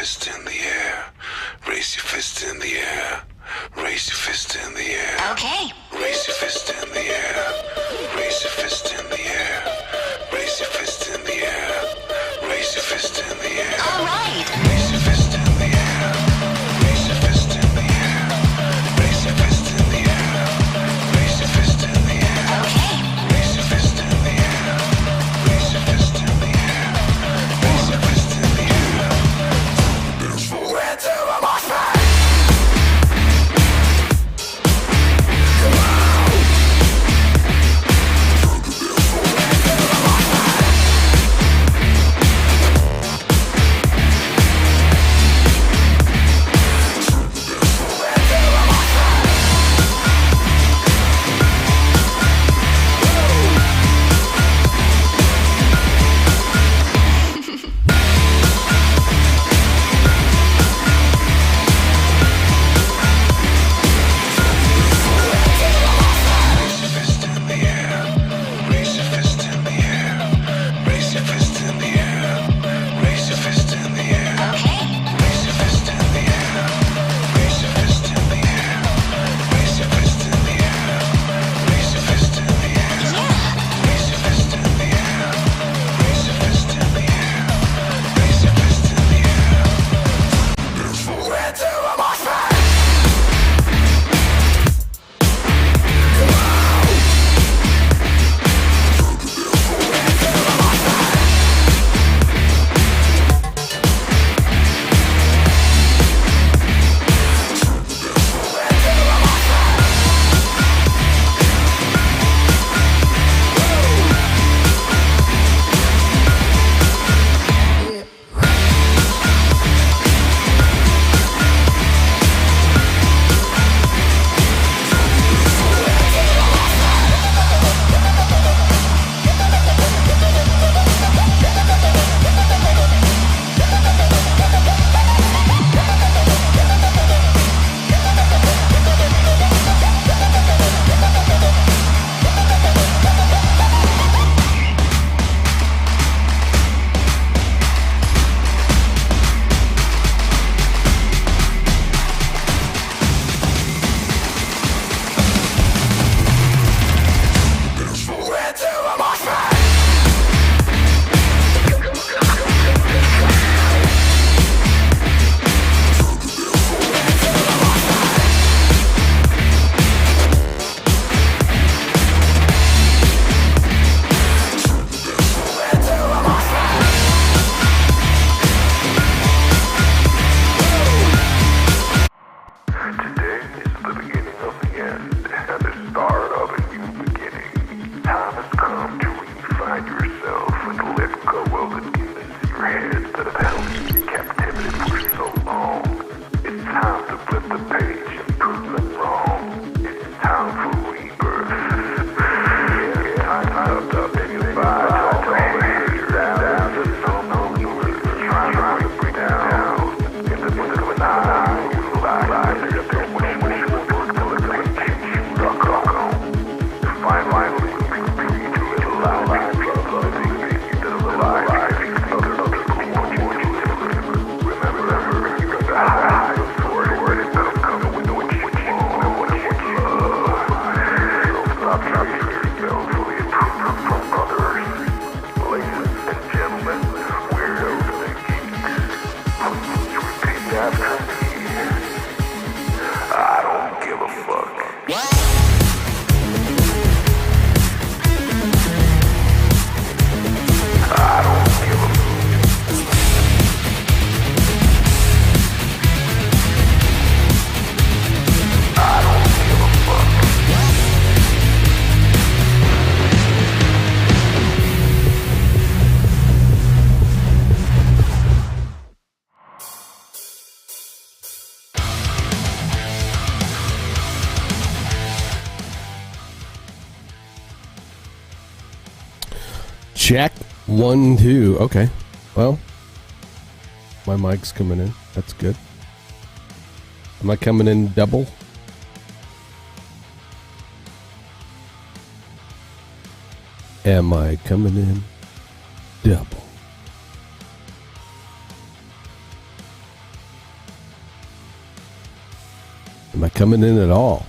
fist in the air. Raise your fist in the air. Raise your fist in the air. Okay. Raise your fist in the air. Raise your fist in the air. Raise your fist in the air. Raise your fist in the air. All right. Raise your fist in the air. Raise your fist in the air. Raise your fist in the air. Raise your fist in the air. Okay. Raise your fist in the air. Raise your fist in the air. Raise your fist in the air. Where to am I from? Check 1, 2. Okay. Well, my mic's coming in. That's good. Am I coming in double? Am I coming in double? Am I coming in at all?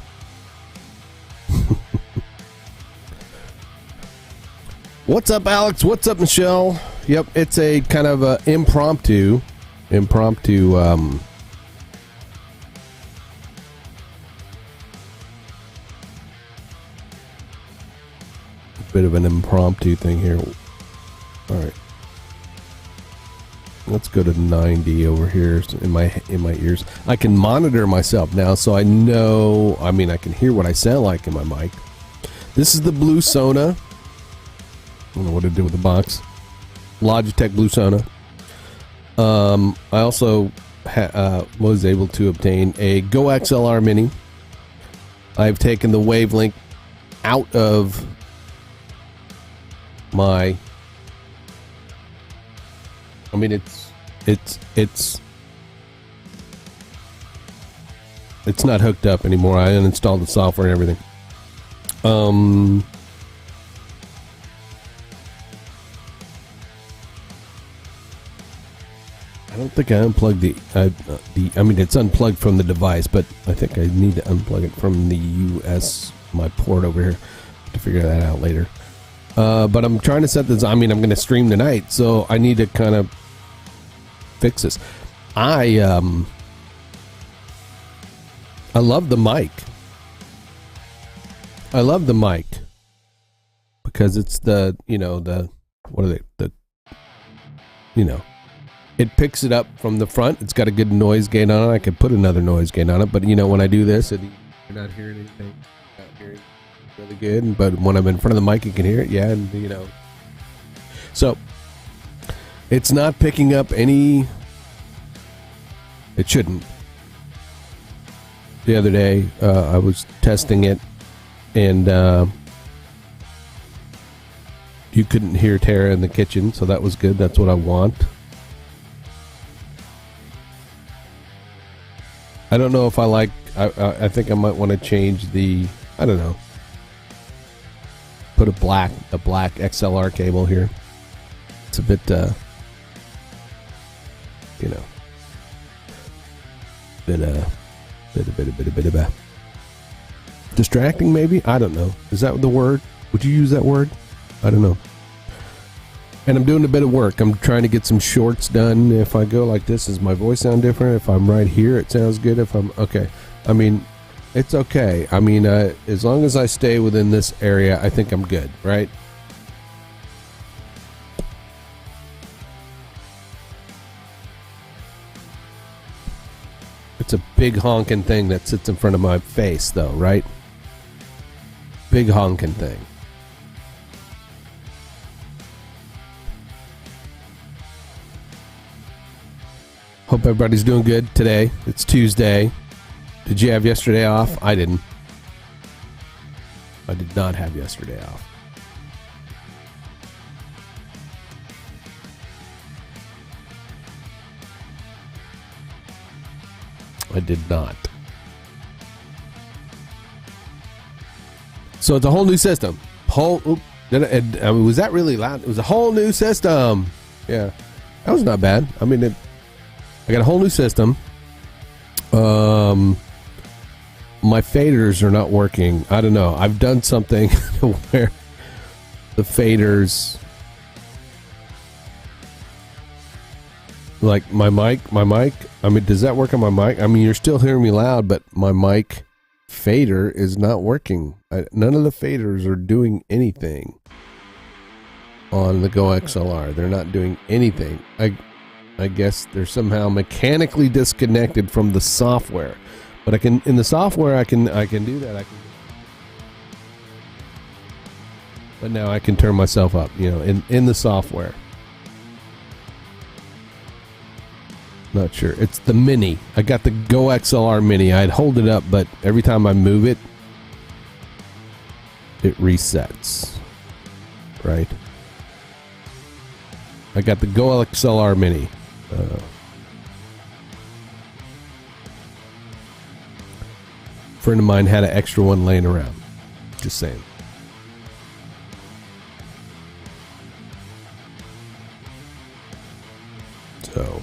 What's up, Alex? What's up, Michelle? Yep, it's a kind of a impromptu, bit of an impromptu thing here. All right, let's go to 90 over here in my ears. I can monitor myself now, so I know. I mean, I can hear what I sound like in my mic. This is the Blue Sona. I don't know what to do with the box. Logitech Blue Sona. I also was able to obtain a Go XLR Mini. I've taken the wavelength out of my. I mean, it's not hooked up anymore. I uninstalled the software and everything. I don't think I unplugged the. I mean, it's unplugged from the device, but I think I need to unplug it from the US, my port over here, to figure that out later. But I'm trying to set this. I mean, I'm going to stream tonight, so I need to kind of fix this. I love the mic. I love the mic because it's the what are they it picks it up from the front. It's got a good noise gate on it. I could put another noise gate on it, but when I do this, you're not hearing anything. Not hearing really good. But when I'm in front of the mic, you can hear it. Yeah, and so it's not picking up any. It shouldn't. The other day, I was testing it, and you couldn't hear Tara in the kitchen, so that was good. That's what I want. I don't know if I like. I think I might want to change the. I don't know. Put a black XLR cable here. It's a bit, bit of a distracting. Maybe, I don't know. Is that the word? Would you use that word? I don't know. And I'm doing a bit of work. I'm trying to get some shorts done. If I go like this, does my voice sound different? If I'm right here, it sounds good. If I'm okay, I mean, it's okay. I mean, as long as I stay within this area, I think I'm good, right? It's a big honking thing that sits in front of my face, though, right? Big honking thing. Hope everybody's doing good today. It's Tuesday. Did you have yesterday off? I didn't. I did not have yesterday off. I did not. So it's a whole new system. Was that really loud? It was a whole new system. Yeah, that was not bad. I mean, I got a whole new system. My faders are not working. I don't know. I've done something where the faders, like my mic. I mean, does that work on my mic? I mean, you're still hearing me loud, but my mic fader is not working. None of the faders are doing anything on the Go XLR. They're not doing anything. I guess they're somehow mechanically disconnected from the software. But I can, in the software, I can do that. But now I can turn myself up, in the software. Not sure. It's the Mini. I got the Go XLR Mini. I'd hold it up, but every time I move it, it resets. Right? I got the Go XLR Mini. Friend of mine had an extra one laying around. Just saying. So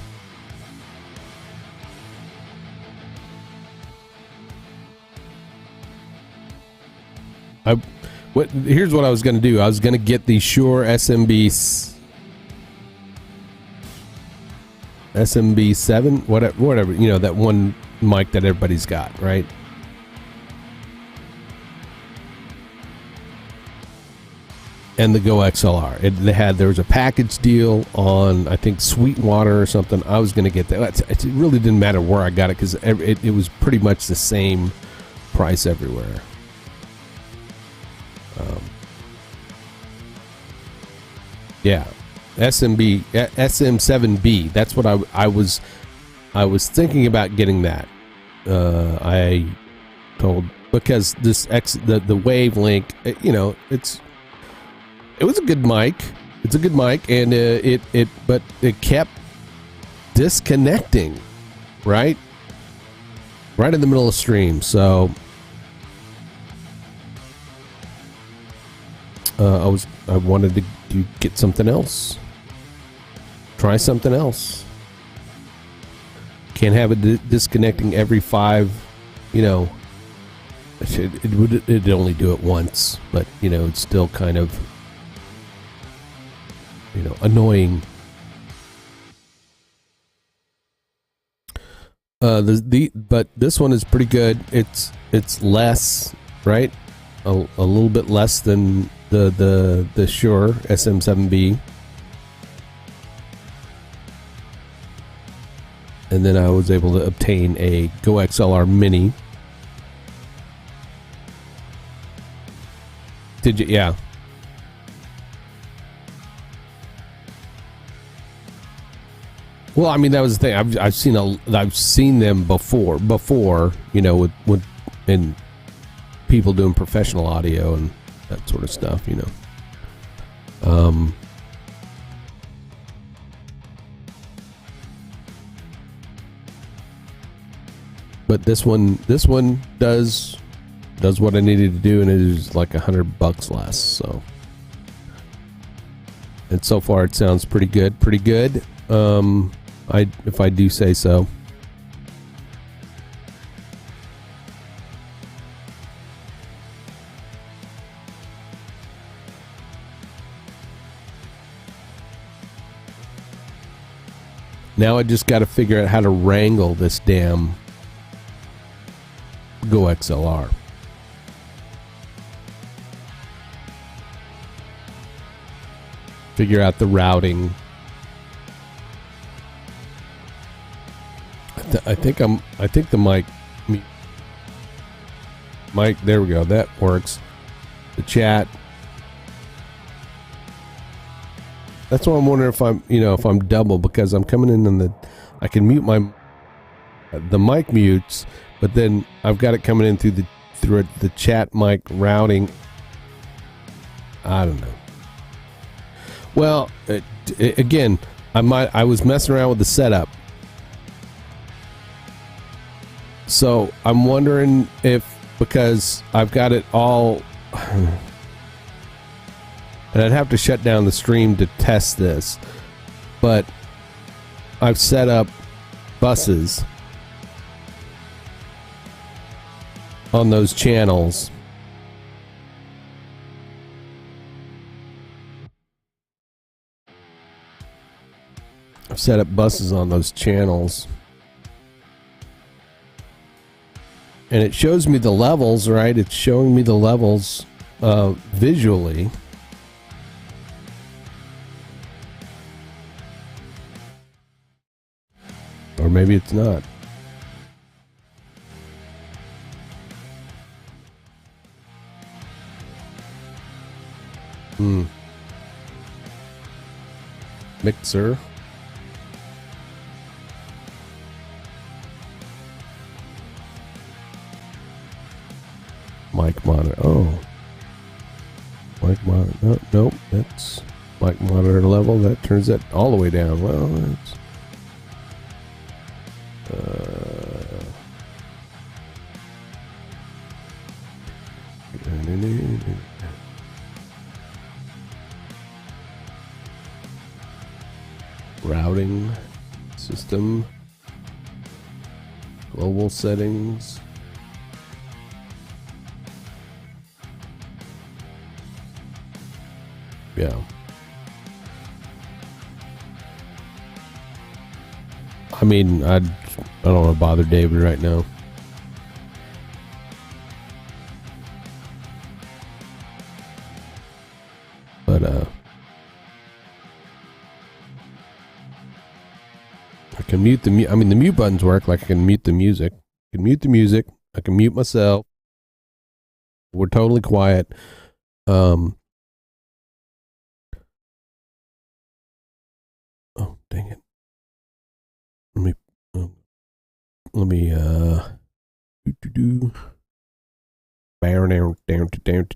Here's what I was going to do. I was going to get the Shure SMB7, whatever, you know, that one mic that everybody's got, right? And the Go XLR. There was a package deal on, I think, Sweetwater or something. I was going to get that. It really didn't matter where I got it because it was pretty much the same price everywhere. Yeah, SM7B. That's what I was thinking about getting that. I told, because the Wavelink, you know, it was a good mic. It's a good mic, and but it kept disconnecting, right in the middle of stream. So I wanted to get something else, try something else. Can't have it disconnecting every 5, you know. It'd only do it once, but you know, it's still kind of, you know, annoying. But this one is pretty good. It's less, right? A little bit less than the Shure SM7B. And then I was able to obtain a Go XLR Mini. Did you? Yeah. Well, I mean, that was the thing. I've seen them before, you know, with and people doing professional audio and that sort of stuff, you know. But this one does what I needed to do, and it is like $100 less. So, and so far it sounds pretty good. If I do say so. Now I just got to figure out how to wrangle this damn Go XLR. Figure out the routing. I think the mic, there we go. That works. The chat. That's why I'm wondering if I'm double, because I'm coming in on I can mute the mic mutes, but then I've got it coming in through the chat mic routing. I don't know. Well, again, I was messing around with the setup. So I'm wondering if, because I've got it all, and I'd have to shut down the stream to test this, but I've set up buses on those channels. I've set up buses on those channels. And it shows me the levels, right? It's showing me the levels visually. Or maybe it's not. Mixer. Mic monitor. Oh. Mic monitor. Nope. That's mic monitor level. That turns that all the way down. Well, that's... routing system, global settings. Yeah. I mean, I don't want to bother David right now. But I can mute the I mean, the mute buttons work. Like I can mute the music. I can mute the music. I can mute myself. We're totally quiet. Oh, dang it. Let me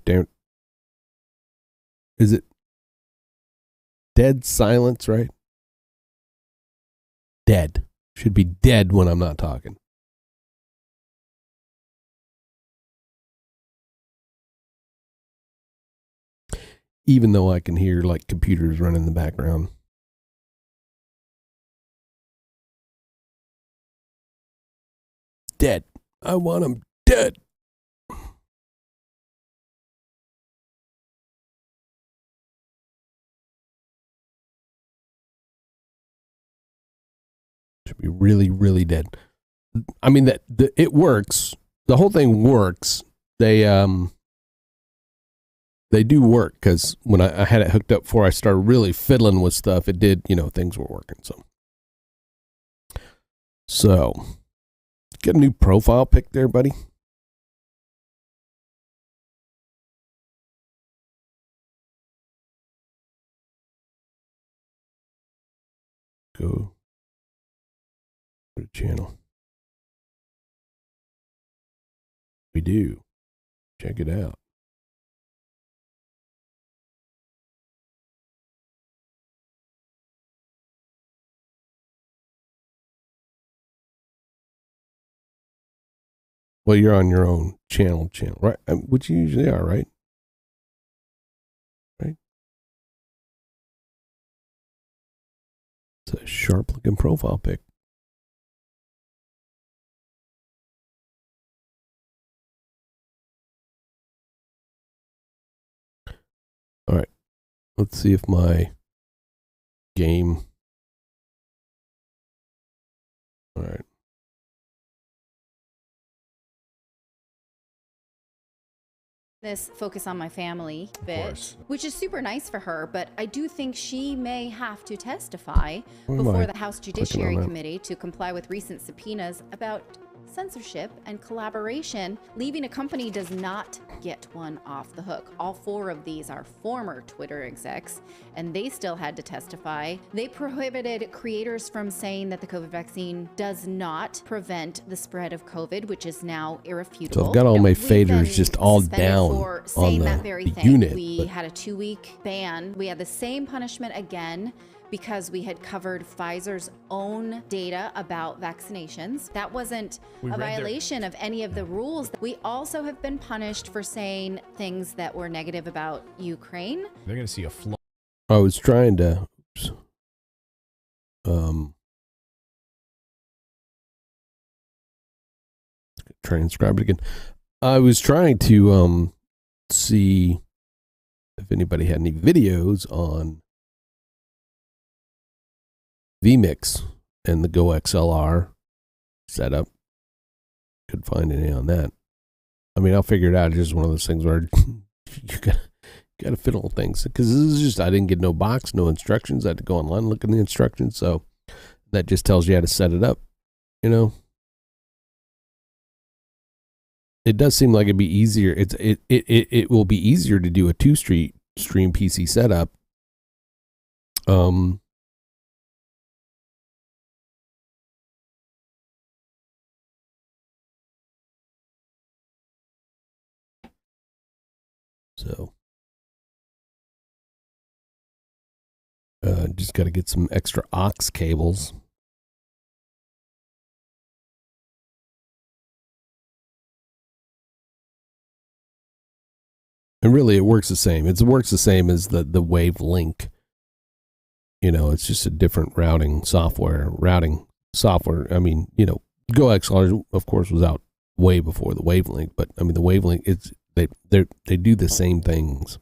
down. Is it dead silence, right? Dead. Should be dead when I'm not talking. Even though I can hear like computers running in the background. Dead. I want them dead. Should be really, really dead. I mean it works. The whole thing works. They do work because when I had it hooked up before I started really fiddling with stuff, it did, things were working. So get a new profile pic there, buddy. Go to the channel. We do. Check it out. Well, you're on your own channel, right? Which you usually are, right? Right? It's a sharp-looking profile pic. All right. Let's see if my game... All right. This focus on my family bit, which is super nice for her, but I do think she may have to testify before the House Judiciary Committee to comply with recent subpoenas about censorship and collaboration. Leaving a company does not get one off the hook. All 4 of these are former Twitter execs, and they still had to testify. They prohibited creators from saying that the COVID vaccine does not prevent the spread of COVID, which is now irrefutable. So I've got all my faders just all down for saying on that very thing. Unit. We had a 2-week ban. We had the same punishment again because we had covered Pfizer's own data about vaccinations. That wasn't a violation of any of the rules. We also have been punished for saying things that were negative about Ukraine. They're going to see a flaw. I was trying to transcribe it again. I was trying to see if anybody had any videos on vMix and the Go XLR setup. Could find any on that. I mean, I'll figure it out. It's just one of those things where you gotta fiddle things, because this is just, I didn't get no box, no instructions. I had to go online and look at the instructions, so that just tells you how to set it up. It does seem like it'd be easier. It will be easier to do a 2-stream PC setup. So, just got to get some extra aux cables. And really, it works the same. It works the same as the Wave Link. It's just a different routing software. I mean, Go XLR, of course, was out way before the Wavelink, but I mean, the Wavelink, they do the same things.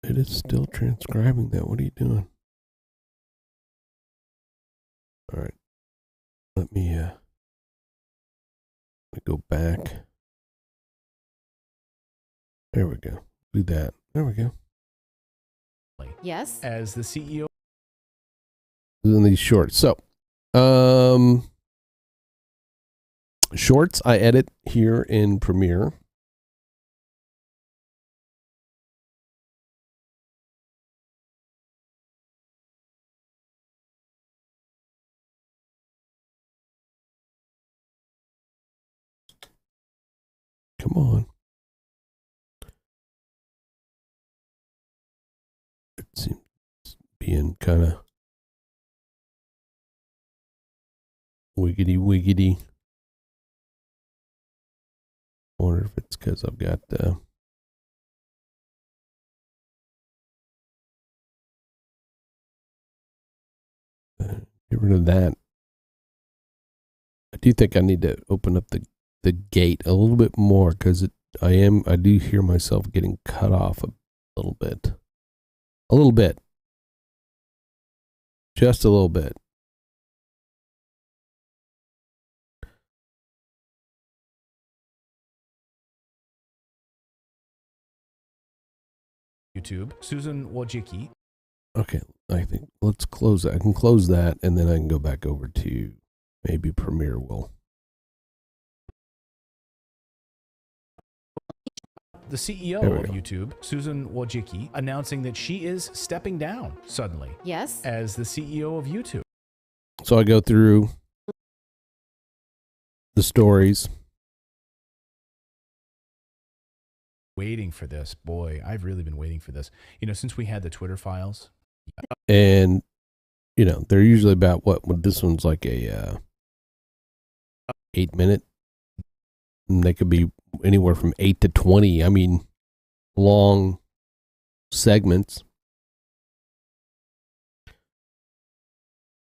It is still transcribing that. What are you doing? All right. Let me go back. There we go. Do that. There we go. Yes. As the CEO. In these shorts. So, shorts I edit here in Premiere. Come on. It seems being kind of wiggity. Wonder if it's because I've got get rid of that. I do think I need to open up the gate a little bit more because I do hear myself getting cut off a little bit. A little bit. Just a little bit. YouTube, Susan Wojcicki. Okay, I think let's close that. I can close that and then I can go back over to maybe Premiere will. The CEO There we of go. YouTube, Susan Wojcicki, announcing that she is stepping down suddenly Yes. as the CEO of YouTube. So I go through the stories. Waiting for this. Boy, I've really been waiting for this. You know, since we had the Twitter files. And, you know, they're usually about what this one's like a 8-minute. And they could be anywhere from 8 to 20. I mean, long segments.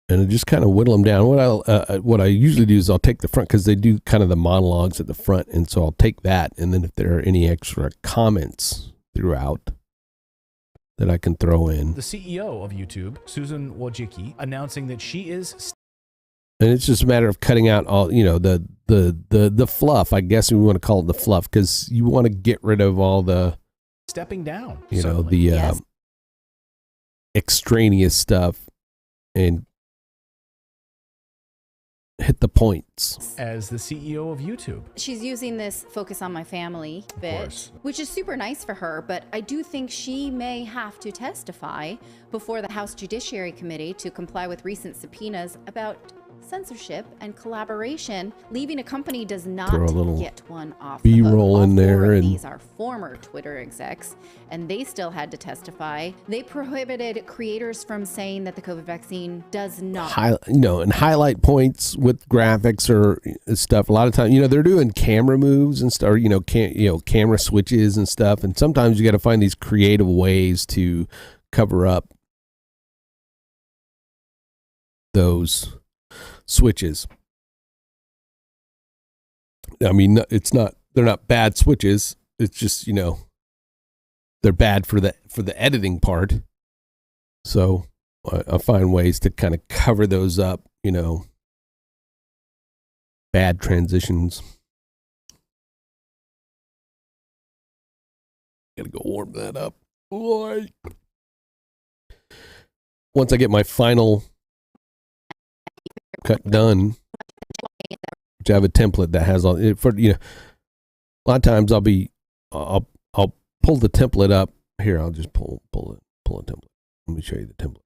And I just kind of whittle them down. What I usually do is I'll take the front because they do kind of the monologues at the front, and so I'll take that, and then if there are any extra comments throughout that I can throw in, The CEO of YouTube, Susan Wojcicki, announcing that she is. and it's just a matter of cutting out all the fluff. I guess we want to call it the fluff because you want to get rid of all the Stepping down. the Yes. extraneous stuff and hit the points. As the CEO of YouTube. She's using this focus on my family bit, course. which is super nice for her, but I do think she may have to testify before the House Judiciary Committee to comply with recent subpoenas about censorship and collaboration. Leaving a company does not Throw a little get one off the hook. B-roll All in there four of and- these are former Twitter execs, and they still had to testify. They prohibited creators from saying that the COVID vaccine does not And highlight points with graphics or stuff. A lot of times, they're doing camera moves and stuff, camera switches and stuff. And sometimes you got to find these creative ways to cover up those switches. I mean, they're not bad switches. It's just, they're bad for the editing part. So I find ways to kind of cover those up, bad transitions. Gotta go warm that up. Boy. Once I get my final cut done, which I have a template that has all it for, a lot of times I'll pull the template up here. I'll just pull a template. Let me show you the template.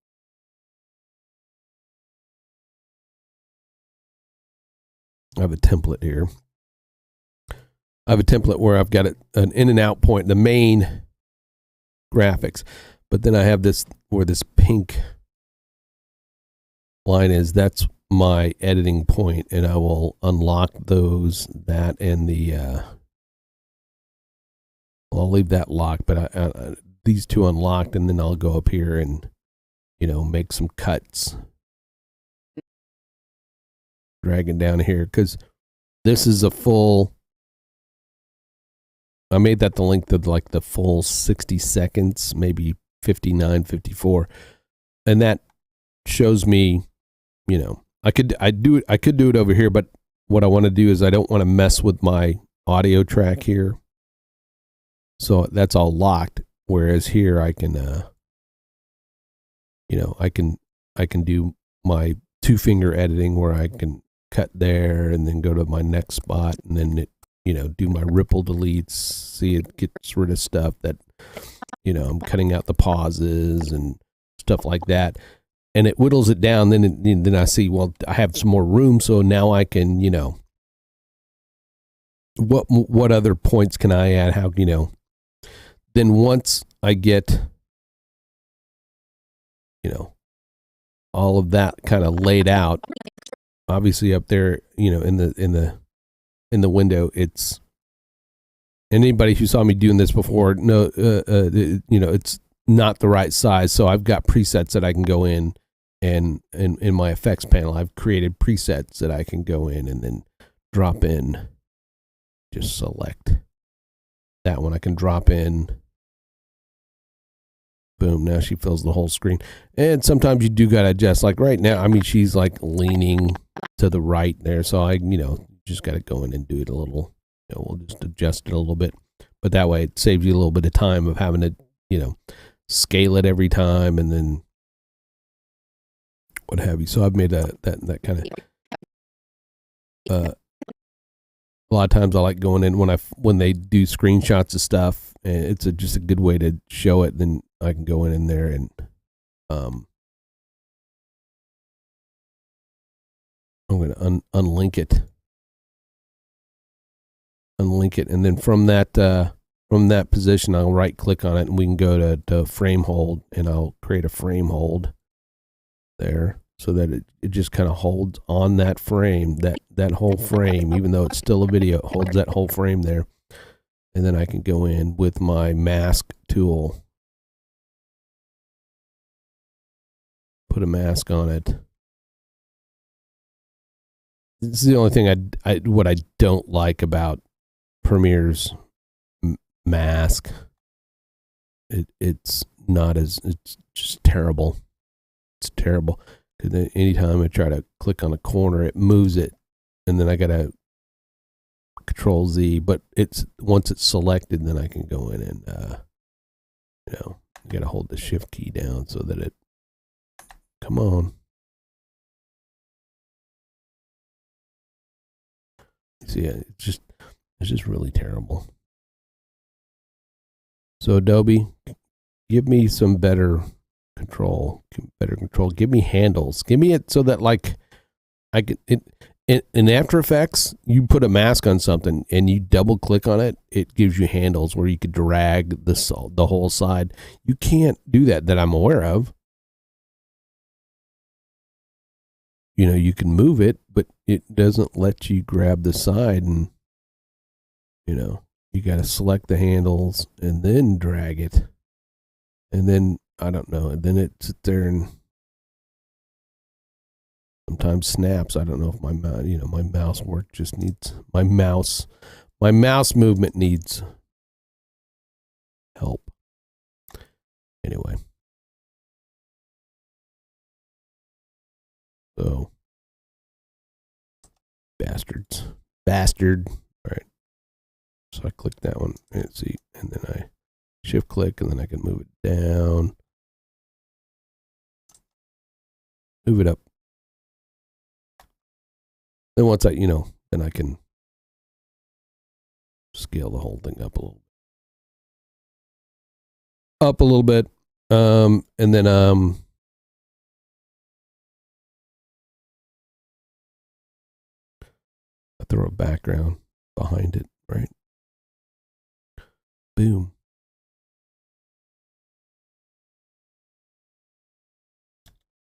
I have a template here. I have a template where I've got an in and out point, the main graphics, but then I have this where this pink line is. That's my editing point, and I will unlock that and the I'll leave that locked, but I these two unlocked, and then I'll go up here and make some cuts, dragging down here because this is a full I made that the length of like the full 60 seconds, maybe 59, 54. And that shows me, I could do it over here, but what I want to do is I don't want to mess with my audio track here. So that's all locked. Whereas here I can, I can do my 2-finger editing where I can cut there and then go to my next spot and then do my ripple deletes. See, it gets rid of stuff that, I'm cutting out the pauses and stuff like that. And it whittles it down. Then I see, well, I have some more room. So now I can, what other points can I add? How, then once I get, all of that kind of laid out, obviously up there, in the window, it's anybody who saw me doing this before, no, it's not the right size. So I've got presets that I can go in and in my effects panel, I've created presets that I can go in and then drop in, just select that one. I can drop in. Boom, now she fills the whole screen. And sometimes you do got to adjust. Like right now, I mean, she's like leaning to the right there. So I, just got to go in and do it a little, we'll just adjust it a little bit. But that way it saves you a little bit of time of having to, scale it every time and then what have you. So I've made that kind of, a lot of times I like going in when they do screenshots of stuff, and it's just a good way to show it. Then I can go in there and I'm going to unlink it, and then from that position, I'll right click on it, and we can go to frame hold, and I'll create a frame hold there, so that it just kind of holds on that frame, that whole frame, even though it's still a video, it holds that whole frame there. And then I can go in with my mask tool, put a mask on it. This is the only thing what I don't like about Premiere's mask. It's just terrible. It's terrible. Because anytime I try to click on a corner, it moves it, and then I gotta Control Z. But once it's selected, then I can go in and you gotta hold the Shift key down so that it. Come on. See, it's just really terrible. So Adobe, give me some better control. Give me handles. Give me it so that like I can in After Effects, you put a mask on something and you double click on it, it gives you handles where you could drag the whole side. You can't do that I'm aware of. You can move it, but it doesn't let you grab the side, and you got to select the handles and then drag it, and then I don't know, and then it sits there and sometimes snaps. I don't know if my mouse work just needs my mouse movement needs help. Anyway. So bastard. All right. So I click that one and see, and then I shift click, and then I can move it down, move it up. Then once I, then I can scale the whole thing up a little bit. And then I throw a background behind it, right? Boom.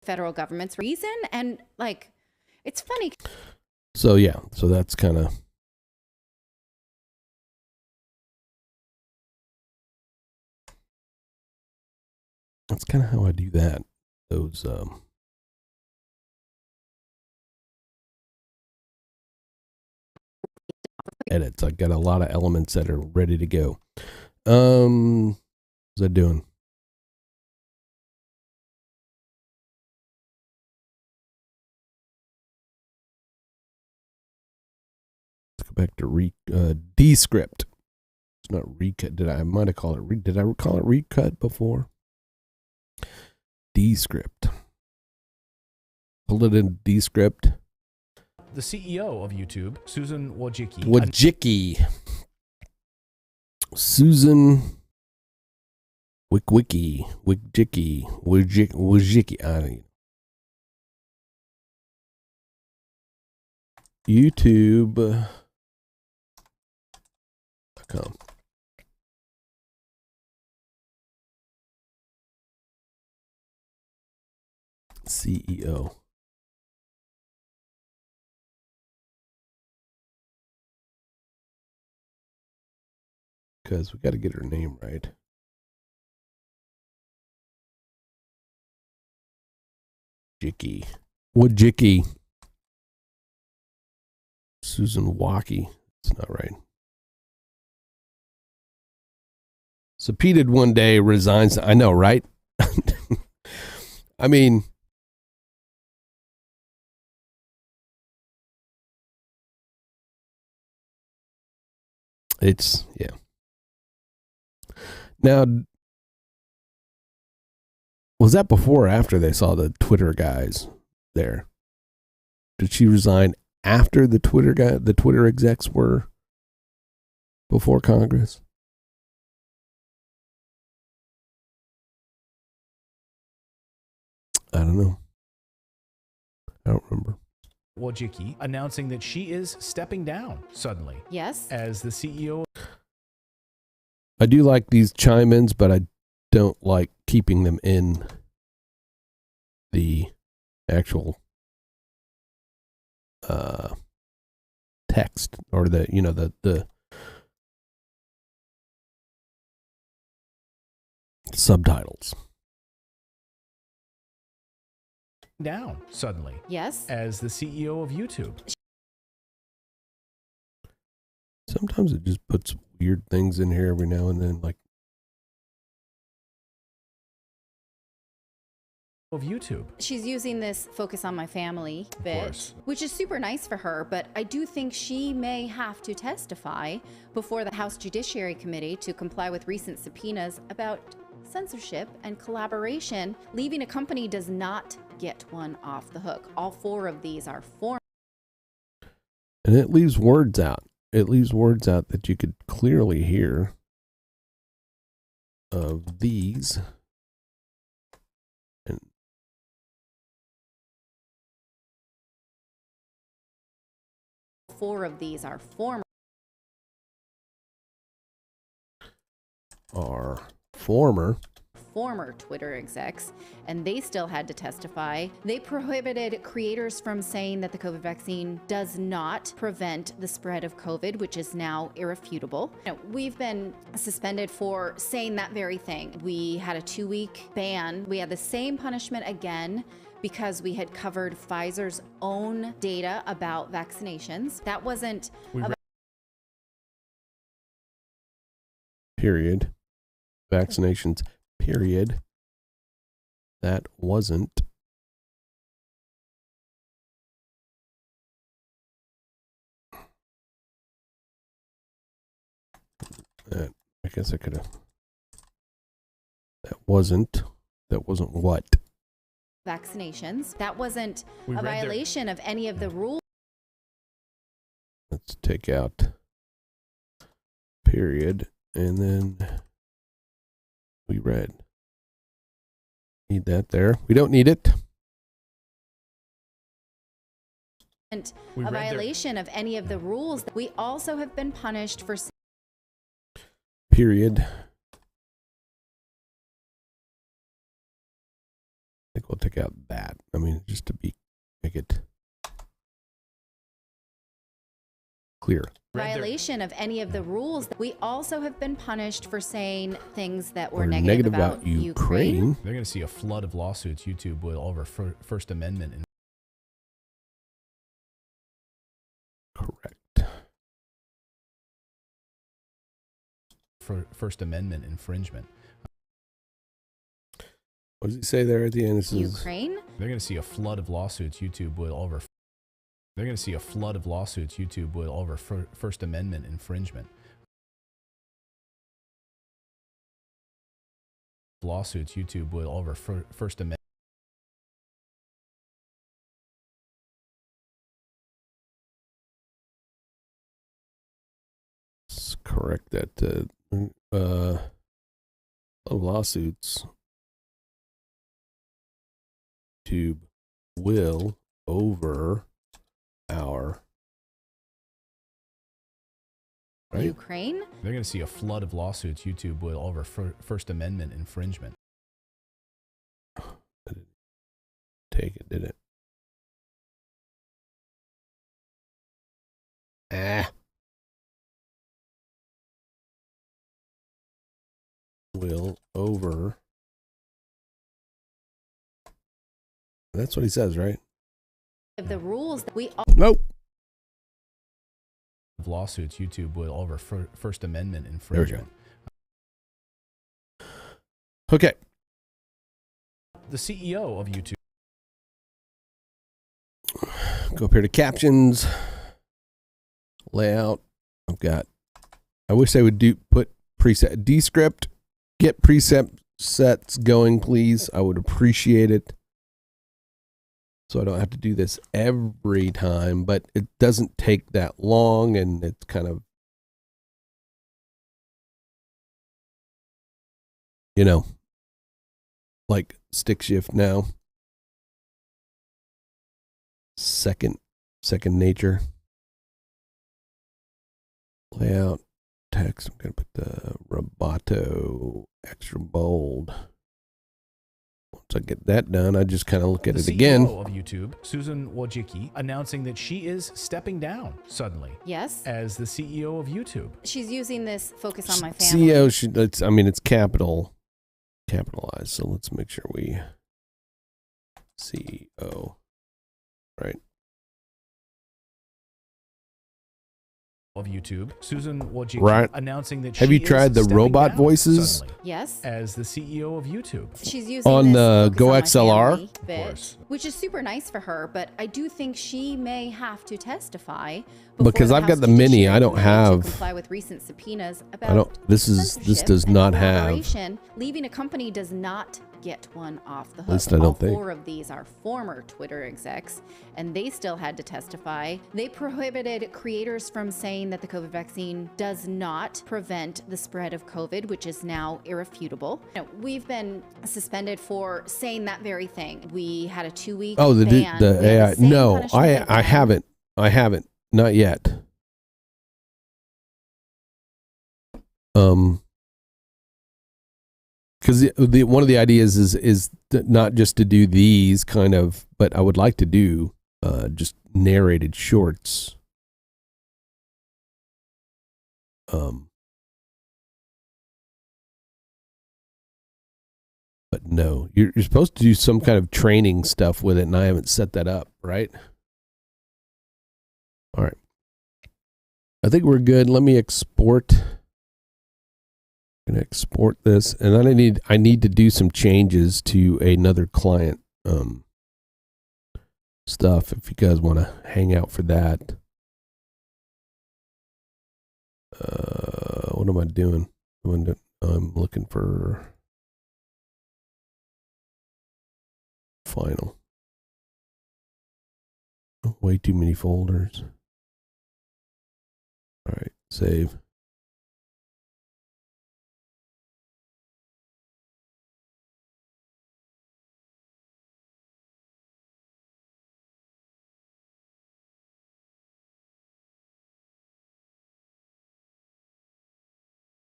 Federal government's reason, and like, it's funny. So yeah, so that's kind of. That's kind of how I do that. Those edits. I got a lot of elements that are ready to go. How's that doing? Let's go back to Descript. It's not recut. I might have called it did I call it recut before? Descript. Pull it in Descript. The CEO of YouTube, Susan Wojcicki. Susan Wojcicki. I don't know. YouTube.com. CEO. Because we got to get her name right. Wojcicki. Susan Wojcicki. It's not right. Subpoenaed one day, resigns. I know, right? I mean, it's, yeah. Now, was that before or after they saw the Twitter guys there? Did she resign after the Twitter execs were before Congress? I don't know. I don't remember. Wojcicki announcing that she is stepping down suddenly. Yes. As the CEO. I do like these chime-ins, but I don't like keeping them in the actual text or the subtitles. Down suddenly. Yes. As the CEO of YouTube. Sometimes it just puts weird things in here every now and then, like Of YouTube. She's using this focus on my family bit, which is super nice for her, but I do think she may have to testify before the House Judiciary Committee to comply with recent subpoenas about censorship and collaboration. Leaving a company does not get one off the hook. All four of these are former. And it leaves words out. It leaves words out that you could clearly hear of these. And four of these are former Twitter execs, and they still had to testify. They prohibited creators from saying that the COVID vaccine does not prevent the spread of COVID, which is now irrefutable. We've been suspended for saying that very thing. We had a 2-week ban. We had the same punishment again because we had covered Pfizer's own data about vaccinations. That wasn't period. Vaccinations, period. That wasn't. I guess I could have. That wasn't what? vaccinations. That wasn't a violation of any of the rules. Let's take out period, and then we read. Need that there. We don't need it. A violation of any of the rules. We also have been punished for period. I think we'll take out that. I mean, just to make it clear. Violation of any of the rules. We also have been punished for saying things that were negative about Ukraine. They're going to see a flood of lawsuits. YouTube will over First Amendment. Correct. First Amendment infringement. What does he say there at the end? This is Ukraine? They're going to see a flood of lawsuits YouTube will over. They're going to see a flood of lawsuits YouTube will over First Amendment infringement. Lawsuits YouTube will over First Amendment. correct that lawsuits YouTube will over our right? Ukraine? They're going to see a flood of lawsuits YouTube will over First Amendment infringement. I didn't take it, did it? Will over. That's what he says, right? Of the rules that we all Nope. Lawsuits YouTube will over First Amendment There we infringement. go. Okay. The CEO of YouTube. Go up here to captions, layout. I wish they would put preset descript. Get preset sets going, please. I would appreciate it. So I don't have to do this every time, but it doesn't take that long, and it's kind of, like stick shift now. Second nature. Layout, text. I'm going to put the Roboto extra bold. Once I get that done, I just kind of look at it again. The CEO of YouTube, Susan Wojcicki, announcing that she is stepping down suddenly yes. as the CEO of YouTube. She's using this focus on my family. CEO, it's capitalized. So let's make sure we CEO, right? Of YouTube, Susan Wojcicki, Right. announcing that Have she you tried is the stepping robot down voices? suddenly Yes. as the CEO of YouTube. She's using On this the focus Go on my XLR? family Of bit, course. which is super nice for her, but I do think she may have to testify before Because the I've got House the Mini, Judiciary I don't Committee have- to comply with recent subpoenas about I don't. This censorship does and not have. collaboration. Leaving a company does not get one off the hook. least I don't All think. 4 of these are former Twitter execs, and they still had to testify. They prohibited creators from saying that the COVID vaccine does not prevent the spread of COVID, which is now irrefutable. We've been suspended for saying that very thing. We had a 2-week Oh, the ban. We had AI. same No, punishment I again. haven't. Not yet. Because the one of the ideas is not just to do these kind of, but I would like to do just narrated shorts. But no, you're supposed to do some kind of training stuff with it, and I haven't set that up, right? All right. I think we're good. Let me export. I'm gonna export this, and then I need to do some changes to another client stuff. If you guys want to hang out for that, what am I doing? I'm looking for final. Oh, way too many folders. All right, save.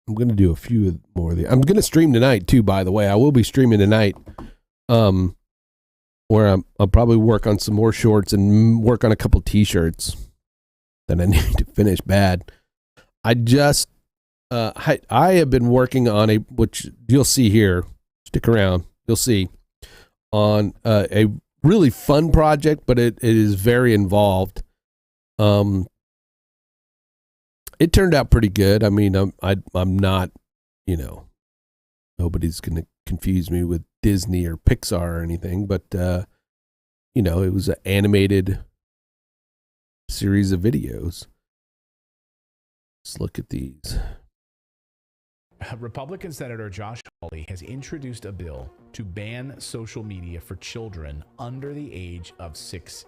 I'm going to do a few more of the. I'm going to stream tonight too, by the way. I will be streaming tonight. Where I'll probably work on some more shorts and work on a couple t-shirts that I need to finish bad. I just I have been working on which you'll see here. Stick around. You'll see on a really fun project, but it is very involved. It turned out pretty good. I mean, I'm not you know, nobody's going to confuse me with Disney or Pixar or anything, but, you know, it was an animated series of videos. Let's look at these. Republican Senator Josh Hawley has introduced a bill to ban social media for children under the age of 16.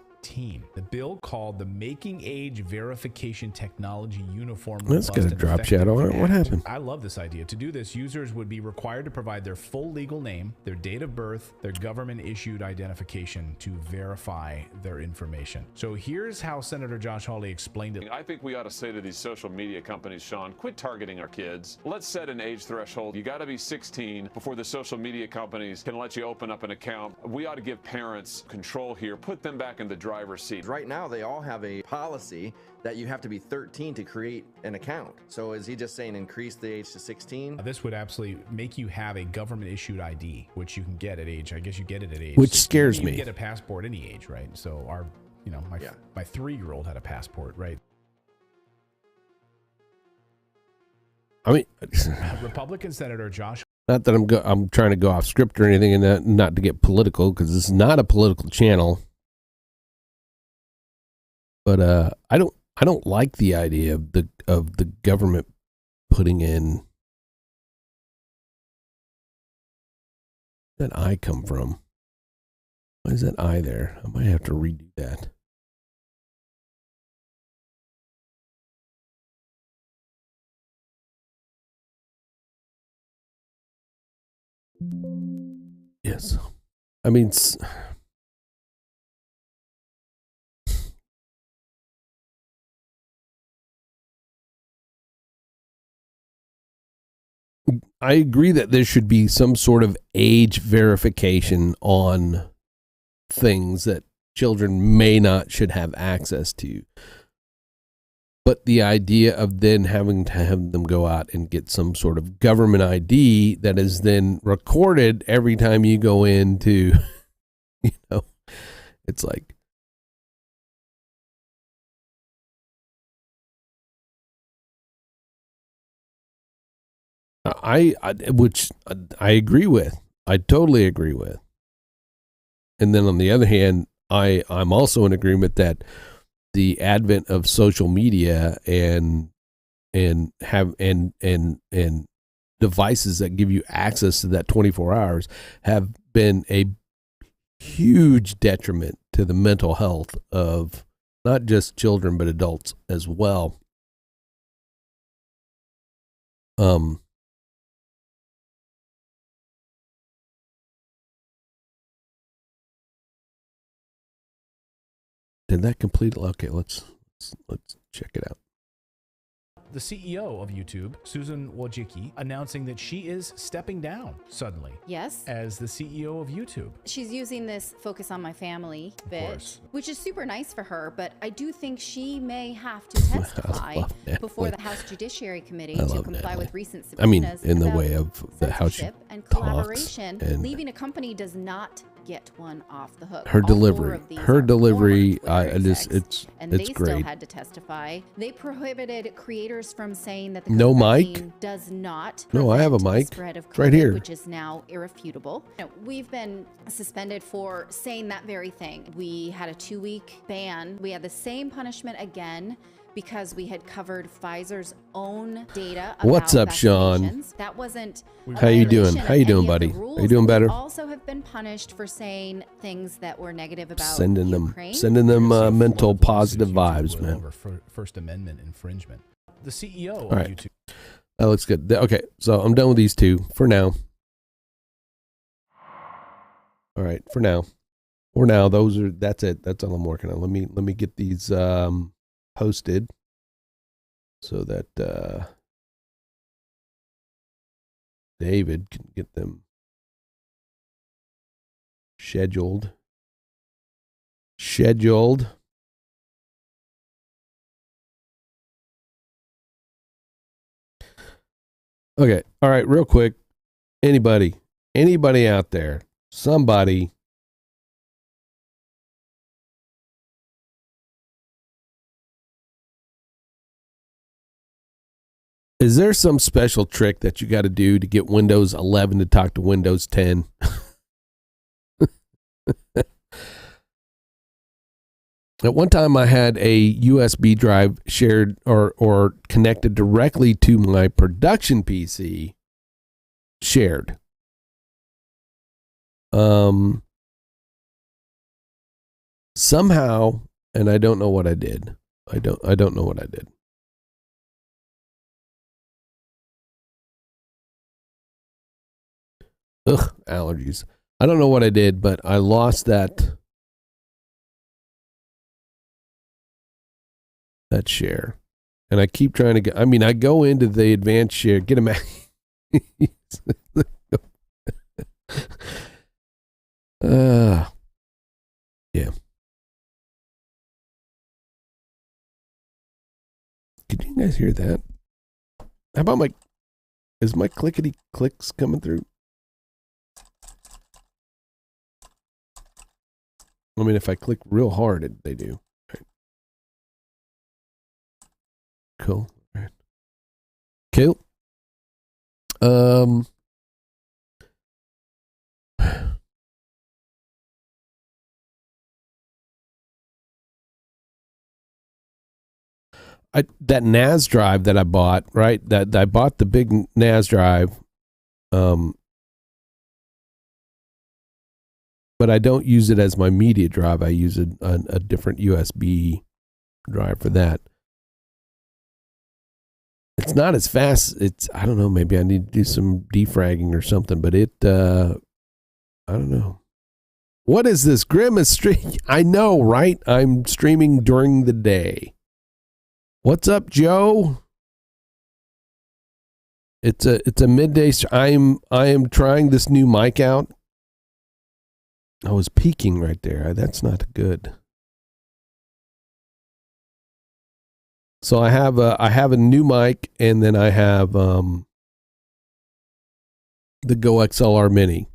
The bill, called the Making Age Verification Technology Uniform, Let's get a drop shadow on it. What happened? I love this idea. To do this, users would be required to provide their full legal name, their date of birth, their government-issued identification to verify their information. So here's how Senator Josh Hawley explained it. I think we ought to say to these social media companies, Sean, quit targeting our kids. Let's set an age threshold. You got to be 16 before the social media companies can let you open up an account. We ought to give parents control here, put them back in the driver's seat. Right now, they all have a policy that you have to be 13 to create an account. So is he just saying increase the age to 16? This would absolutely make you have a government-issued ID, which you can get at age. I guess you get it at age. Which scares you me. can get a passport any age, right? So our, you know, my 3-year-old had a passport, right? I mean, Republican Senator Josh. not that I'm trying to go off script or anything, and not to get political, because this is not a political channel. But I don't like the idea of the government putting in. Where did that I come from? Why is that I there? I might have to redo that. Yes. I mean, I agree that there should be some sort of age verification on things that children may not should have access to. But the idea of then having to have them go out and get some sort of government ID that is then recorded every time you go into, you know, it's like, which I agree with. I totally agree with. And then on the other hand, I'm also in agreement that the advent of social media and devices that give you access to that 24 hours have been a huge detriment to the mental health of not just children but adults as well. Did that complete? Okay, let's check it out. The CEO of YouTube, Susan Wojcicki, announcing that she is stepping down suddenly. Yes. As the CEO of YouTube. She's using this focus on my family bit, which is super nice for her, but I do think she may have to testify before the House Judiciary Committee to comply with recent subpoenas. In the way of the House and collaboration. And leaving a company does not get one off the hook. Her delivery, and it's they great. still had to testify. They prohibited creators from saying that the No COVID-19 mic? does not No, I have a prevent the mic. spread of It's right here. which is now irrefutable. We've been suspended for saying that very thing. We had a 2-week ban. We had the same punishment again because we had covered Pfizer's own data about What's up, Sean? vaccinations. That wasn't a How you doing? violation of How you doing, any of the buddy? rules, Are you doing and we better? also have been punished for saying things that were negative about Sending Ukraine. them You're gonna see a mental flood of positive lawsuits vibes, YouTube man. over First Amendment infringement. The CEO of right. YouTube. That looks good. Okay, so I'm done with these two for now. All right, for now. That's it. That's all I'm working on. Let me get these posted so that David can get them scheduled. Okay. All right. Real quick. Anybody out there, somebody Is there some special trick that you got to do to get Windows 11 to talk to Windows 10? At one time, I had a USB drive shared or connected directly to my production PC shared. Somehow, and I don't know what I did. I don't know what I did. Ugh, allergies. I don't know what I did, but I lost that share. And I keep trying to get, I mean, I go into the advanced share, get them out. Yeah. Could you guys hear that? How about is my clickety clicks coming through? I mean, if I click real hard, they do. Right. Cool. All right. Cool. That NAS drive that I bought, right? That I bought the big NAS drive, but I don't use it as my media drive. I use a different USB drive for that. It's not as fast. I don't know. Maybe I need to do some defragging or something. But I don't know. What is this Grimace stream? I know, right? I'm streaming during the day. What's up, Joe? It's a midday. I am trying this new mic out. I was peeking right there. That's not good. So I have a new mic, and then I have the Go XLR Mini.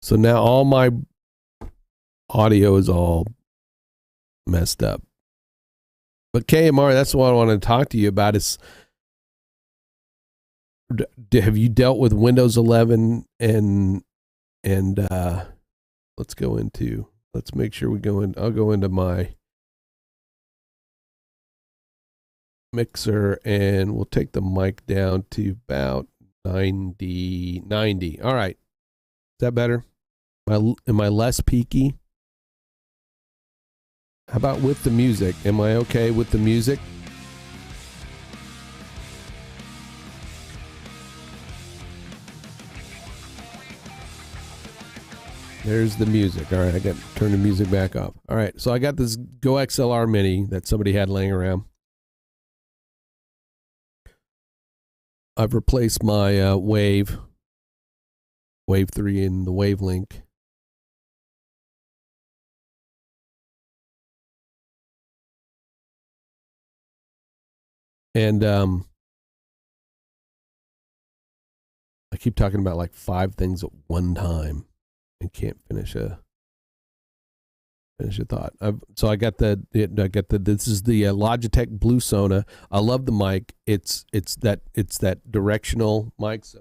So now all my audio is all messed up. But KMR, that's what I wanted to talk to you about. Is have you dealt with Windows 11 and let's make sure we go in. I'll go into my mixer and we'll take the mic down to about 90. All right. Is that better? Am I less peaky? How about with the music? Am I okay with the music? There's the music. All right, I got to turn the music back up. All right, so I got this Go XLR Mini that somebody had laying around. I've replaced my Wave 3 in the Wavelink. And I keep talking about like 5 things at one time and can't finish a thought. So I got this is the Logitech Blue Sona. I love the mic. It's that directional mic. So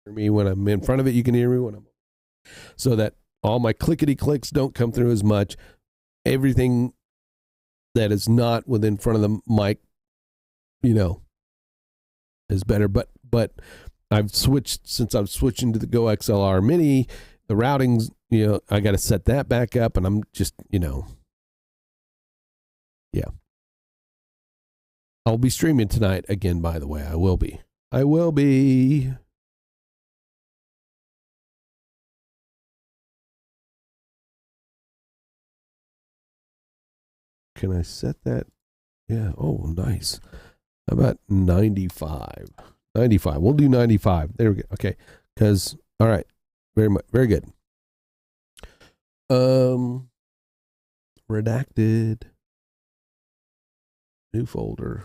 hear me when I'm in front of it. You can hear me when I'm so that all my clickety clicks don't come through as much. Everything that is not within front of the mic, is better. But I've switched since I'm switching to the Go XLR Mini. The routing's, I got to set that back up, and I'm just, yeah. I'll be streaming tonight again, by the way. I will be. Can I set that? Yeah. Oh, nice. How about 95? 95. We'll do 95. There we go. Okay. Because, all right. Very good. Redacted. New folder.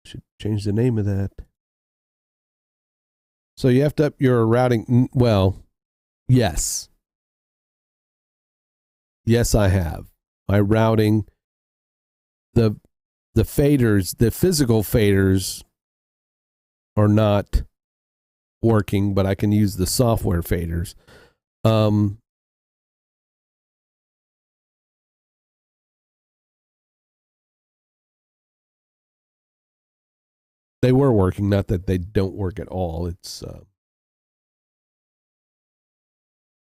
Should change the name of that. So you have to up your routing. Well, yes. Yes, I have. My routing, the faders, the physical faders are not working, but I can use the software faders. They were working, not that they don't work at all. It's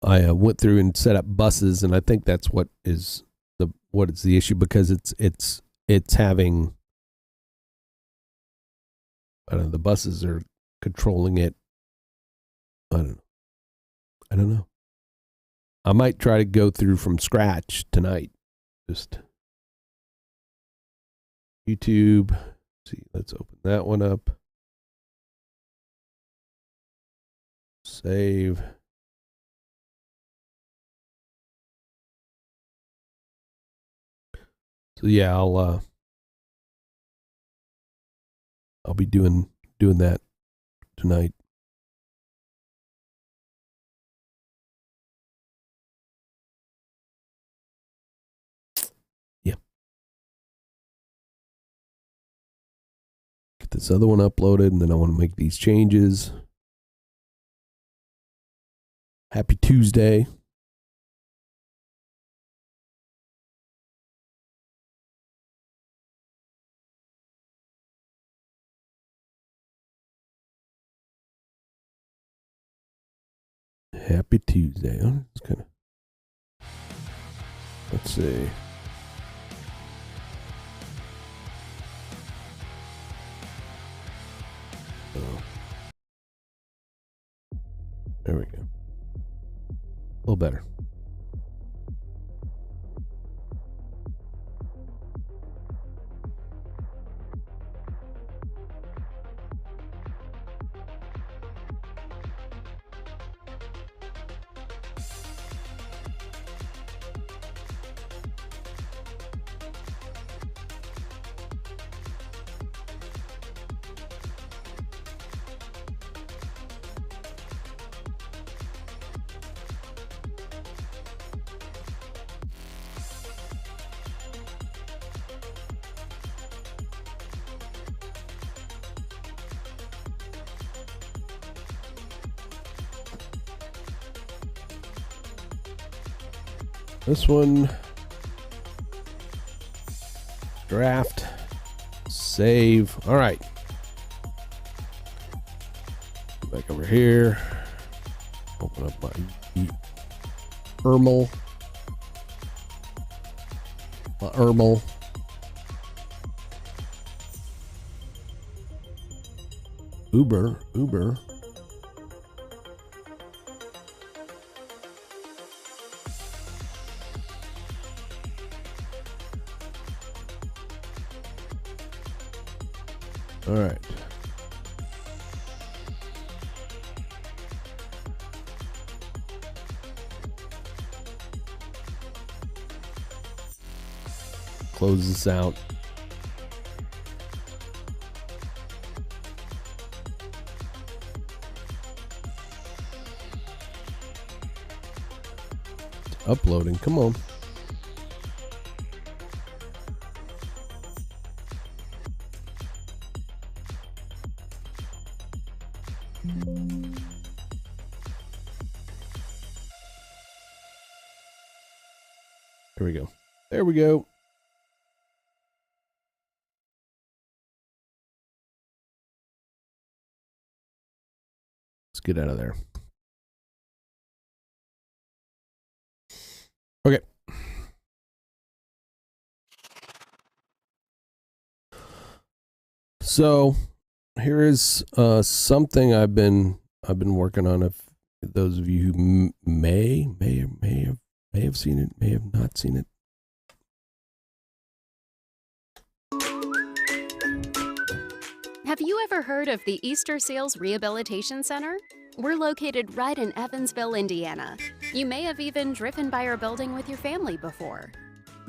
I went through and set up buses, and I think that's what is the issue, because it's having, I don't know, the buses are controlling it. I don't know. I might try to go through from scratch tonight. Just YouTube. See, let's open that one up. Save. So yeah, I'll be doing that tonight. Yeah. Get this other one uploaded, and then I want to make these changes. Happy Tuesday. Happy Tuesday. Huh? It's kind of. Let's see. Oh. There we go. A little better. This one, draft, save. All right. Back over here. Open up my ERML. My ERML. Uber. All right. Close this out. It's uploading. Come on. Here we go. There we go. Let's get out of there. Okay. So here is something I've been working on. If those of you who may have seen it, may have not seen it. Have you ever heard of the Easter Seals Rehabilitation Center? We're located right in Evansville, Indiana. You may have even driven by our building with your family before.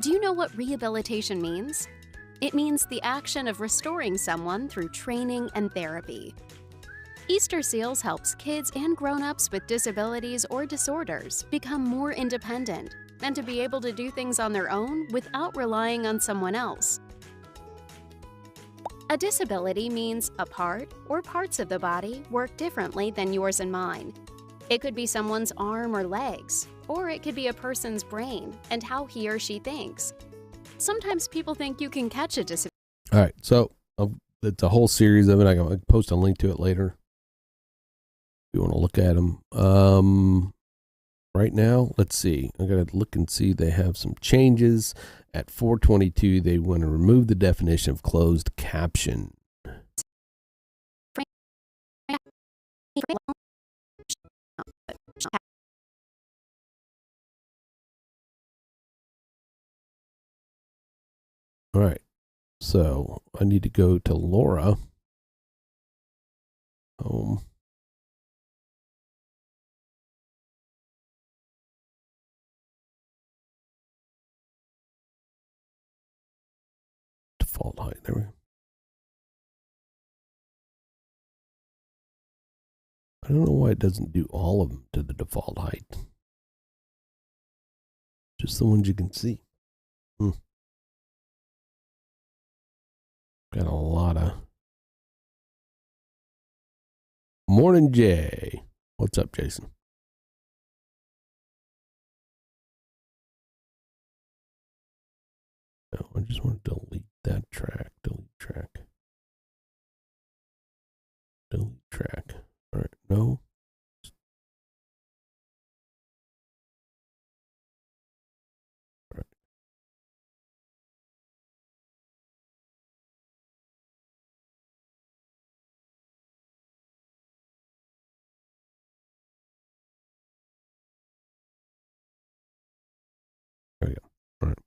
Do you know what rehabilitation means? It means the action of restoring someone through training and therapy. Easter Seals helps kids and grown-ups with disabilities or disorders become more independent and to be able to do things on their own without relying on someone else. A disability means a part or parts of the body work differently than yours and mine. It could be someone's arm or legs, or it could be a person's brain and how he or she thinks. Sometimes people think you can catch a disability. All right, so it's a whole series of it. I can post a link to it later if you want to look at them. Right now, let's see. I gotta look and see. They have some changes at 422. They want to remove the definition of closed caption. All right, so I need to go to Laura. Home. Default height. There we go. I don't know why it doesn't do all of them to the default height. Just the ones you can see. Got a lot of. Morning, Jay. What's up, Jason? No, I just want to delete that track. Delete track. Delete track. All right, no. All right. There we go. All right.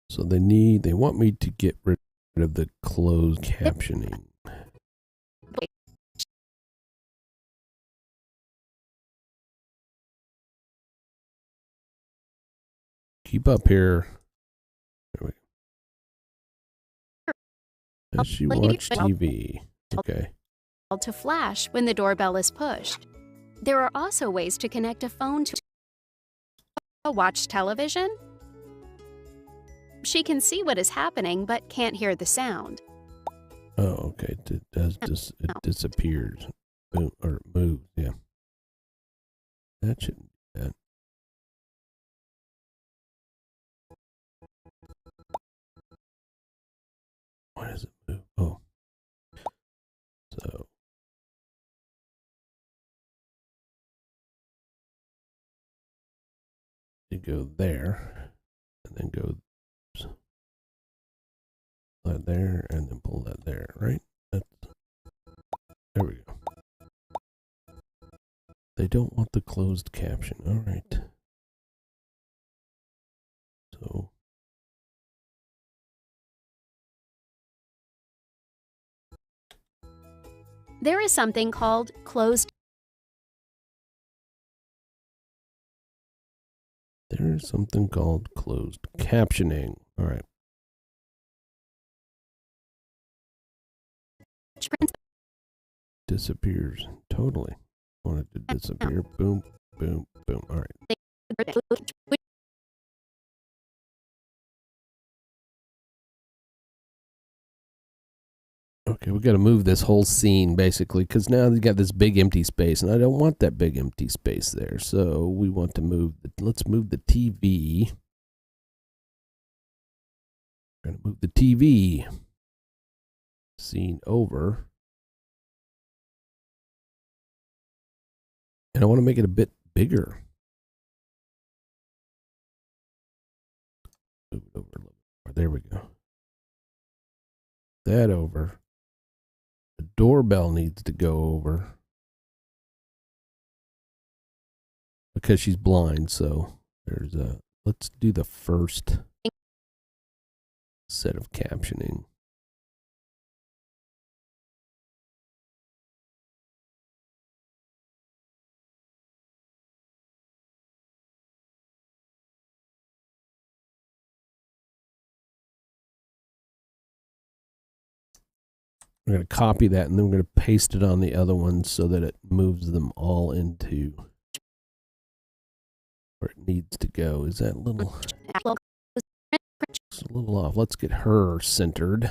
So they want me to get rid of the closed captioning. Keep up here. There we go. Does she watch TV? Okay. To flash when the doorbell is pushed. There are also ways to connect a phone to watch television. She can see what is happening but can't hear the sound. Oh, okay. It disappears. Boom, or moves, yeah. That shouldn't be that. Why does it move? Oh. So. You go there, and then go that there, and then pull that there, right? There we go. They don't want the closed caption. All right. So. There is something called closed. There is something called closed captioning. All right. Disappears. Totally. Wanted to disappear. Boom, boom, boom. All right. Okay, we got to move this whole scene basically because now you got this big empty space, and I don't want that big empty space there. So we want to move. Let's move the TV. We're gonna move the TV scene over, and I want to make it a bit bigger. Move it over a little more. There we go. That over. The doorbell needs to go over because she's blind. So there's a, let's do the first set of captioning. We're going to copy that, and then we're going to paste it on the other one so that it moves them all into where it needs to go. Is that a little little off. Let's get her centered.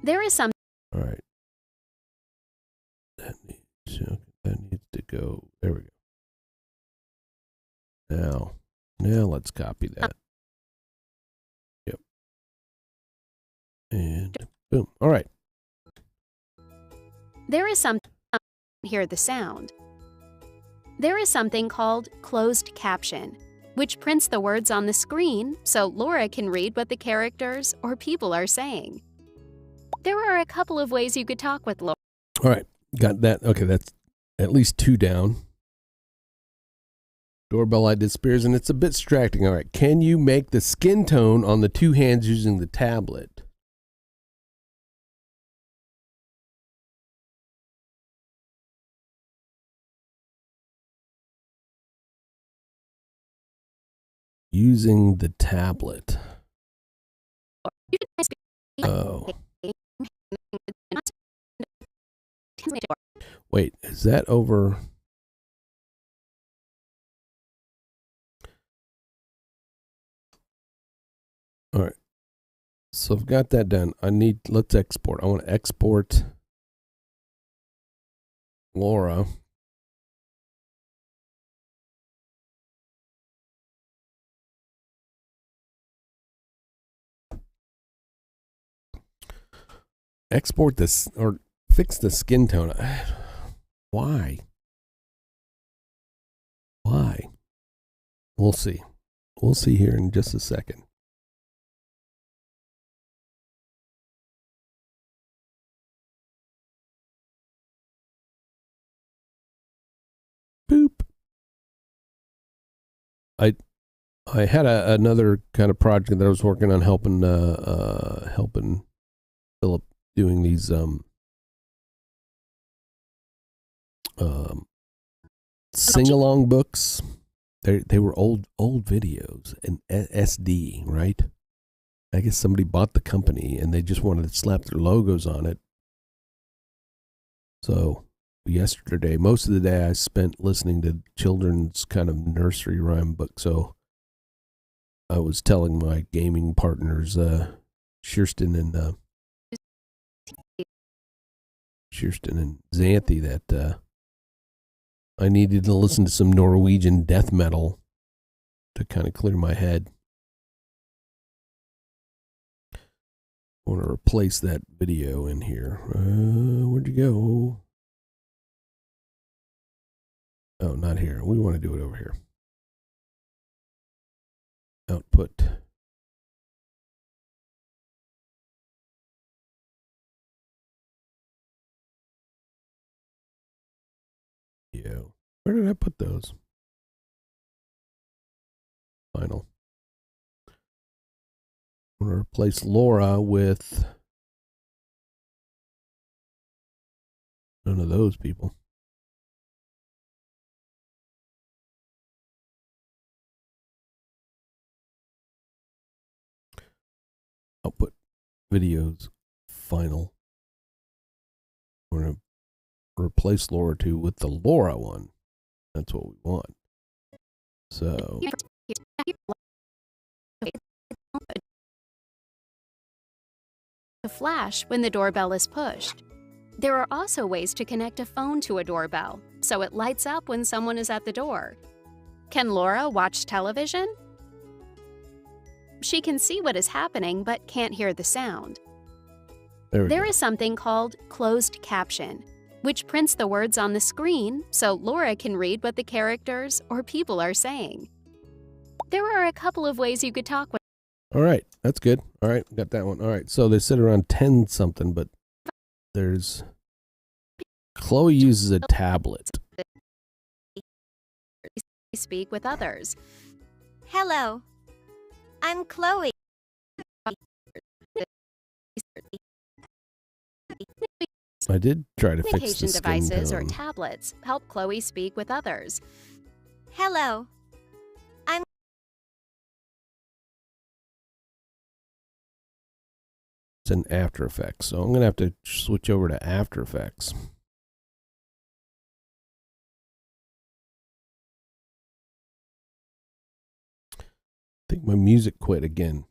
There is some. All right. That needs to go. There we go. Now let's copy that. Yep. And boom. All right. There is some. Hear the sound. There is something called closed caption, which prints the words on the screen so Laura can read what the characters or people are saying. There are a couple of ways you could talk with Laura. All right. Got that. Okay, that's at least 2 down. Doorbell light disappears and it's a bit distracting. All right. Can you make the skin tone on the 2 hands using the tablet? Using the tablet. Oh. Wait, is that over? All right. So I've got that done. Let's export. I want to export Laura. Export this or fix the skin tone. Why? We'll see. We'll see here in just a second. Boop. I had another kind of project that I was working on helping Philip doing these sing-along books. They were old videos and SD, right? I guess somebody bought the company and they just wanted to slap their logos on it. So yesterday, most of the day I spent listening to children's kind of nursery rhyme books. So I was telling my gaming partners, Kirsten and Xanthi, that I needed to listen to some Norwegian death metal to kind of clear my head. I want to replace that video in here. Where'd you go? Oh, not here. We want to do it over here. Output. Yeah. Where did I put those? Final. I'm going to replace Laura with none of those people. Output videos final. We're going to replace Laura 2 with the Laura one. That's what we want. So To flash when the doorbell is pushed. There are also ways to connect a phone to a doorbell, so it lights up when someone is at the door. Can Laura watch television? She can see what is happening but can't hear the sound. There is something called closed caption, which prints the words on the screen so Laura can read what the characters or people are saying. There are a couple of ways you could talk with. all right, that's good. All right, got that one. All right, so they said around 10 something, but there's Chloe uses a tablet. Speak with others. Hello, I'm Chloe. I did try to fix the Communication skin devices or tone. tablets help Chloe speak with others. Hello, It's in After Effects, so I'm gonna have to switch over to After Effects. think my music quit again.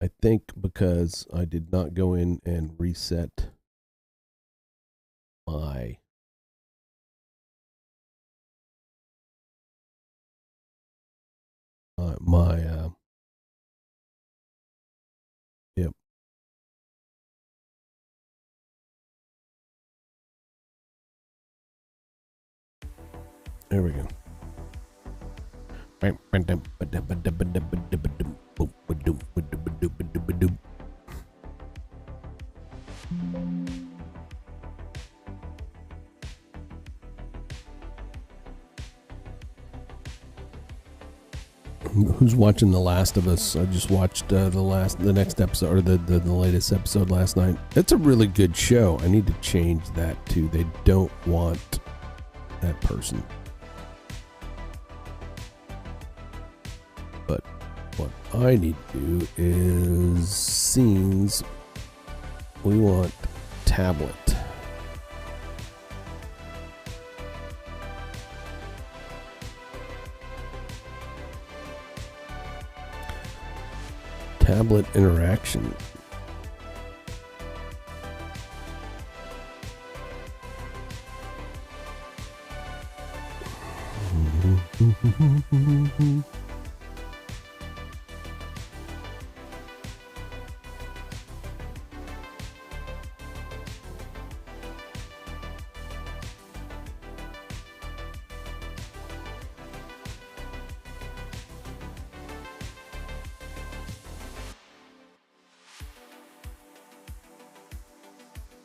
I think because I did not go in and reset my yep. There we go. Who's watching The Last of Us? I just watched the next episode, or the latest episode last night. It's a really good show. I need to change that too. They don't want that person. But what I need to do is scenes. We want tablet. Tablet interaction.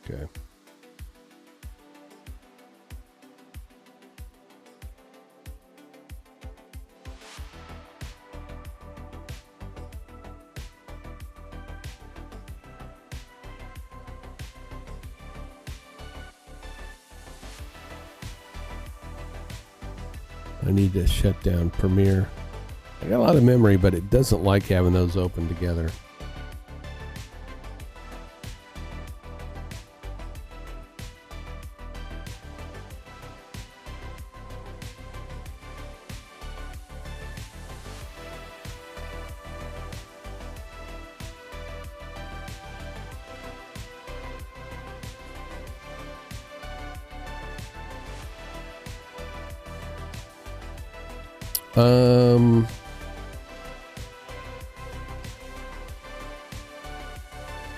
Okay. I need to shut down Premiere. I got a lot of memory, but it doesn't like having those open together.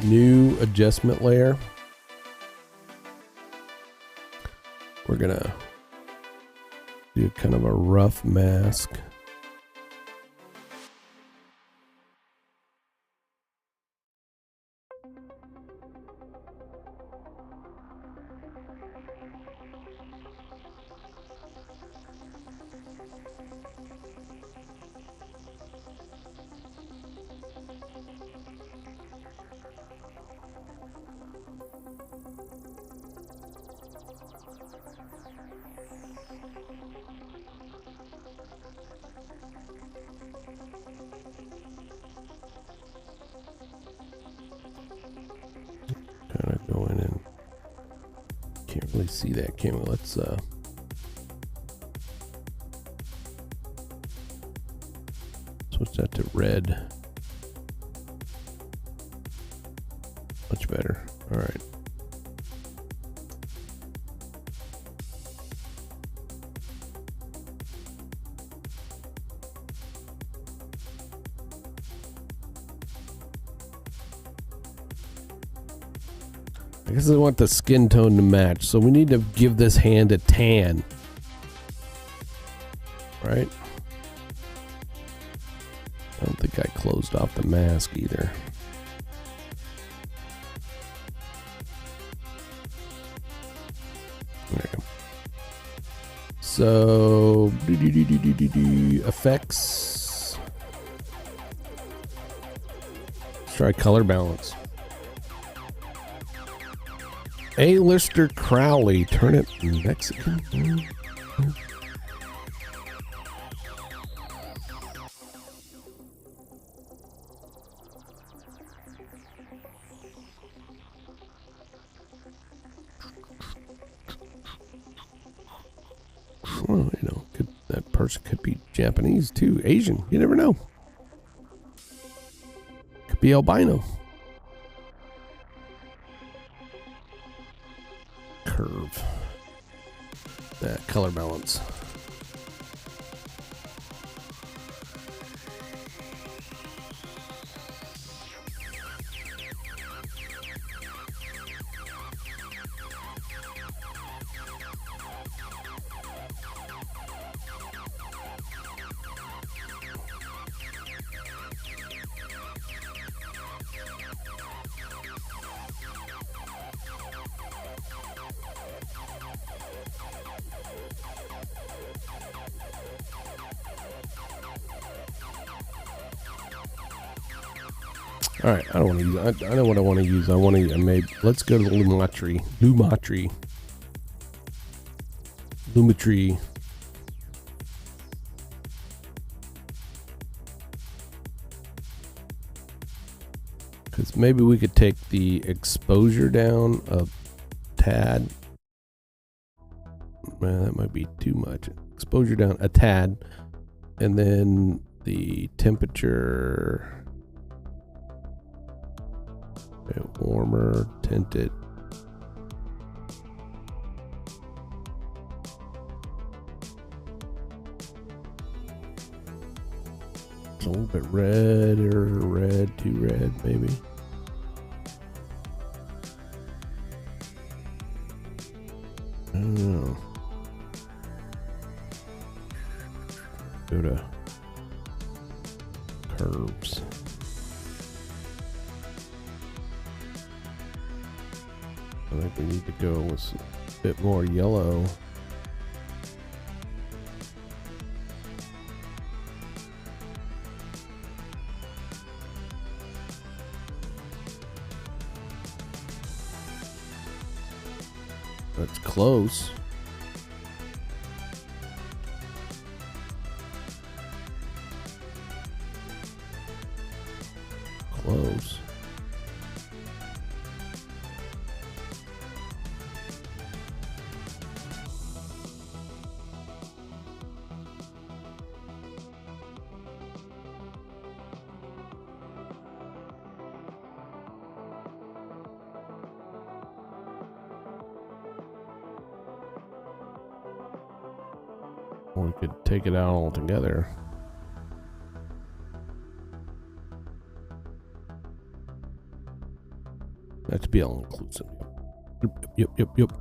New adjustment layer. We're gonna do kind of a rough mask. Kind of go in and can't really see that, can we? Let's switch that to red. Much better. All right. I guess I want the skin tone to match, so we need to give this hand a tan. Right? I don't think I closed off the mask either. There we go. So, effects. Let's try color balance. A-lister Crowley, turn it Mexican. Well, you know, that person could be Japanese too, Asian. You never know. Could be albino. Curve. Color balance. All right, I don't want to use. I know what I want to use. Let's go to the Lumetri. Because maybe we could take the exposure down a tad. Man, that might be too much. Exposure down a tad, and then the temperature. Warmer, tinted. It's a little bit red, too red, maybe. I don't know. Go to curves. I think we need to go with a bit more yellow. That's close. Close. Or we could take it out altogether. That to be all inclusive. Yep.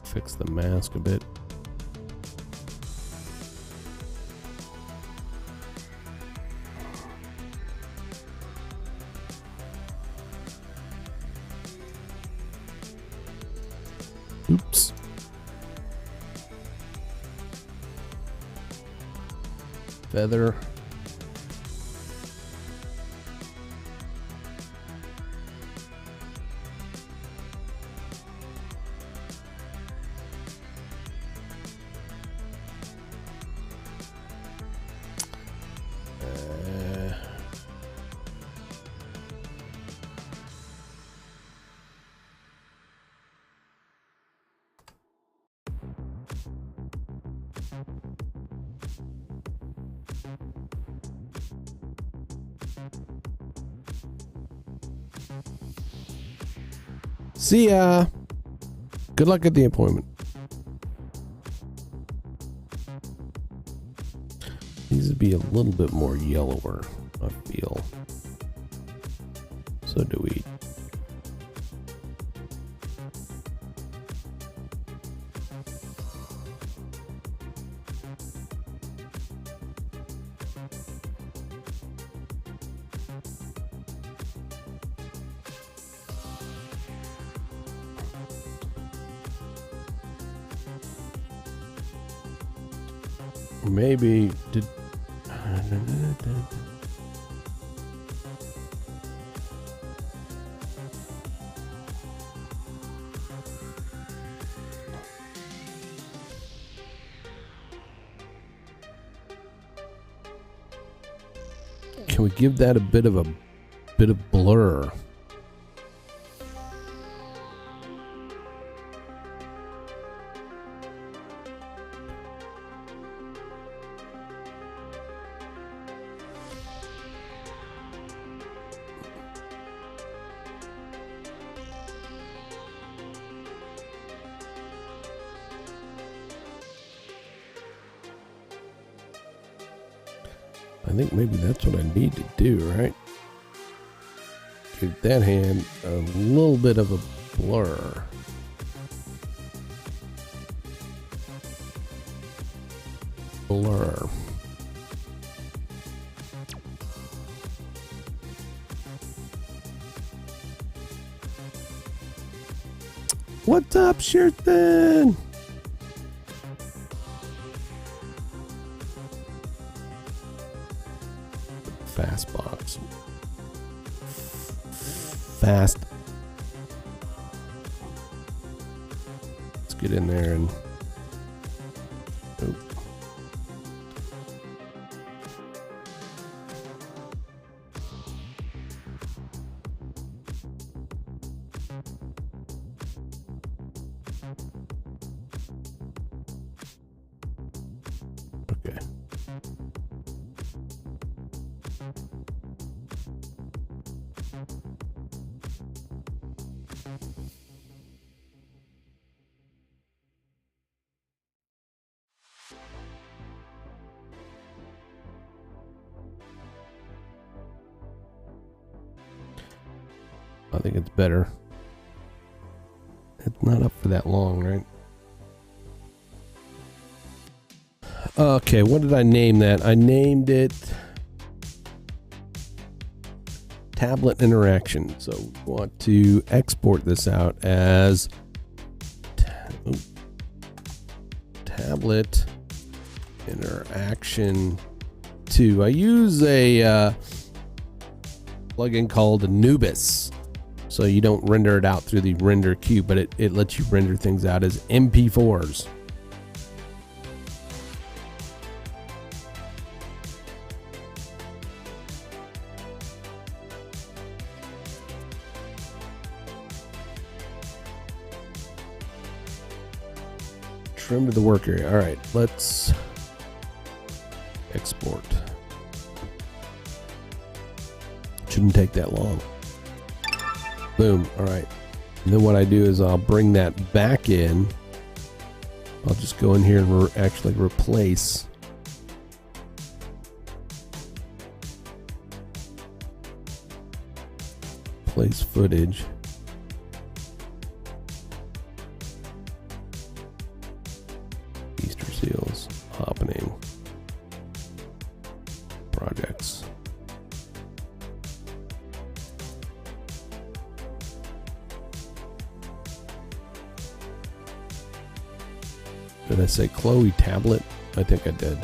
Fix the mask a bit. Oops. Feather. See ya. Good luck at the appointment. Needs to be a little bit more yellower, I feel. So do we. Maybe did. Can we give that a bit of blur? think maybe that's what I need to do, right? Give that hand a little bit of a blur. Blur. What's up, Shirton? Fast box. Fast. Let's get in there and. Oop. Okay. I think it's better. It's not up for that long, right? Okay, what did I name that? I named it tablet interaction. So we want to export this out as tablet interaction 2. I use a plugin called Anubis. So you don't render it out through the render queue, but it lets you render things out as MP4s. Trim to the work area. All right, let's export. Shouldn't take that long. Boom. All right. And then what I do is I'll bring that back in. I'll just go in here and actually replace footage. Easter seals, happening, projects. Did I say Chloe tablet? I think I did.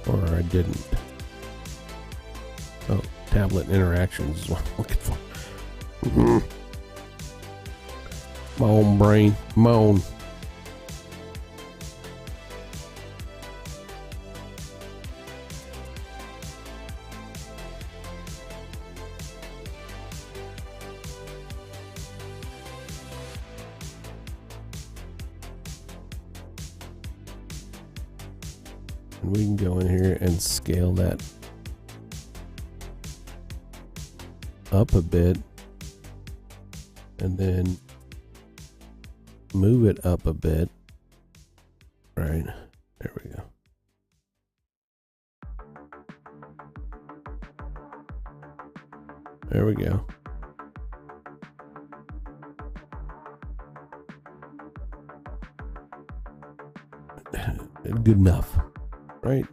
Or I didn't. Oh, tablet interactions is what I'm looking for. My own brain. My own. And we can go in here and scale that up a bit and then move it up a bit. Right, there we go. There we go. Good enough, right?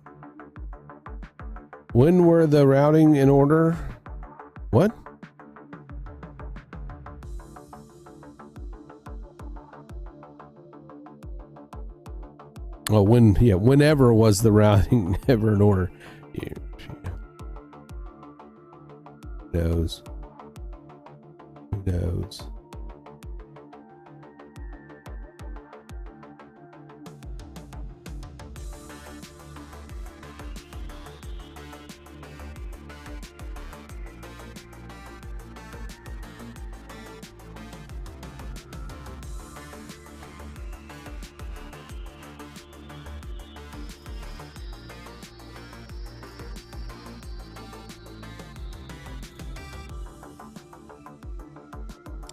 When were the routing in order? What? Oh, whenever was the routing ever in order? Yeah, who knows? Who knows?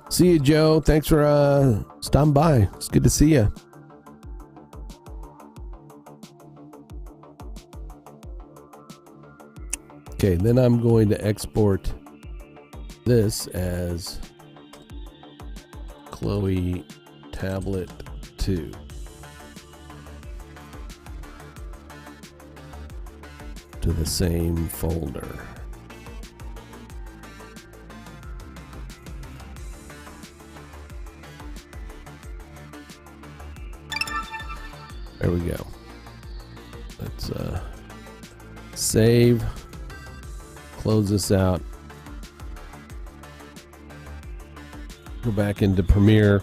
See you, Joe. Thanks for stopping by. It's good to see you. Okay, then I'm going to export this as Chloe Tablet 2. To the same folder. There we go. Let's save. Close this out. Go back into Premiere.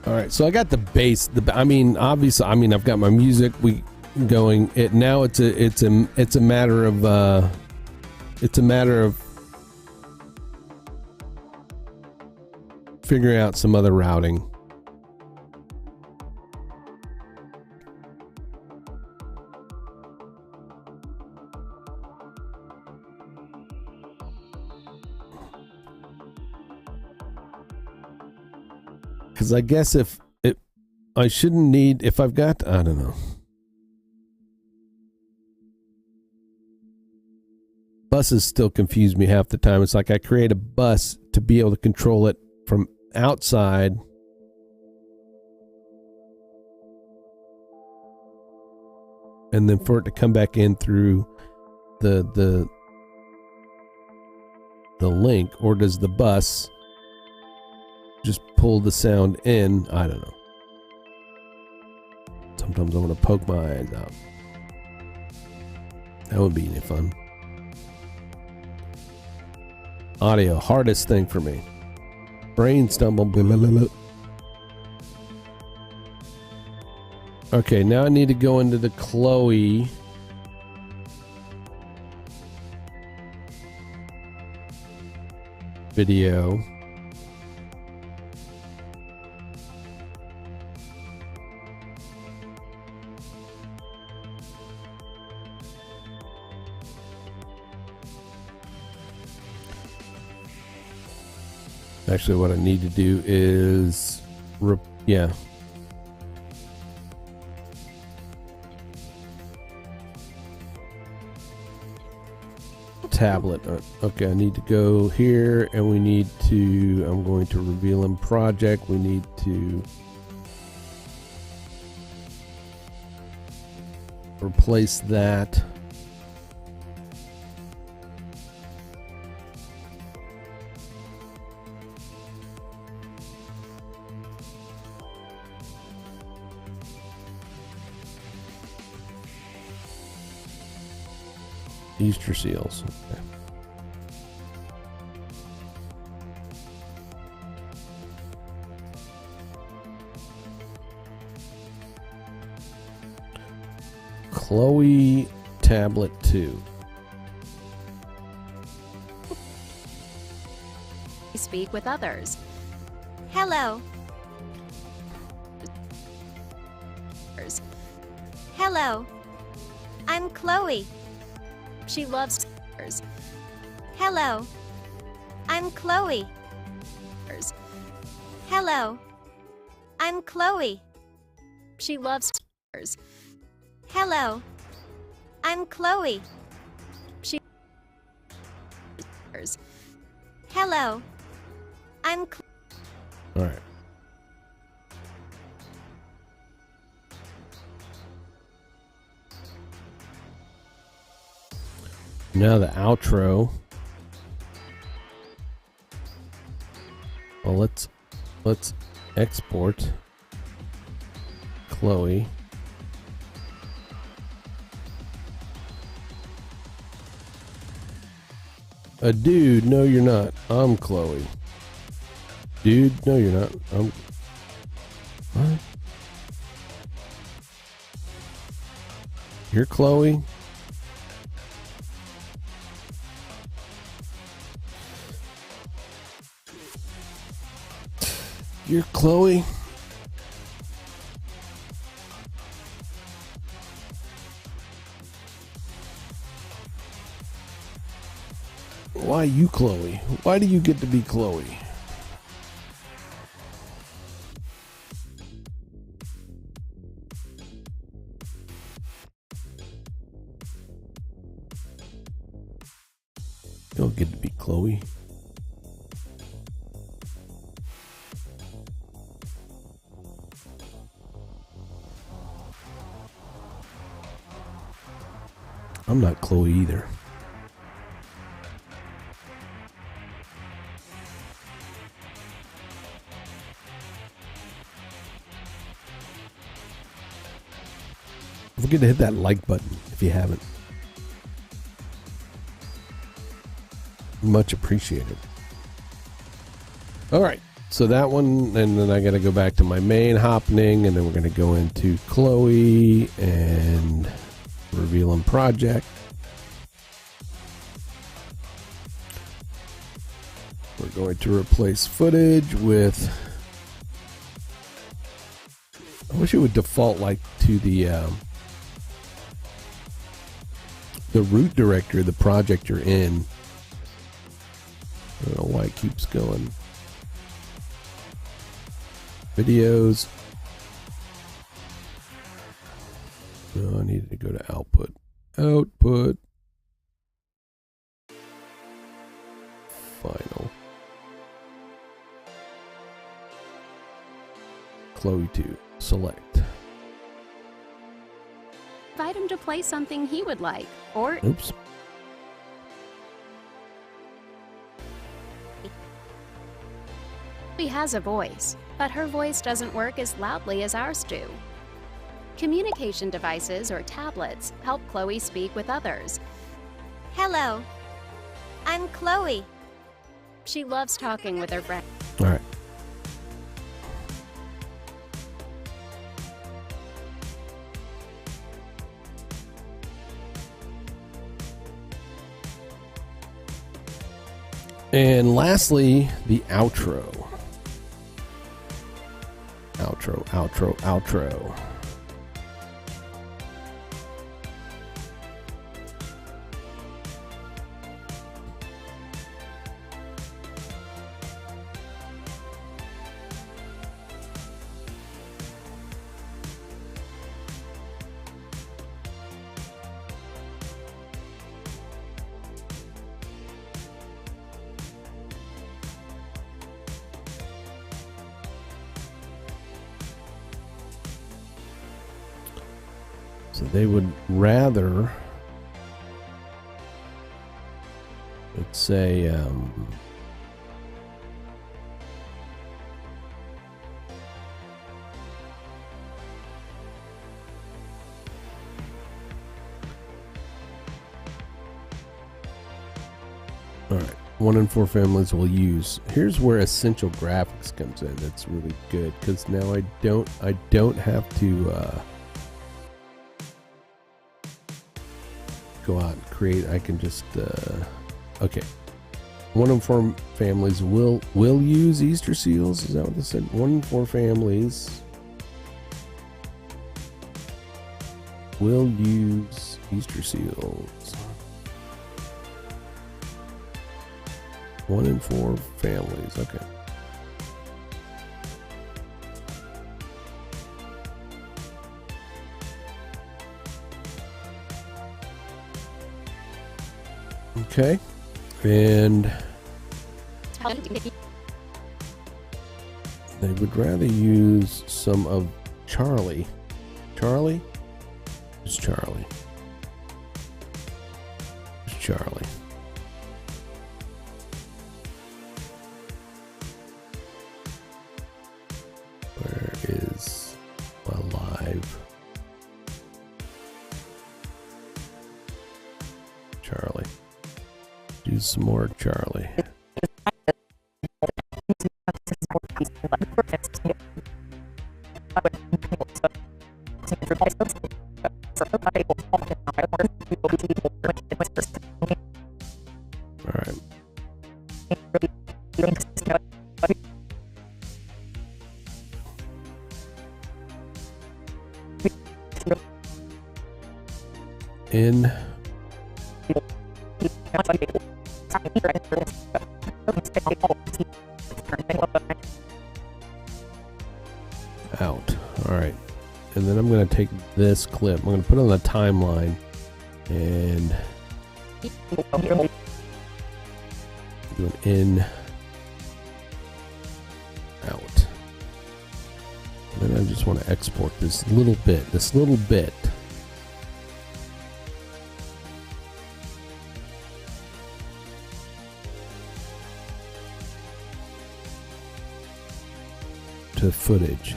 All right, so I got the bass. Obviously, I've got my music going. Now it's a matter of figuring out some other routing. Because I guess I shouldn't need, if I've got, I don't know. Buses still confuse me half the time. It's like I create a bus to be able to control it from outside. And then for it to come back in through the link, or does the bus just pull the sound in? I don't know. Sometimes I want to poke my eyes out. That would be any fun. Audio, hardest thing for me. Brain stumble. Blah, blah, blah, blah. Okay, now I need to go into the Chloe video. Actually, what I need to do is, tablet. Okay, I need to go here, and we need to, I'm going to reveal in project. We need to replace that. Easter seals. Okay. Chloe Tablet 2. Speak with others. Hello. Hello. I'm Chloe. She loves stars. Hello. I'm Chloe. Hello. I'm Chloe. She loves stars. Hello. I'm Chloe. She stars. Hello. I'm All right. Now the outro. Well, let's export Chloe. A dude, no you're not. I'm Chloe. Dude, no you're not. I'm what? You're Chloe? You're Chloe? Why you Chloe? Why do you get to be Chloe? Still good to be Chloe. I'm not Chloe either. Don't forget to hit that like button if you haven't. Much appreciated. All right, so that one, and then I got to go back to my main happening, and then we're going to go into Chloe and revealing project. We're going to replace footage with. I wish it would default like to the root directory of the project you're in. I don't know why it keeps going. Videos. No, I needed to go to output. Output. Final. Chloe 2. Select. Invite him to play something he would like, or Oops. Chloe has a voice, but her voice doesn't work as loudly as ours do. Communication devices or tablets help Chloe speak with others. Hello. I'm Chloe. She loves talking with her friends. All right. And lastly, the outro. Outro. So they would rather, let's say, all right, 1 in 4 families will use. Here's where essential graphics comes in. That's really good because now I don't have to go out and create. I can just okay. 1 in 4 families will use Easter seals. Is that what they said? 1 in 4 families will use Easter seals. 1 in 4 families. Okay. Okay. And they would rather use some of Charlie. Charlie? Who's Charlie? Who's Charlie? Where is my live? Charlie. Do some more Charlie. All right. In out. All right. And then I'm going to take this clip. I'm going to put it on the timeline and Do an in, out. And then I just want to export this little bit. To footage.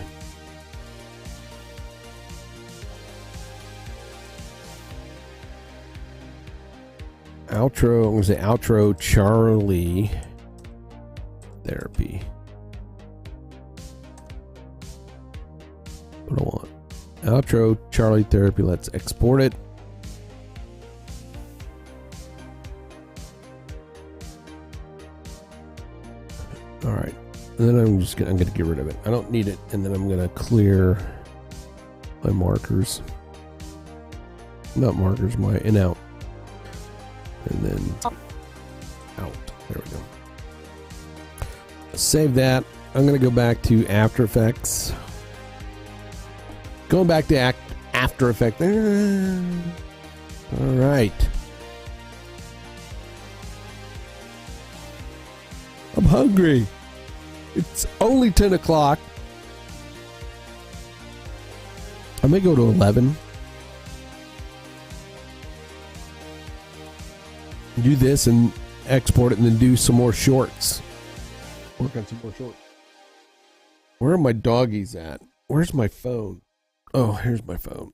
Outro, I'm going to say outro Charlie therapy. What do I want? Outro Charlie therapy. Let's export it. All right. And then I'm going to get rid of it. I don't need it. And then I'm going to clear my markers. Not markers, my in out. And then out. There we go. Save that. I'm going to go back to After Effects. Going back to After Effects. All right. I'm hungry. It's only 10 o'clock. I may go to 11. Do this and export it and then do some more shorts. Work on some more shorts. Where are my doggies at? Where's my phone? Oh, here's my phone.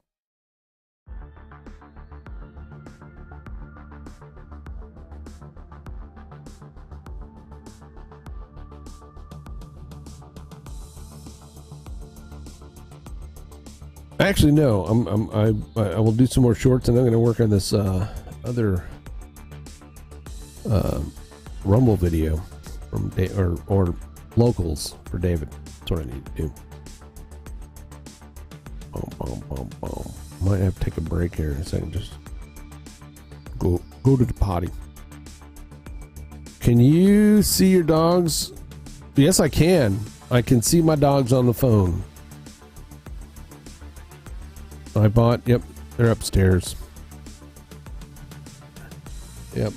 Actually, no. I will do some more shorts, and I'm going to work on this other Rumble video from or locals for David. That's what I need to do. Might have to take a break here in a second. Just go to the potty. Can you see your dogs? Yes, I can. I can see my dogs on the phone. Yep, they're upstairs. Yep.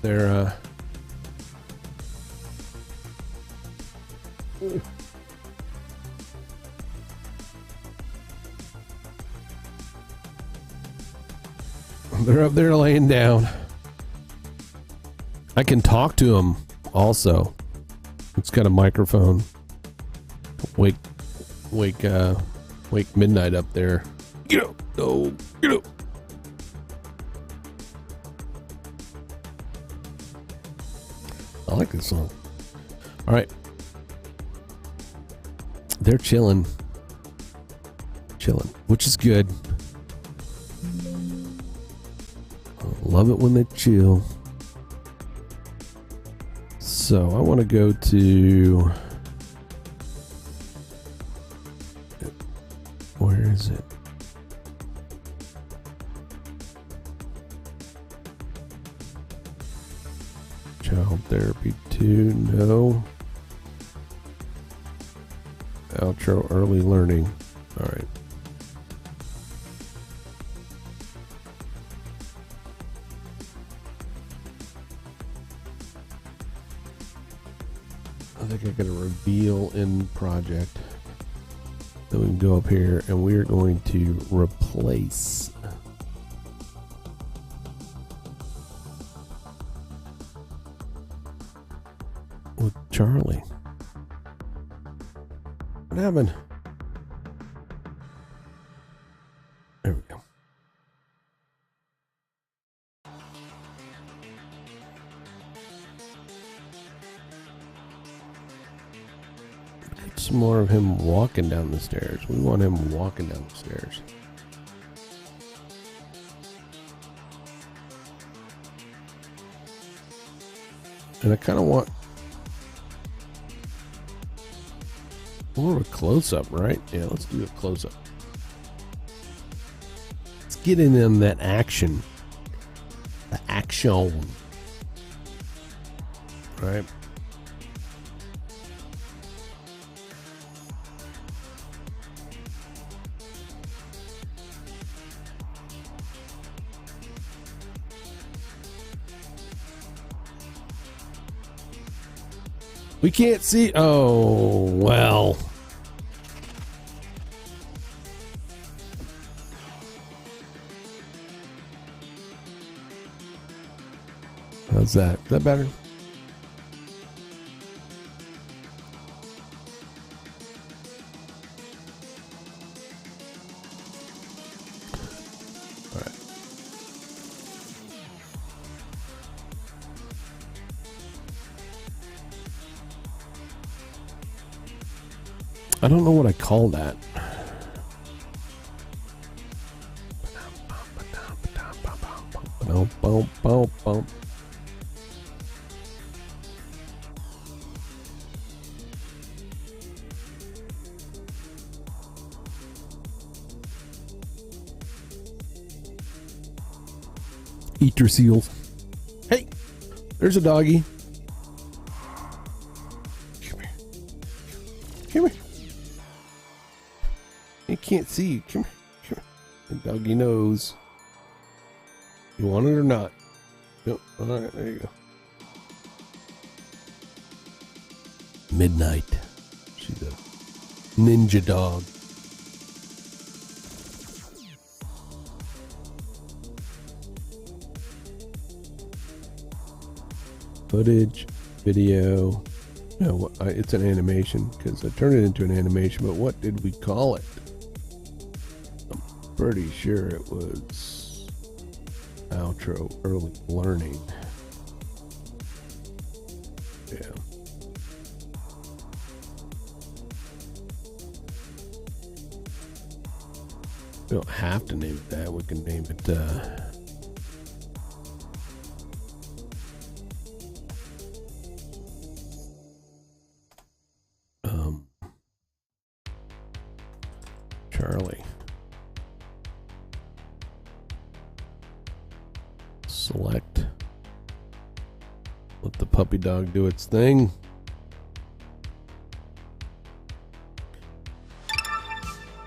They're they're up there laying down. I can talk to them also. It's got a microphone. Wake Midnight up there. Get up. Oh, get up. I like this song. All right. They're chilling, which is good. I love it when they chill. So I want to go to, where is it? Child therapy 2, no. Outro early learning. All right. I think I got a reveal in project. Then we can go up here and we're going to replace with Charlie. What happened? There we go. Get some more of him walking down the stairs. We want him walking down the stairs. And I kind of want more of a close-up, right? Yeah, let's do a close-up. Let's get in on that action. The action. Right? We can't see. Oh, well. How's that? Is that better? All right. I don't know what I call that. Eat your seals. Hey, there's a doggy. Come here. Come here. You can't see you. Come here. Come here. The doggy knows. You want it or not? Yep. All right, there you go. Midnight. She's a ninja dog. Footage, video. No, it's an animation because I turned it into an animation, but what did we call it? I'm pretty sure it was outro early learning. Yeah. We don't have to name it that. We can name it Charlie. Select. Let the puppy dog do its thing.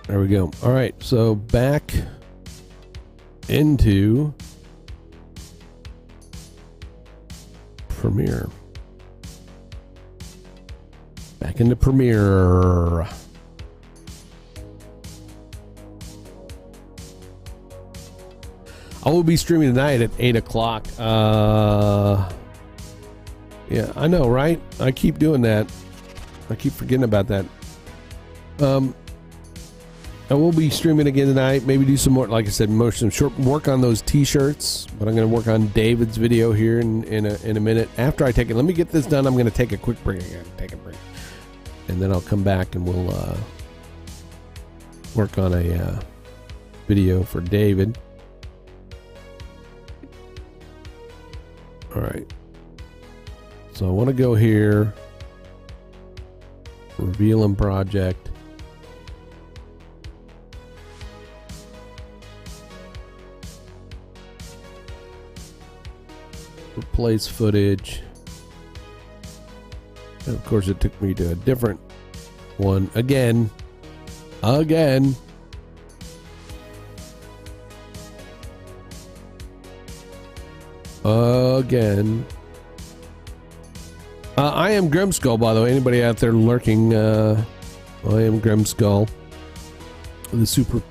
There we go. All right, so back into Premiere. Back into Premiere. I will be streaming tonight at 8 o'clock. Yeah, I know, right? I keep doing that. I keep forgetting about that. I will be streaming again tonight. Maybe do some more, like I said, some short work on those t-shirts. But I'm going to work on David's video here in a minute. After I take it, let me get this done. I'm going to take a quick break again. Take a break. And then I'll come back and we'll work on a video for David. All right. So I want to go here. Reveal in project. Replace footage. And of course, it took me to a different one again. Again. I am Grimskull, by the way. Anybody out there lurking? I am Grimskull, the super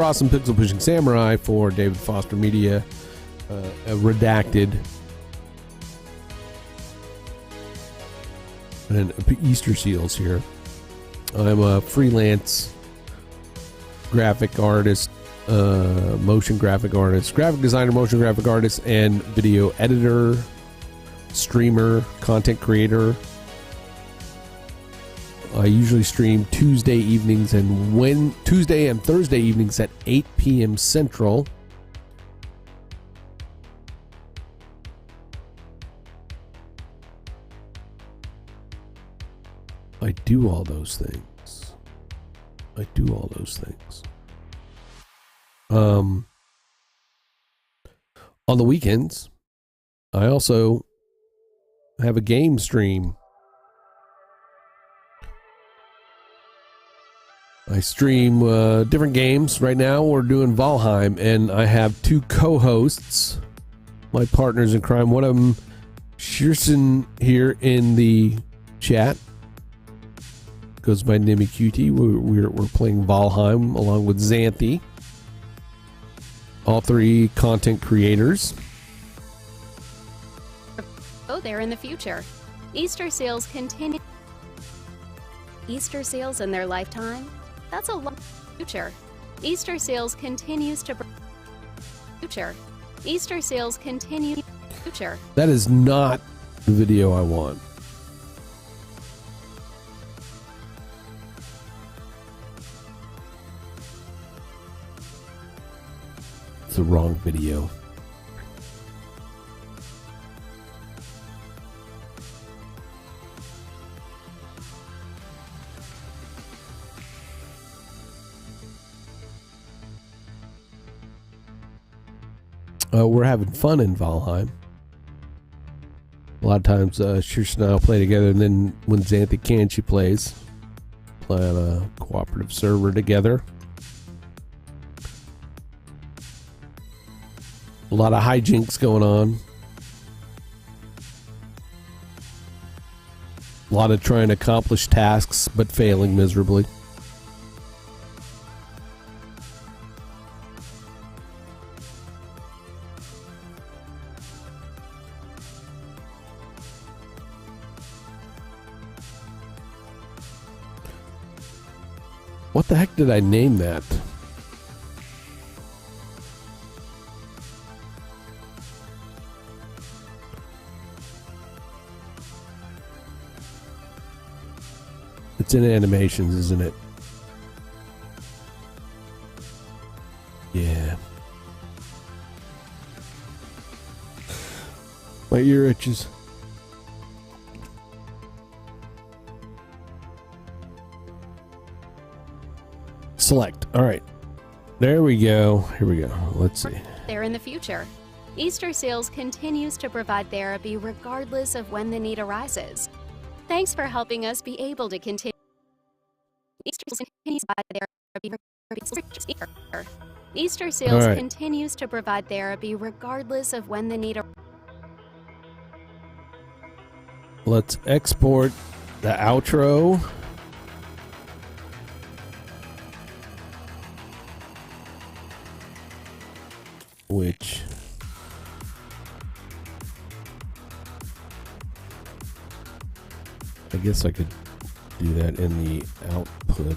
awesome pixel pushing samurai for David Foster Media, redacted, and Easter Seals here. I'm a freelance graphic artist. Motion graphic artist, graphic designer, motion graphic artist, and video editor, streamer, content creator. I usually stream Tuesday evenings and Tuesday and Thursday evenings at 8 p.m. Central. I do all those things. On the weekends, I also have a game stream. I stream different games. Right now, we're doing Valheim, and I have two co-hosts, my partners in crime. One of them, Shearson here in the chat. Goes by Nimmy Cutie. We're playing Valheim along with Xanthi. All three content creators. Oh, there in the future. Easter sales continue. Easter sales in their lifetime? That's a long future. Easter sales continues to future. Easter sales continue future. That is not the video I want. It's the wrong video. We're having fun in Valheim. A lot of times, Shearson and I will play together, and then when Xanthi can, she plays. Play on a cooperative server together. A lot of hijinks going on. A lot of trying to accomplish tasks, but failing miserably. What the heck did I name that? It's in animations, isn't it? Yeah. My ear itches. Select. All right. There we go. Here we go. Let's see. There in the future. Easter sales continues to provide therapy regardless of when the need arises. Thanks for helping us be able to continue. Easter sales continues to provide therapy. Easter sales continues to provide therapy regardless of when the need arises. Let's export the outro. Which I guess I could do that in the output.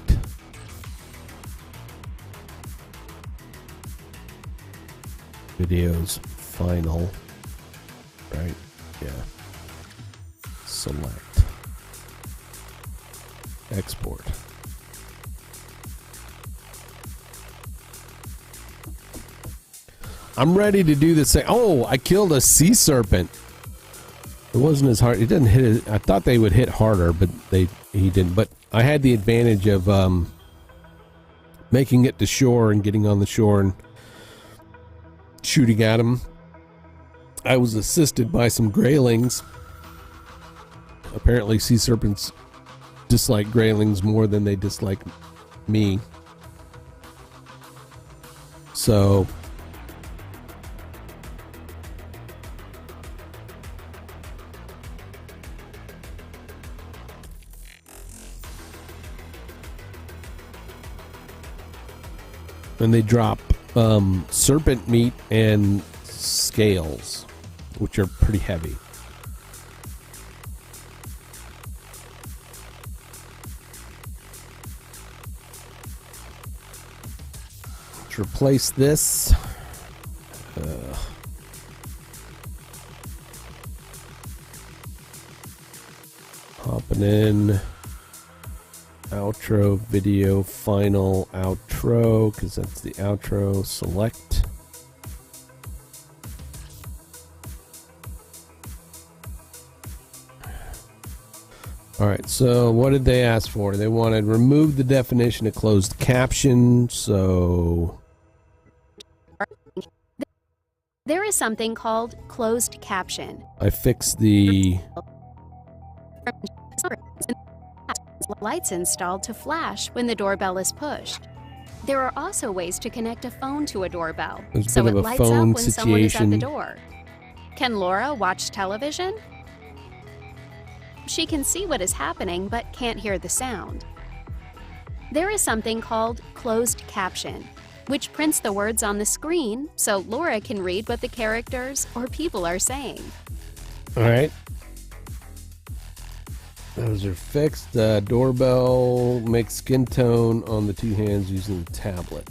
Videos final. Right? Yeah. Select. Export. I'm ready to do this thing. Oh, I killed a sea serpent. It wasn't as hard. It didn't hit it. I thought they would hit harder, but he didn't. But I had the advantage of making it to shore and getting on the shore and shooting at him. I was assisted by some graylings. Apparently, sea serpents dislike graylings more than they dislike me. So and they drop serpent meat and scales, which are pretty heavy. Let's replace this. Hopping in. Outro video final outro, because that's the outro. Select. All right, so what did they ask for? They wanted remove the definition of closed caption. So there is something called closed caption. I fixed the lights installed to flash when the doorbell is pushed. There are also ways to connect a phone to a doorbell, There's a so bit it of a lights up phone when someone is at the situation. door. Can Laura watch television? She can see what is happening but can't hear the sound. There is something called closed caption, which prints the words on the screen so Laura can read what the characters or people are saying. All right. Those are fixed. Doorbell makes skin tone on the two hands using the tablet.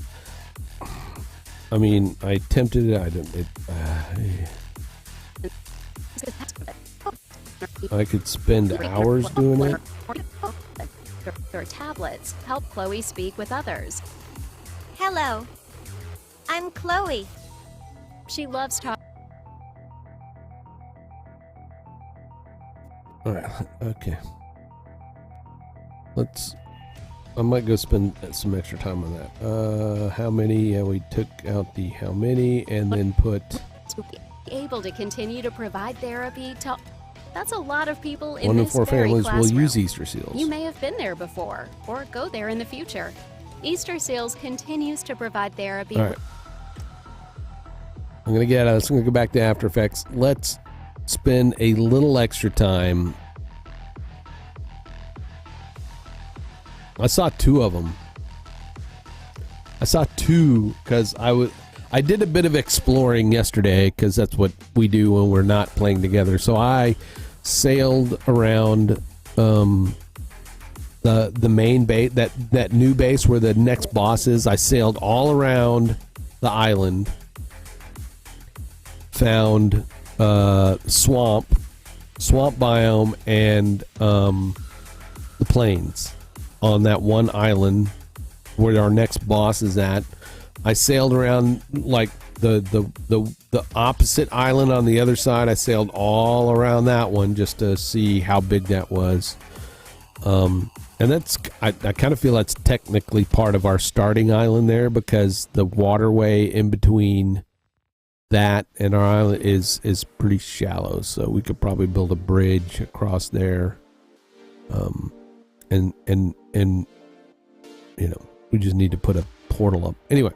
I mean, I attempted it. I didn't. I could spend hours doing it. Their tablets help Chloe speak with others. Hello. I'm Chloe. She loves talking. All right. Okay. I might go spend some extra time on that. How many? Yeah, we took out the how many and then put. To be able to continue to provide therapy to. That's a lot of people in 1 in this 4 very families will classroom. use Easter seals. You may have been there before or go there in the future. Easter Seals continues to provide therapy. All right. I'm going to get out of this. I'm going to go back to After Effects. Let's spend a little extra time. I saw 2 of them. I saw 2 because I did a bit of exploring yesterday because that's what we do when we're not playing together. So I sailed around the main base, that new base where the next boss is. I sailed all around the island, found swamp biome, and the plains on that one island where our next boss is at. I sailed around like the opposite island on the other side. I sailed all around that one just to see how big that was. And that's I kind of feel that's technically part of our starting island there because the waterway in between that and our island is pretty shallow. So we could probably build a bridge across there. And you know, we just need to put a portal up. Anyway.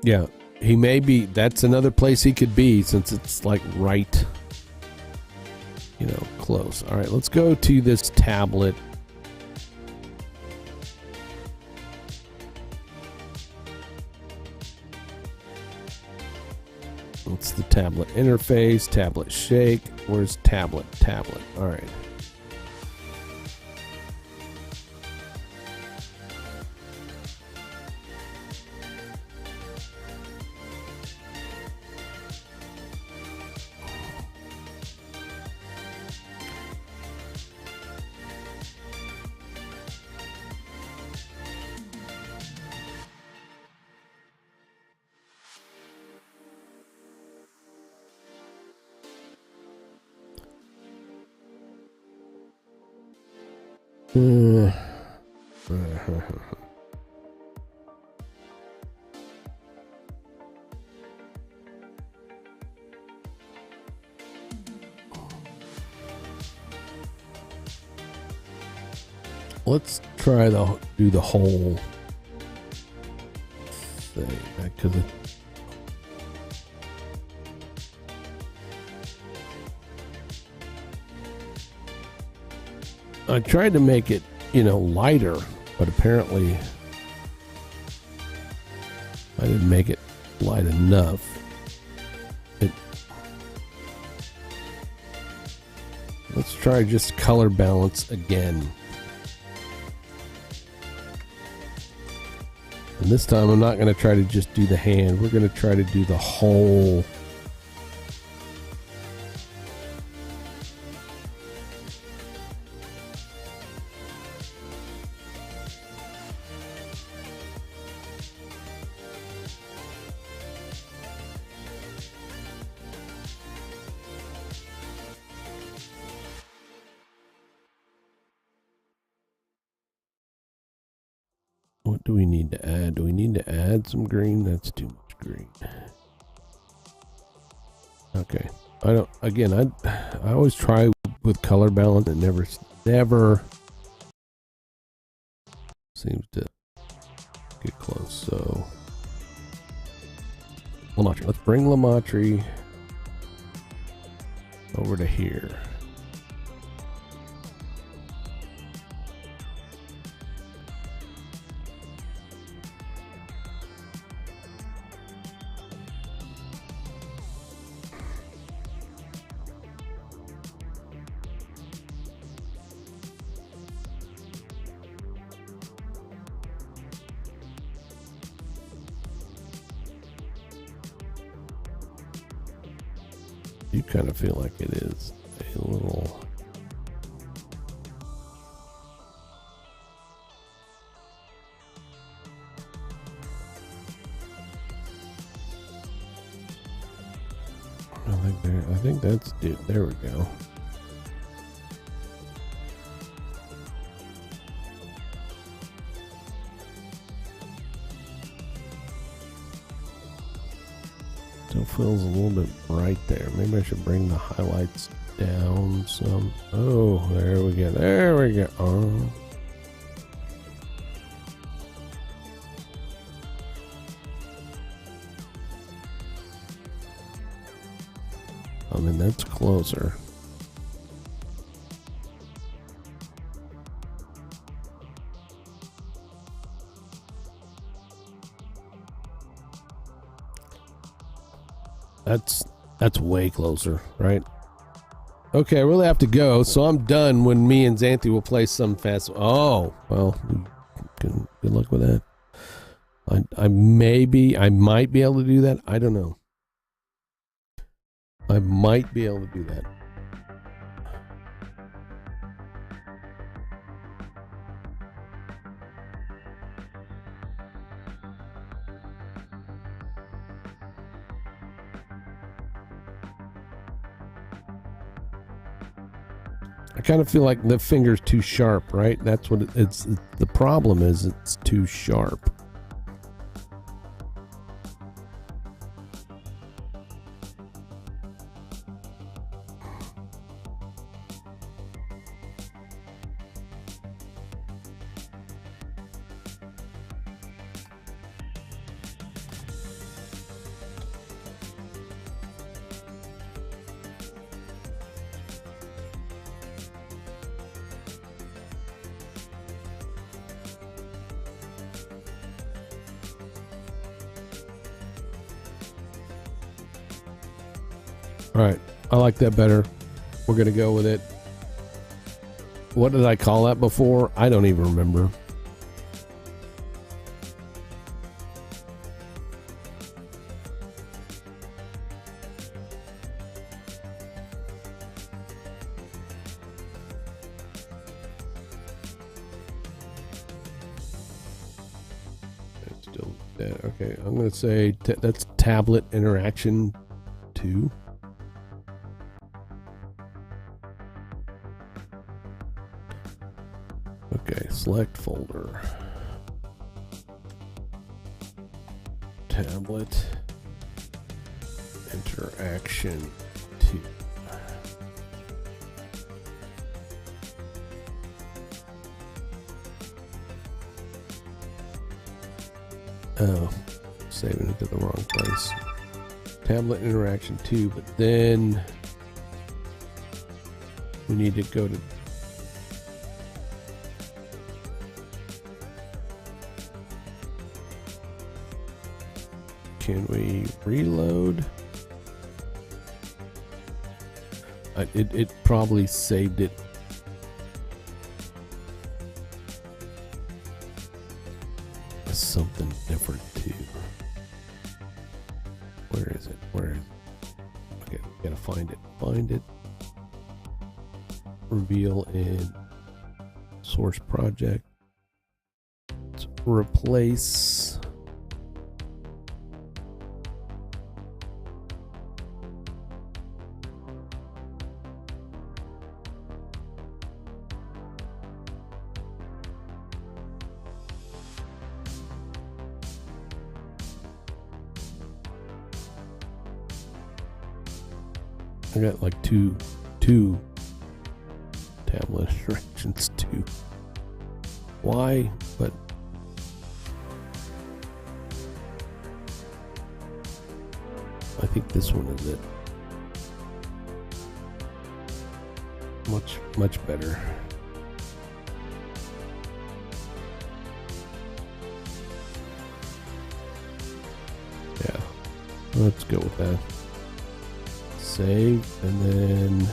Yeah, he may be. That's another place he could be since it's like right, you know, close. All right, let's go to this tablet. What's the tablet interface? Tablet shake. Where's tablet? Tablet. All right. Let's try to do the whole thing back to the. I tried to make it, you know, lighter, but apparently I didn't make it light enough. Let's try just color balance again. And this time I'm not going to try to just do the hand. We're going to try to do the whole. What do we need to add? Do we need to add some green? That's too much green. Okay. I always try with color balance. It never seems to get close. So Lamatri. Let's bring Lamatri over to here. You kind of feel like it is a little. I think that's it. There we go. Still feels a little bit bright there. Maybe I should bring the highlights down some. Oh, there we go. There we go. Oh. I mean, that's closer. That's way closer, right? Okay, I really have to go, so I'm done when me and Xanthi will play some fast. Oh, well, good luck with that. I might be able to do that. I don't know. I might be able to do that. I kind of feel like the finger's too sharp, right? That's what it's the problem is, it's too sharp. All right, I like that better. We're gonna go with it. What did I call that before? I don't even remember. It's still dead. Okay, I'm gonna say that's tablet interaction 2. Okay, select folder. Tablet interaction 2. Oh, saving it to the wrong place. Tablet interaction 2, but then we need to go to can we reload? It probably saved it. As something different too. Where is it? Where is it? Okay, gotta find it. Find it. Reveal in source project. Let's replace. I got like two tablet directions too. Why? But think this one is it. Much better. Yeah, let's go with that. Save, and then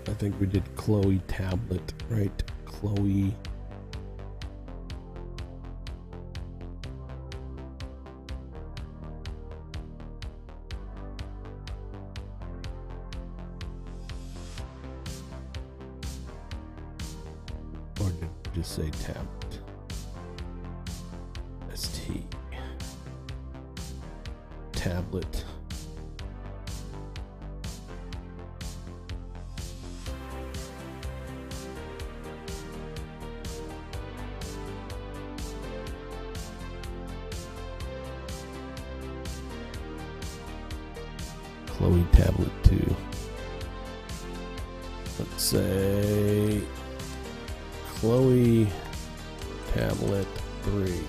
I think we did Chloe tablet, right? Chloe. Or did it just say tablet? ST. Tablet. Chloe tablet 2. Let's say Chloe tablet 3.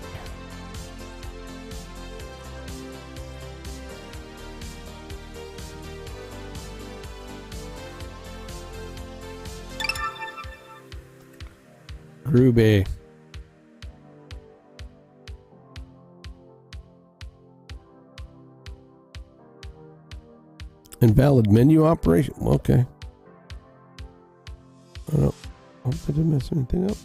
Groovy. Invalid menu operation. Okay. I don't hope I didn't mess anything up.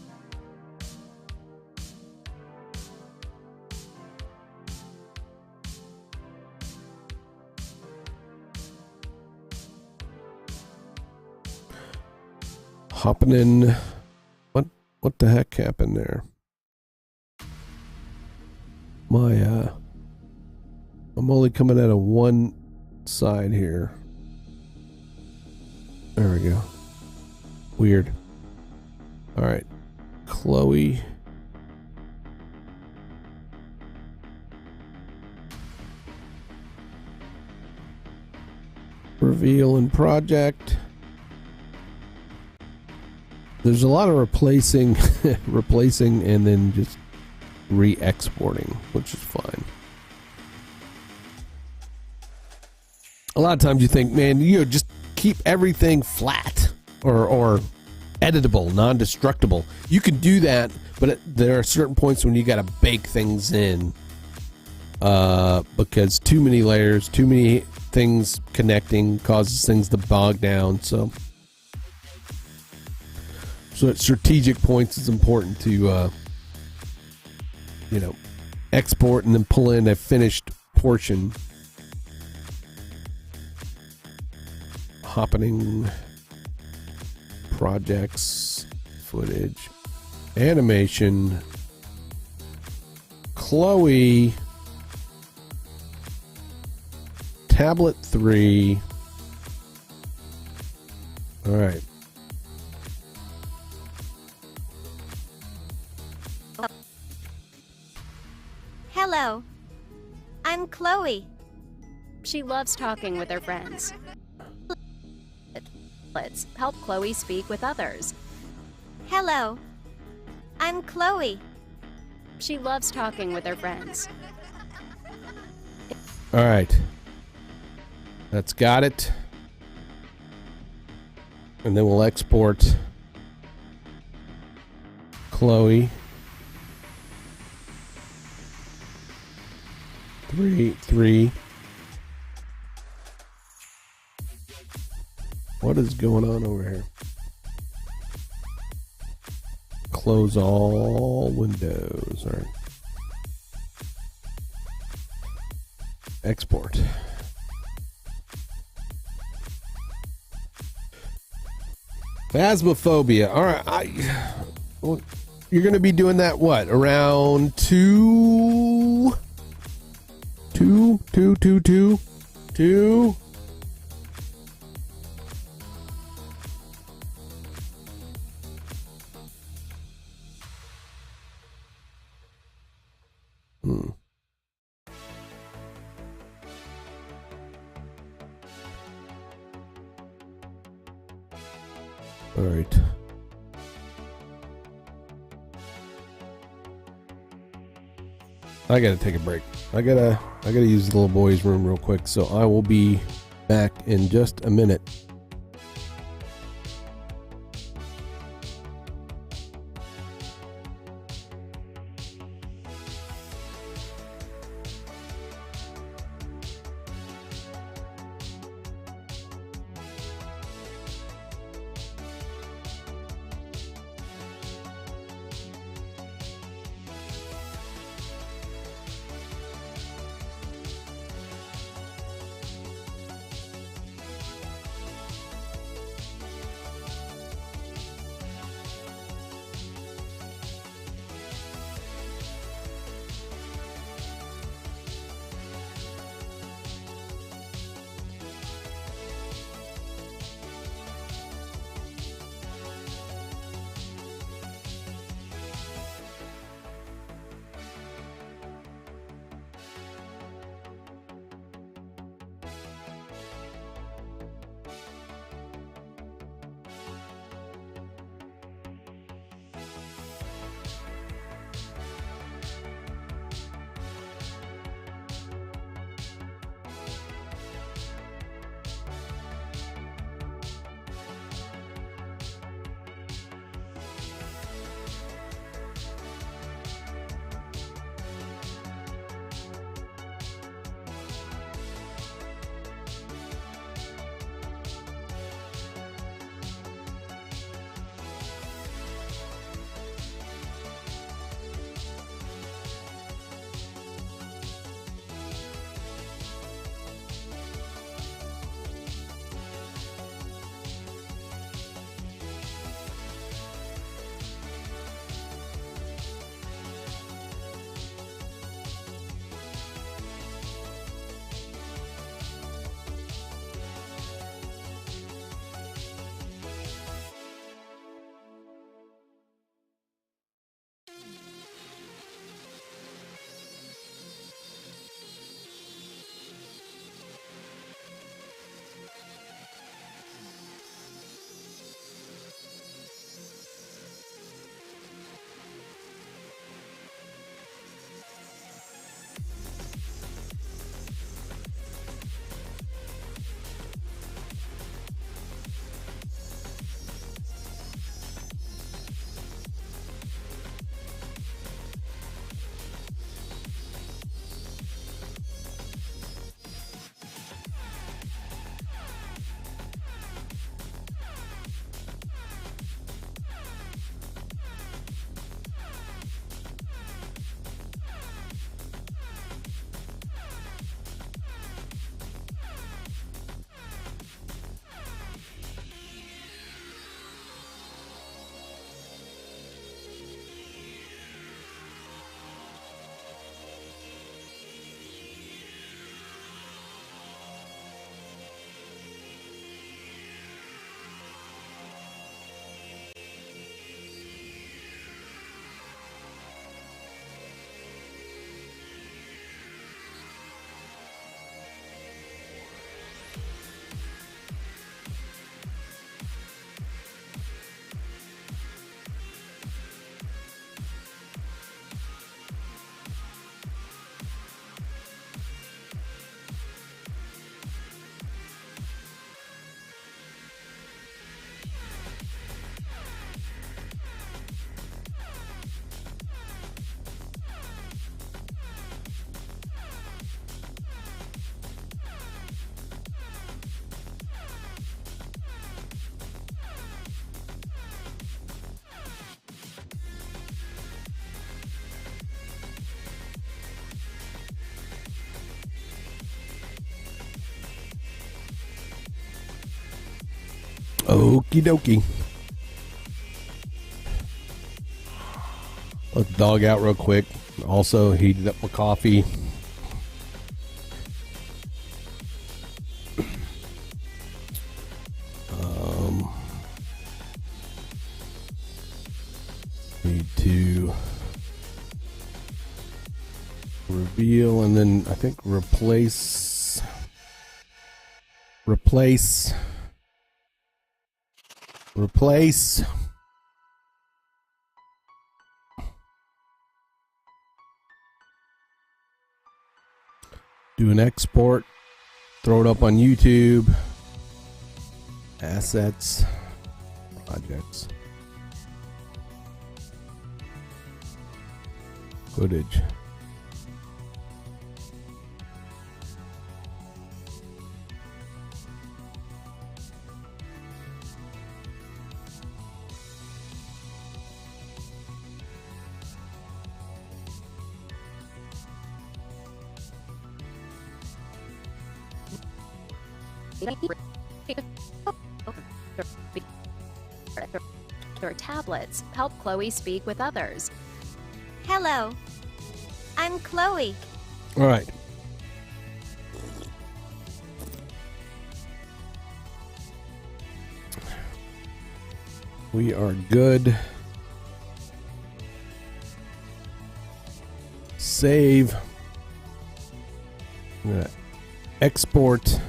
Hopping in. What the heck happened there? I'm only coming out of one side here. There we go. Weird. All right. Chloe. Reveal and project. There's a lot of replacing and then just re-exporting, which is fine. A lot of times you think, man, just keep everything flat or editable, non-destructible. You can do that, but there are certain points when you got to bake things in because too many layers, too many things connecting causes things to bog down. So at strategic points, it's important to export and then pull in a finished portion. Happening, projects, footage, animation, Chloe, tablet 3. All right. Hello. I'm Chloe. She loves talking with her friends. Let's help Chloe speak with others. Hello. I'm Chloe. She loves talking with her friends. All right. That's got it. And then we'll export Chloe. 3. What is going on over here? Close all windows. All right. Export. Phasmophobia. All right. You're going to be doing that what? Around 2? All right. I gotta take a break. I gotta use the little boy's room real quick. So I will be back in just a minute. Okie dokie. Let the dog out real quick. Also heated up my coffee. Need to reveal and then I think replace. Do an export, throw it up on YouTube, assets, projects, footage. Or tablets help Chloe speak with others. Hello. I'm Chloe. All right. We are good. Save. I'm gonna export.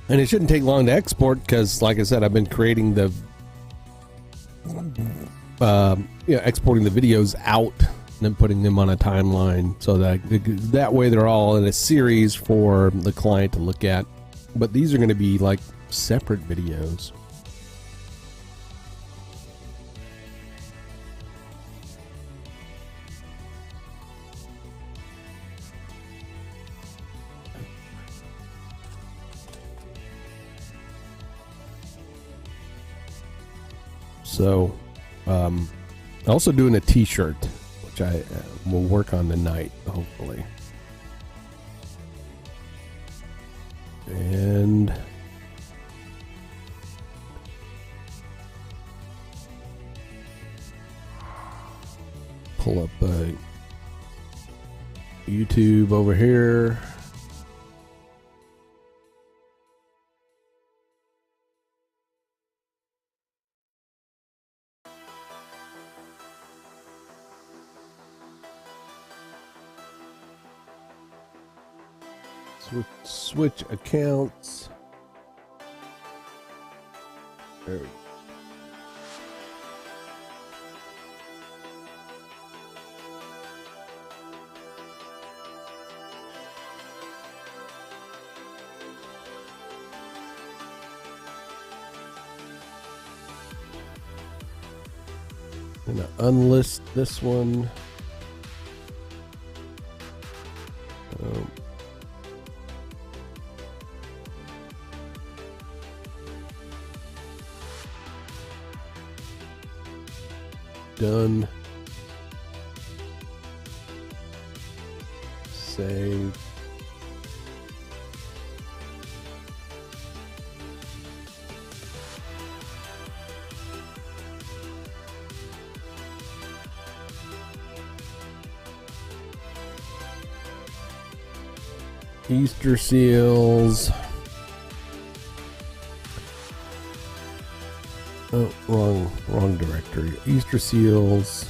And it shouldn't take long to export because, like I said, I've been creating the, exporting the videos out and then putting them on a timeline so that way they're all in a series for the client to look at. But these are going to be like separate videos. So, also doing a t-shirt, which I will work on tonight, hopefully. And pull up YouTube over here. Switch accounts. There we go. I'm gonna unlist this one. Done. Save. Easter seals. Oh, wrong directory. Easter seals.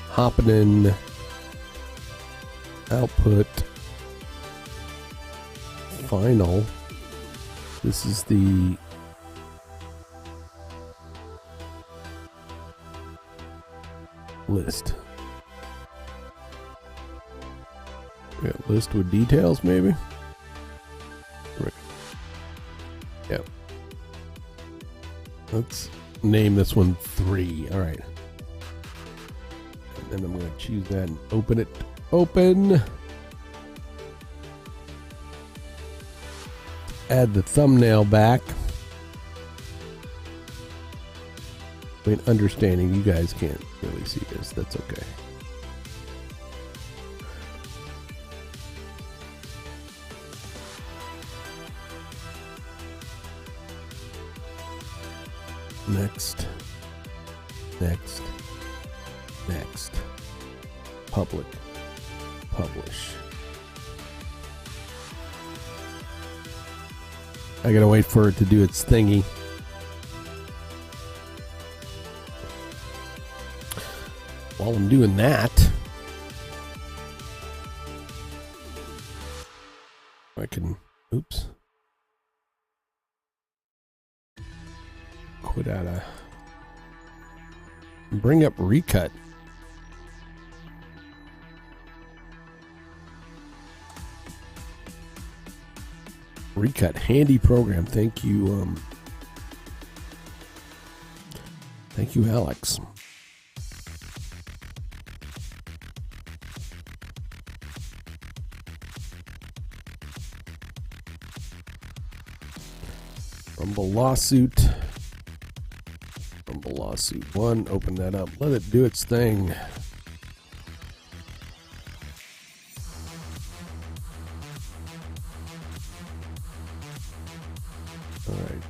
Hopping in. Output. Final. This is the list. Yeah, list with details, maybe. Right. Yep. Let's name this one 3. All right. And then I'm going to choose that and open it. Open. Add the thumbnail back. I mean, understanding you guys can't really see this. That's okay. Next. Public. Publish. I gotta wait for it to do its thingy. while I'm doing that, I can, oops, quit out of, bring up Recut. Recut, handy program. Thank you, thank you, Alex. Rumble lawsuit. Rumble lawsuit 1. Open that up. Let it do its thing. All right.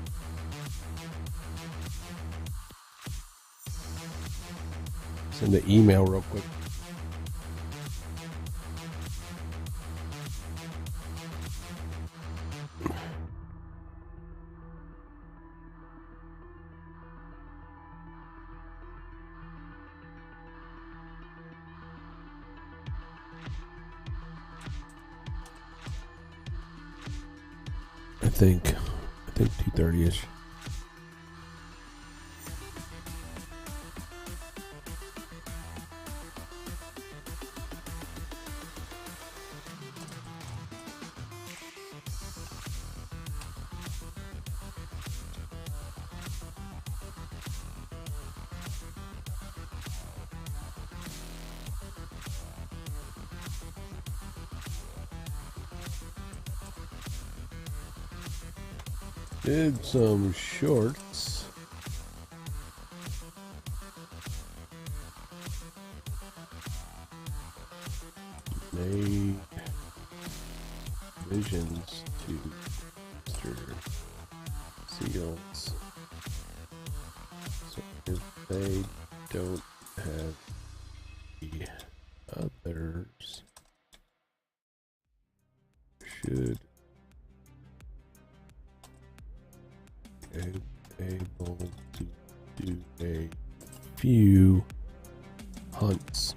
Send the email real quick. I think 2:30ish. Did some shorts. Made visions to Mr. Seals. So if they don't have the others, should able to do a few hunts.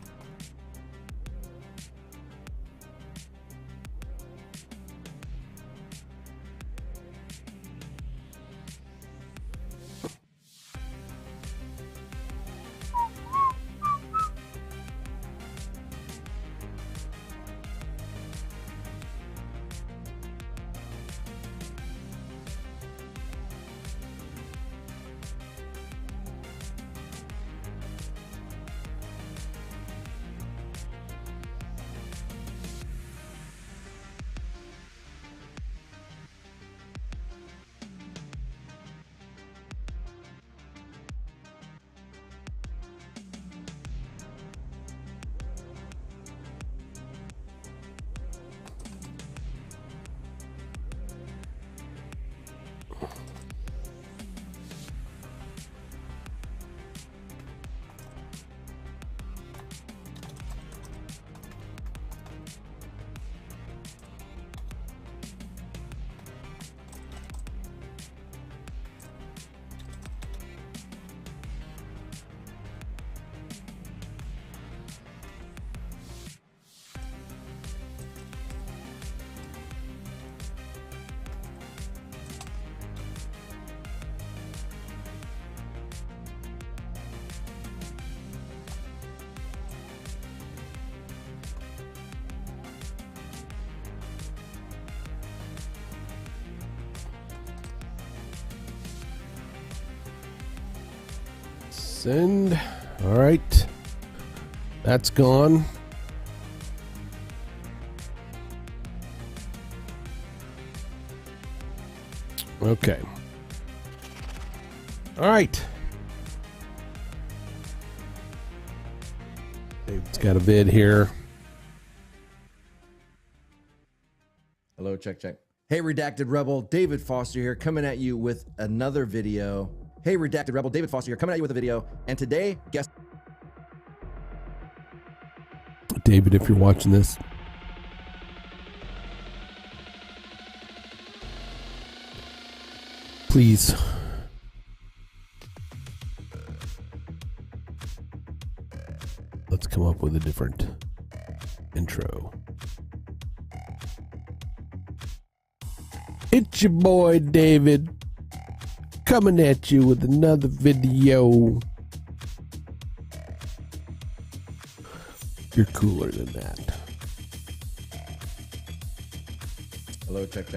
Send. All right. That's gone. Okay. All right. David's got a vid here. Hello, check. Hey, Redacted Rebel, David Foster here, coming at you with another video. Hey, Redacted Rebel, David Foster here, coming at you with a video. And today, guess. David, if you're watching this, please come up with a different intro. It's your boy David coming at you with another video. You're cooler than that. Hello, check.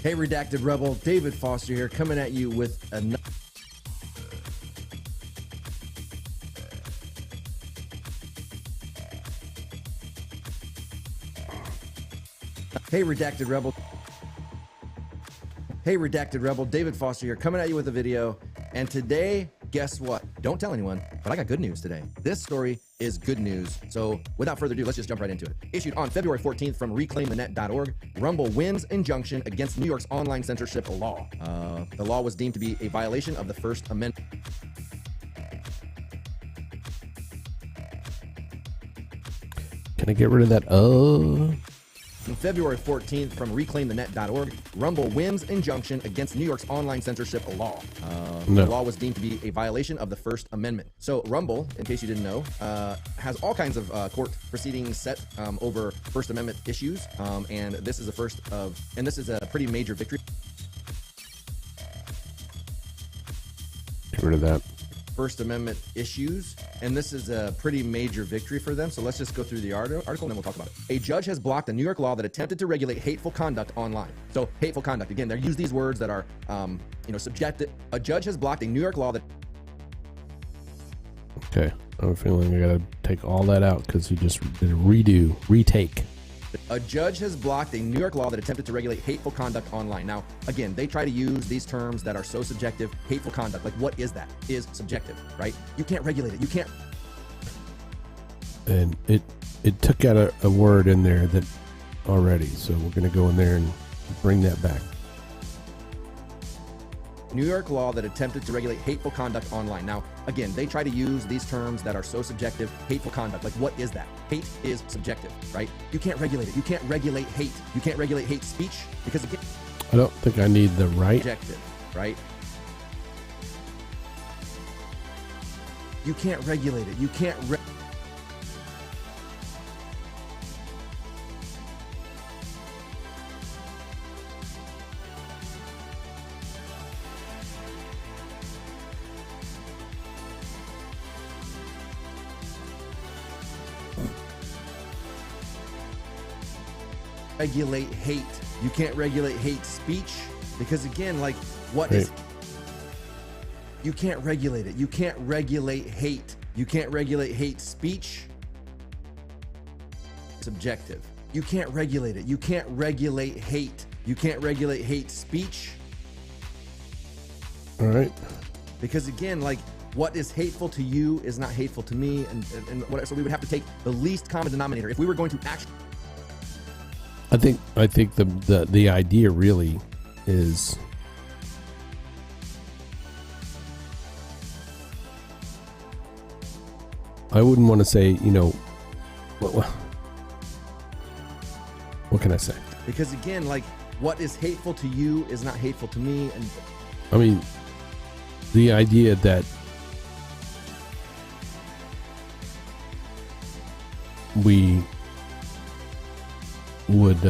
Hey, Redacted Rebel, David Foster here, coming at you with another. Hey, Redacted Rebel. Hey, Redacted Rebel, David Foster here, coming at you with a video. And today, guess what? Don't tell anyone, but I got good news today. This story is good news. So without further ado, let's just jump right into it. Issued on February 14th from reclaimthenet.org, Rumble wins injunction against New York's online censorship law. The law was deemed to be a violation of the First Amendment. Can I get rid of that? On February 14th from reclaimthenet.org, Rumble wins injunction against New York's online censorship law. No. The law was deemed to be a violation of the First Amendment. So Rumble, in case you didn't know, has all kinds of court proceedings set over First Amendment issues, and this is a pretty major victory. Get rid of that. First Amendment issues, and this is a pretty major victory for them. So let's just go through the article and then we'll talk about it. A judge has blocked a New York law that attempted to regulate hateful conduct online. So hateful conduct, again, they use these words that are, subjective. A judge has blocked a New York law that. Okay, I'm feeling I gotta take all that out because he just did a retake. A judge has blocked a New York law that attempted to regulate hateful conduct online. Now, again, they try to use these terms that are so subjective. Hateful conduct, like what is that? Is subjective, right? You can't regulate it. You can't. And it took out a word in there that already, so we're gonna go in there and bring that back. New York law that attempted to regulate hateful conduct online. Now, again, they try to use these terms that are so subjective. Hateful conduct, like what is that? Hate is subjective, right? You can't regulate it. You can't regulate hate. You can't regulate hate speech because again, I don't think I need the right. subjective, right? You can't regulate it. You can't regulate hate. You can't regulate hate speech because again, like what is. You can't regulate it. You can't regulate hate. You can't regulate hate speech. Subjective. You can't regulate it. You can't regulate hate. You can't regulate hate speech. All right. Because again, like what is hateful to you is not hateful to me, and what, so we would have to take the least common denominator if we were going to actually. I think the idea really is I wouldn't want to say, what can I say? Because again, like what is hateful to you is not hateful to me, and I mean, the idea that we would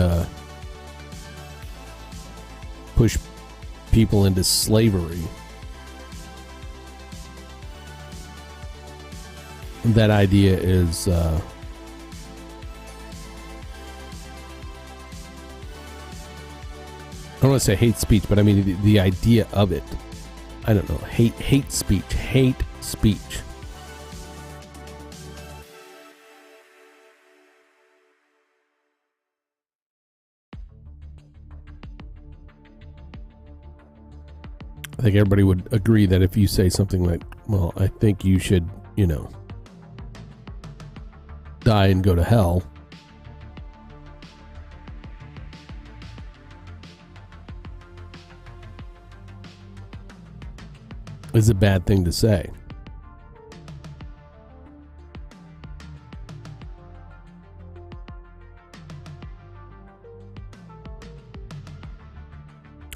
push people into slavery. That idea is I don't want to say hate speech, but I mean the idea of it. I don't know. Hate speech. I think everybody would agree that if you say something like, well, I think you should, die and go to hell, is a bad thing to say.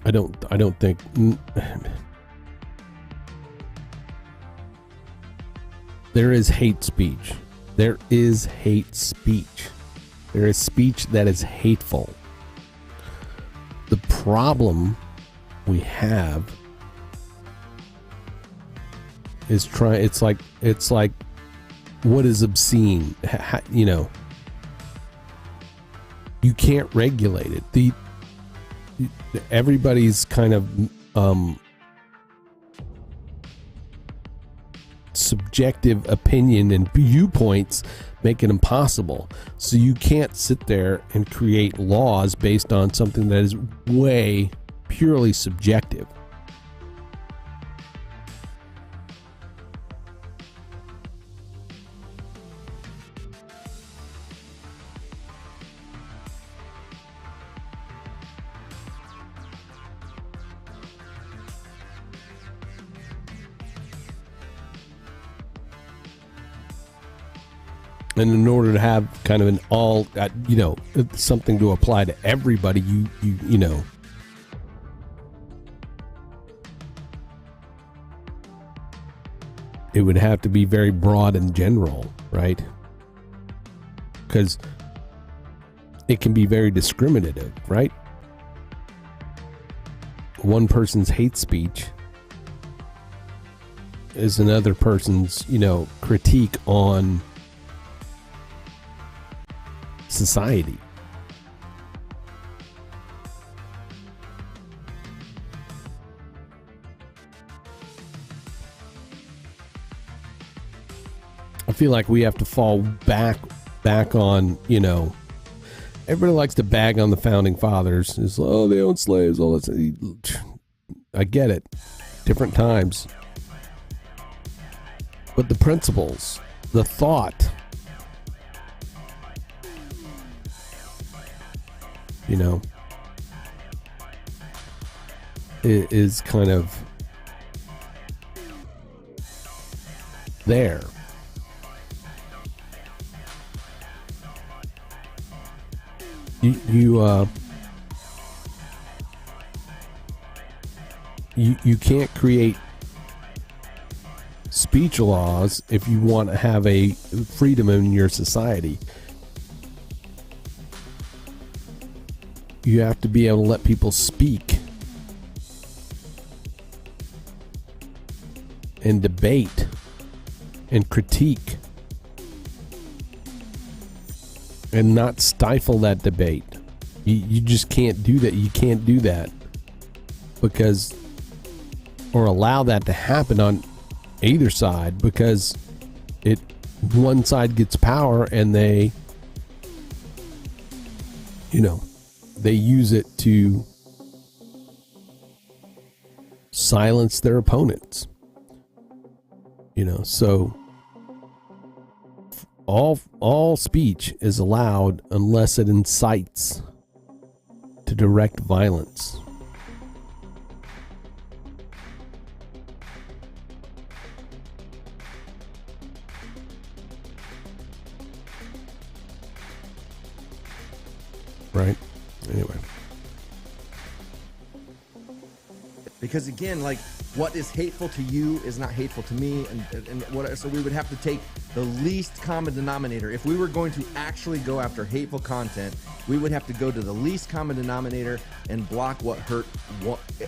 I don't think there is hate speech. There is hate speech. There is speech that is hateful. The problem we have is it's like what is obscene? You know, you can't regulate it. Everybody's kind of subjective opinion and viewpoints make it impossible. So you can't sit there and create laws based on something that is way purely subjective. And in order to have kind of an all, you know, something to apply to everybody, you know, it would have to be very broad and general, right? Because it can be very discriminative, right? One person's hate speech is another person's, you know, critique on society. I feel like we have to fall back on, you know, everybody likes to bag on the founding fathers. It's, oh, they owned slaves, all that. I get it. Different times. But the principles, the thought, you know, it is kind of there. You can't create speech laws if you want to have a freedom in your society. You have to be able to let people speak and debate and critique and not stifle that debate. You just can't do that. You can't do that because, or allow that to happen on either side, because one side gets power and they, you know, they use it to silence their opponents. You know, so all speech is allowed unless it incites to direct violence. Right? Anyway. Because again, like, what is hateful to you is not hateful to me, so we would have to take the least common denominator. If we were going to actually go after hateful content, we would have to go to the least common denominator and block what hurt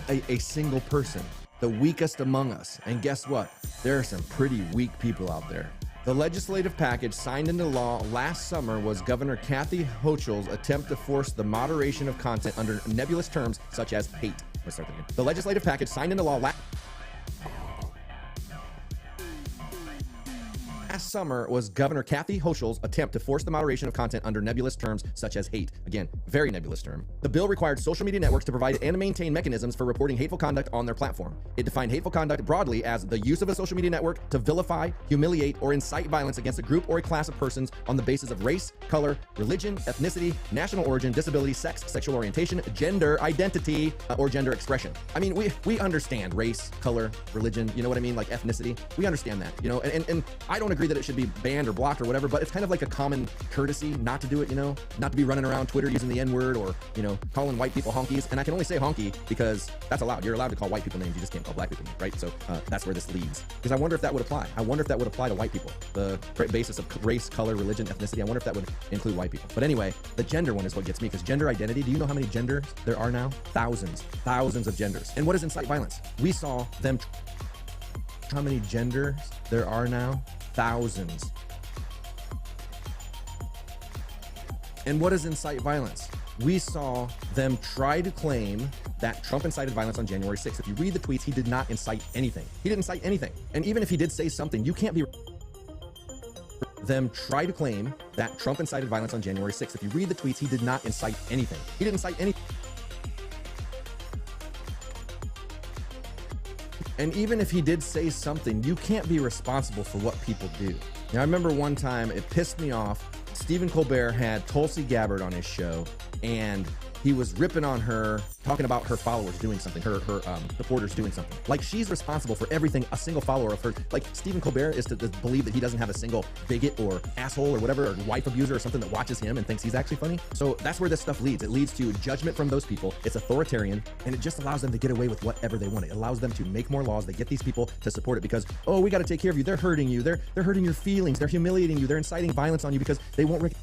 a single person, the weakest among us. And guess what? There are some pretty weak people out there. The legislative package signed into law last summer was Governor Kathy Hochul's attempt to force the moderation of content under nebulous terms such as hate. Let's start again. The legislative package signed into law last summer was Governor Kathy Hochul's attempt to force the moderation of content under nebulous terms such as hate. Again, very nebulous term. The bill required social media networks to provide and maintain mechanisms for reporting hateful conduct on their platform. It defined hateful conduct broadly as the use of a social media network to vilify, humiliate, or incite violence against a group or a class of persons on the basis of race, color, religion, ethnicity, national origin, disability, sex, sexual orientation, gender identity, or gender expression. I mean, we understand race, color, religion, you know what I mean? Like ethnicity. We understand that, you know, and I don't agree agree that it should be banned or blocked or whatever, but it's kind of like a common courtesy not to do it, you know, not to be running around Twitter using the N-word or, you know, calling white people honkies. And I can only say honky because that's allowed. You're allowed to call white people names. You just can't call black people names, right? So that's where this leads. Because I wonder if that would apply. I wonder if that would apply to white people. The basis of race, color, religion, ethnicity. I wonder if that would include white people. But anyway, the gender one is what gets me, because gender identity, do you know how many genders there are now? Thousands of genders. And what is incite violence? We saw them. How many genders there are now? Thousands. And what is incite violence? We saw them try to claim that Trump incited violence on January 6th. If you read the tweets, he did not incite anything. He didn't incite anything. And even if he did say something, you can't be... Them try to claim that Trump incited violence on January 6th. If you read the tweets, he did not incite anything. He didn't incite anything. And even if he did say something, you can't be responsible for what people do. Now, I remember one time it pissed me off. Stephen Colbert had Tulsi Gabbard on his show, and he was ripping on her, talking about her followers doing something, her supporters doing something. Like, she's responsible for everything a single follower of her. Like, Stephen Colbert is to believe that he doesn't have a single bigot or asshole or whatever, or wife abuser or something that watches him and thinks he's actually funny. So that's where this stuff leads. It leads to judgment from those people. It's authoritarian, and it just allows them to get away with whatever they want. It allows them to make more laws that get these people to support it because, oh, we got to take care of you. They're hurting you. They're hurting your feelings. They're humiliating you. They're inciting violence on you because they won't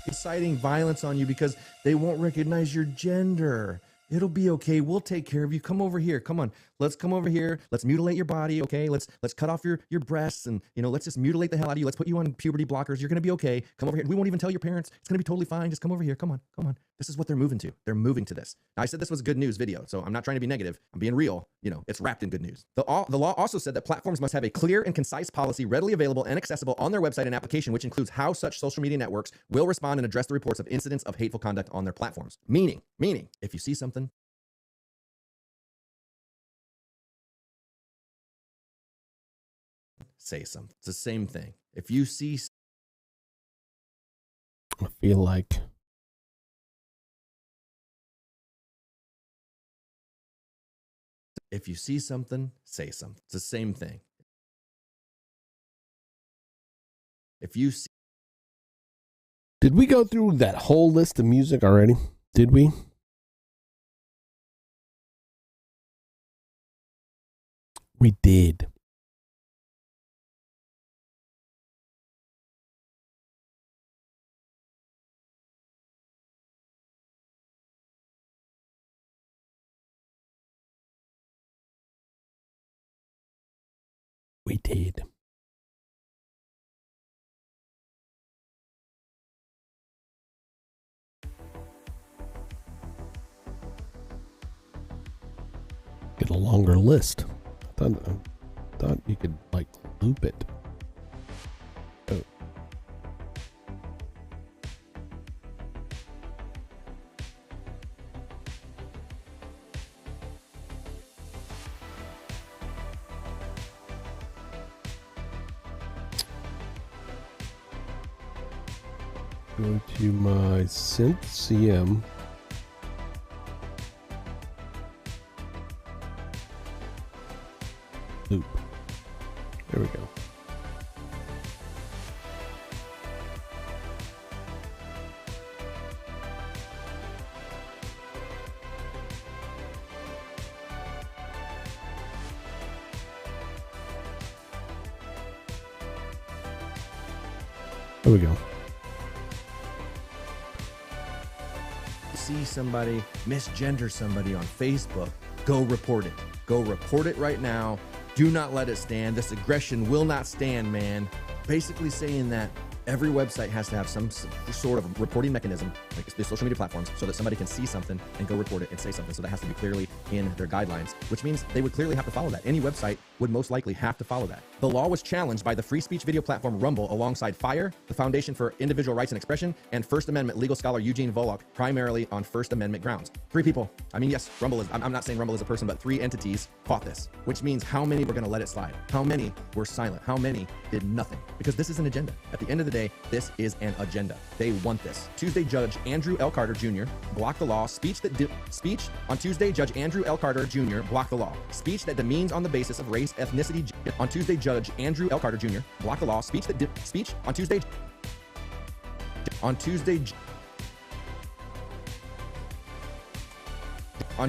inciting violence on you because they won't recognize your gender. It'll be okay. We'll take care of you. Come over here. Come on. Let's come over here. Let's mutilate your body. Okay. Let's cut off your breasts and, you know, let's just mutilate the hell out of you. Let's put you on puberty blockers. You're going to be okay. Come over here. We won't even tell your parents. It's going to be totally fine. Just come over here. Come on. Come on. This is what they're moving to. They're moving to this. Now, I said this was a good news video, so I'm not trying to be negative. I'm being real. You know, it's wrapped in good news. The law also said that platforms must have a clear and concise policy readily available and accessible on their website and application, which includes how such social media networks will respond and address the reports of incidents of hateful conduct on their platforms. Meaning, if you see something, say something. It's the same thing. If you see, I feel like if you see something, say something. It's the same thing. If you see, did we go through that whole list of music already? Did we? We did. We did. Get a longer list. I thought you could like loop it. Oh. Go to my synth CM. Loop. There we go. There we go. see somebody misgender somebody on Facebook, go report it. Go report it right now. Do not let it stand. This aggression will not stand, man. Basically saying that every website has to have some sort of reporting mechanism, like the social media platforms, so that somebody can see something and go report it and say something. So that has to be clearly in their guidelines, which means they would clearly have to follow that. Any website would most likely have to follow that. The law was challenged by the free speech video platform Rumble alongside FIRE, the Foundation for Individual Rights and Expression, and First Amendment legal scholar Eugene Volokh, primarily on First Amendment grounds. 3 people. I mean, yes, Rumble is, I'm not saying Rumble is a person, but 3 entities fought this, which means how many were going to let it slide? How many were silent? How many did nothing? Because this is an agenda. At the end of the today. This is an agenda. They want this. Tuesday, Judge Andrew L. Carter Jr. blocked the law. Speech on Tuesday, Judge Andrew L. Carter Jr. blocked the law. Speech that demeans on the basis of race, ethnicity. On Tuesday, Judge Andrew L. Carter Jr. blocked the law. Speech on Tuesday. On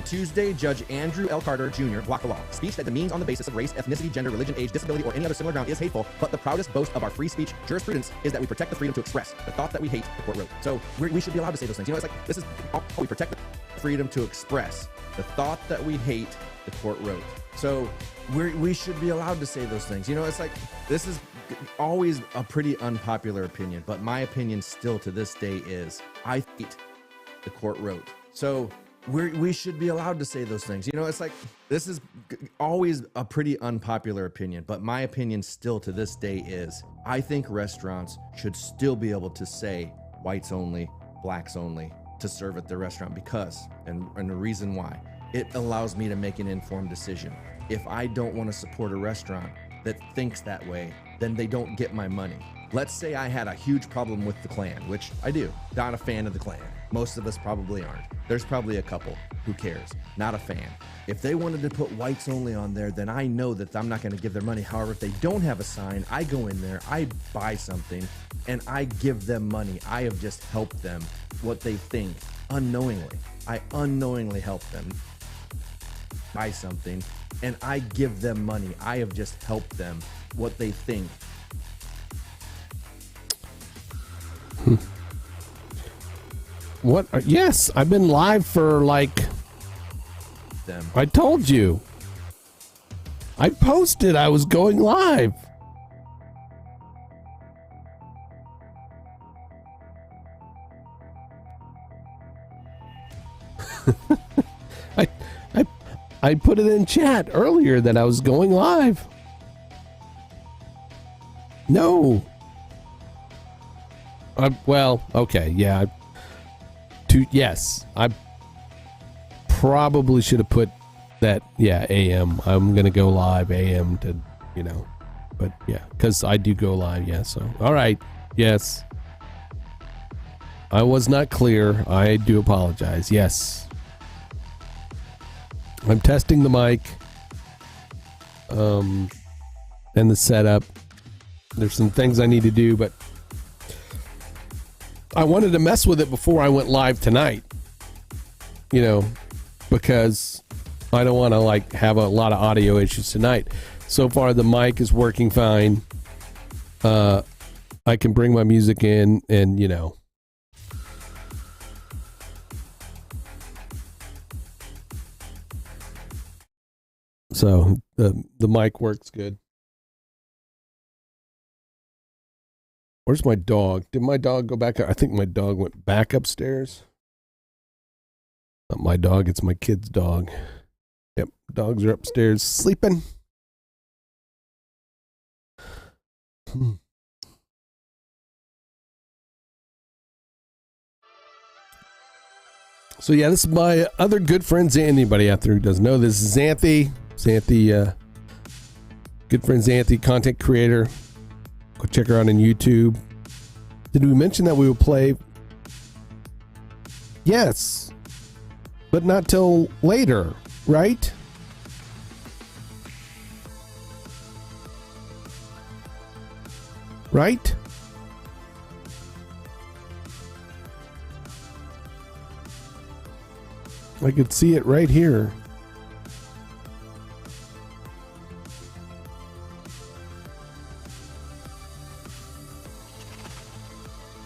Tuesday, Judge Andrew L. Carter Jr. blocked the law. Speech that demeans on the basis of race, ethnicity, gender, religion, age, disability, or any other similar ground is hateful, but the proudest boast of our free speech jurisprudence is that we protect the freedom to express the thought that we hate, the court wrote. So we should be allowed to say those things. You know, it's like, this is how we protect the freedom to express the thought that we hate, the court wrote. So we should be allowed to say those things. You know, it's like, this is always a pretty unpopular opinion, but my opinion still to this day is, I hate, the court wrote. So we should be allowed to say those things. You know, it's like, this is always a pretty unpopular opinion, but my opinion still to this day is, I think restaurants should still be able to say whites only, blacks only to serve at the restaurant because, and the reason why, it allows me to make an informed decision. If I don't want to support a restaurant that thinks that way, then they don't get my money. Let's say I had a huge problem with the Klan, which I do. Not a fan of the Klan. Most of us probably aren't. There's probably a couple. Who cares? Not a fan. If they wanted to put whites only on there, then I know that I'm not going to give their money. However, if they don't have a sign, I go in there, I buy something, and I give them money. I have just helped them what they think unknowingly. I unknowingly help them buy something, and I give them money. I have just helped them what they think. What? Yes, I've been live for like Them. I told you. I posted I was going live. I put it in chat earlier that I was going live. No. Well, okay, yeah. Yes, I probably should have put that, yeah, AM. I'm going to go live AM to, you know, but yeah, because I do go live, yeah, so. All right, yes. I was not clear. I do apologize, yes. I'm testing the mic and the setup. There's some things I need to do, but I wanted to mess with it before I went live tonight, you know, because I don't want to like have a lot of audio issues tonight. So far, the mic is working fine. I can bring my music in and, you know. So the mic works good. Where's my dog? Did my dog go back? I think my dog went back upstairs. Not my dog, it's my kid's dog. Yep, dogs are upstairs sleeping. So yeah, this is my other good friend, anybody out there who doesn't know, this is Xanthi. Xanthi, good friend Xanthi, content creator. Go check her out on YouTube. Did we mention that we will play? Yes, but not till later, right? Right? I could see it right here.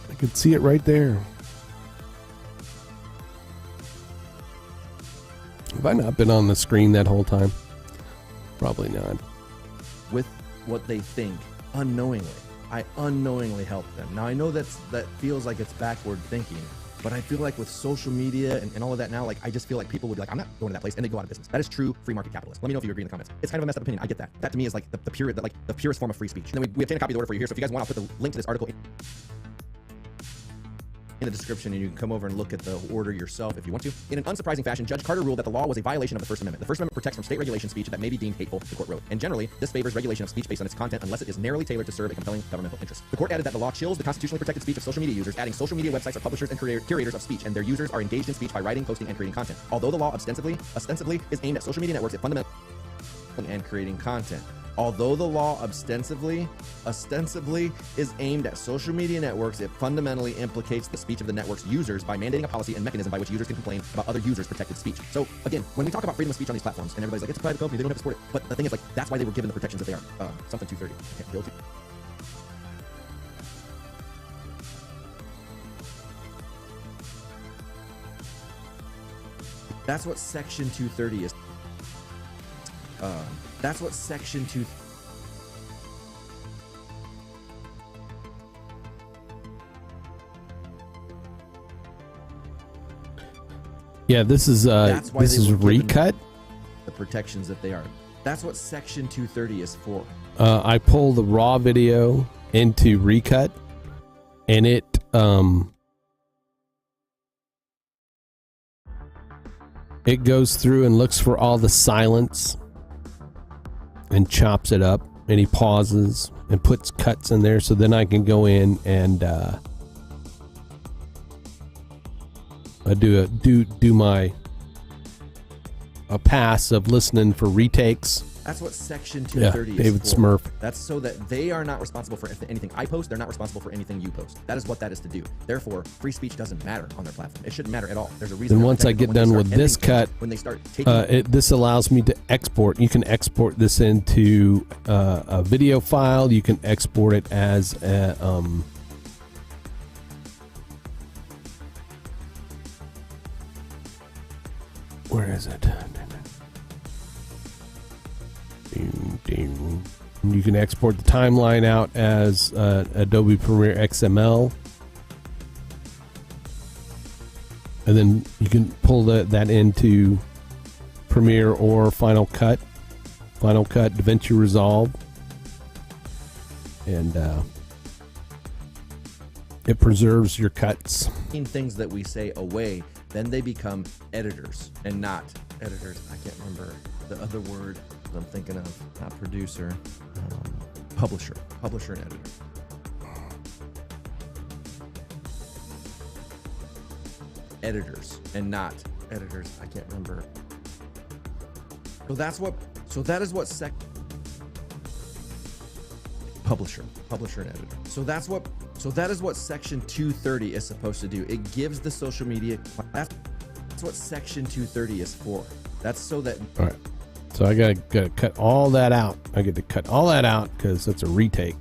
I could see it right there. Have I not been on the screen that whole time? Probably not. With what they think unknowingly. I unknowingly help them. Now I know that feels like it's backward thinking, but I feel like with social media and all of that now, like I just feel like people would be like, I'm not going to that place, and they go out of business. That is true free market capitalism. Let me know if you agree in the comments. It's kind of a messed up opinion. I get that. That to me is like the purest form of free speech. And then we obtain a copy of the order for you here. So if you guys want, I'll put the link to this article in. in the description, and you can come over and look at the order yourself if you want to. In an unsurprising fashion, Judge Carter ruled that the law was a violation of the First Amendment. The First Amendment protects from state regulation speech that may be deemed hateful, the court wrote. And generally, this favors regulation of speech based on its content unless it is narrowly tailored to serve a compelling governmental interest. The court added that the law chills the constitutionally protected speech of social media users, adding social media websites are publishers and curators of speech, and their users are engaged in speech by writing, posting, and creating content. Although the law ostensibly is aimed at social media networks, it fundamentally and creating content. Although the law ostensibly is aimed at social media networks, it fundamentally implicates the speech of the network's users by mandating a policy and mechanism by which users can complain about other users' protected speech. So again, when we talk about freedom of speech on these platforms, and everybody's like, it's a private company, they don't have to support it. But the thing is, like, that's why they were given the protections that they are. Something 230. Okay, guilty. That's what Section 230 is. That's what Section 2. Yeah, this is recut. The protections that they are. That's what Section 230 is for. I pull the raw video into recut, and it goes through and looks for all the silence and chops it up, and he pauses and puts cuts in there, so then I can go in and do my pass of listening for retakes. That's what Section 230 is David for. Smurf. That's so that they are not responsible for anything I post. They're not responsible for anything you post. That is what that is to do. Therefore, free speech doesn't matter on their platform. It shouldn't matter at all. There's a reason. And once I get done with this cut, when they start taking this allows me to export. You can export this into a video file. You can export it as a where is it? You can export the timeline out as Adobe Premiere XML, and then you can pull that into Premiere or Final Cut, DaVinci Resolve, and it preserves your cuts. things that we say away, then they become editors and not editors. I can't remember the other word that I'm thinking of. Not producer, publisher and editor. Editors and not editors. I can't remember. So that is what publisher and editor. So that is what Section 230 is supposed to do. It gives the social media. That's what Section 230 is for. That's so that. All right. So I gotta cut all that out. I get to cut all that out because that's a retake.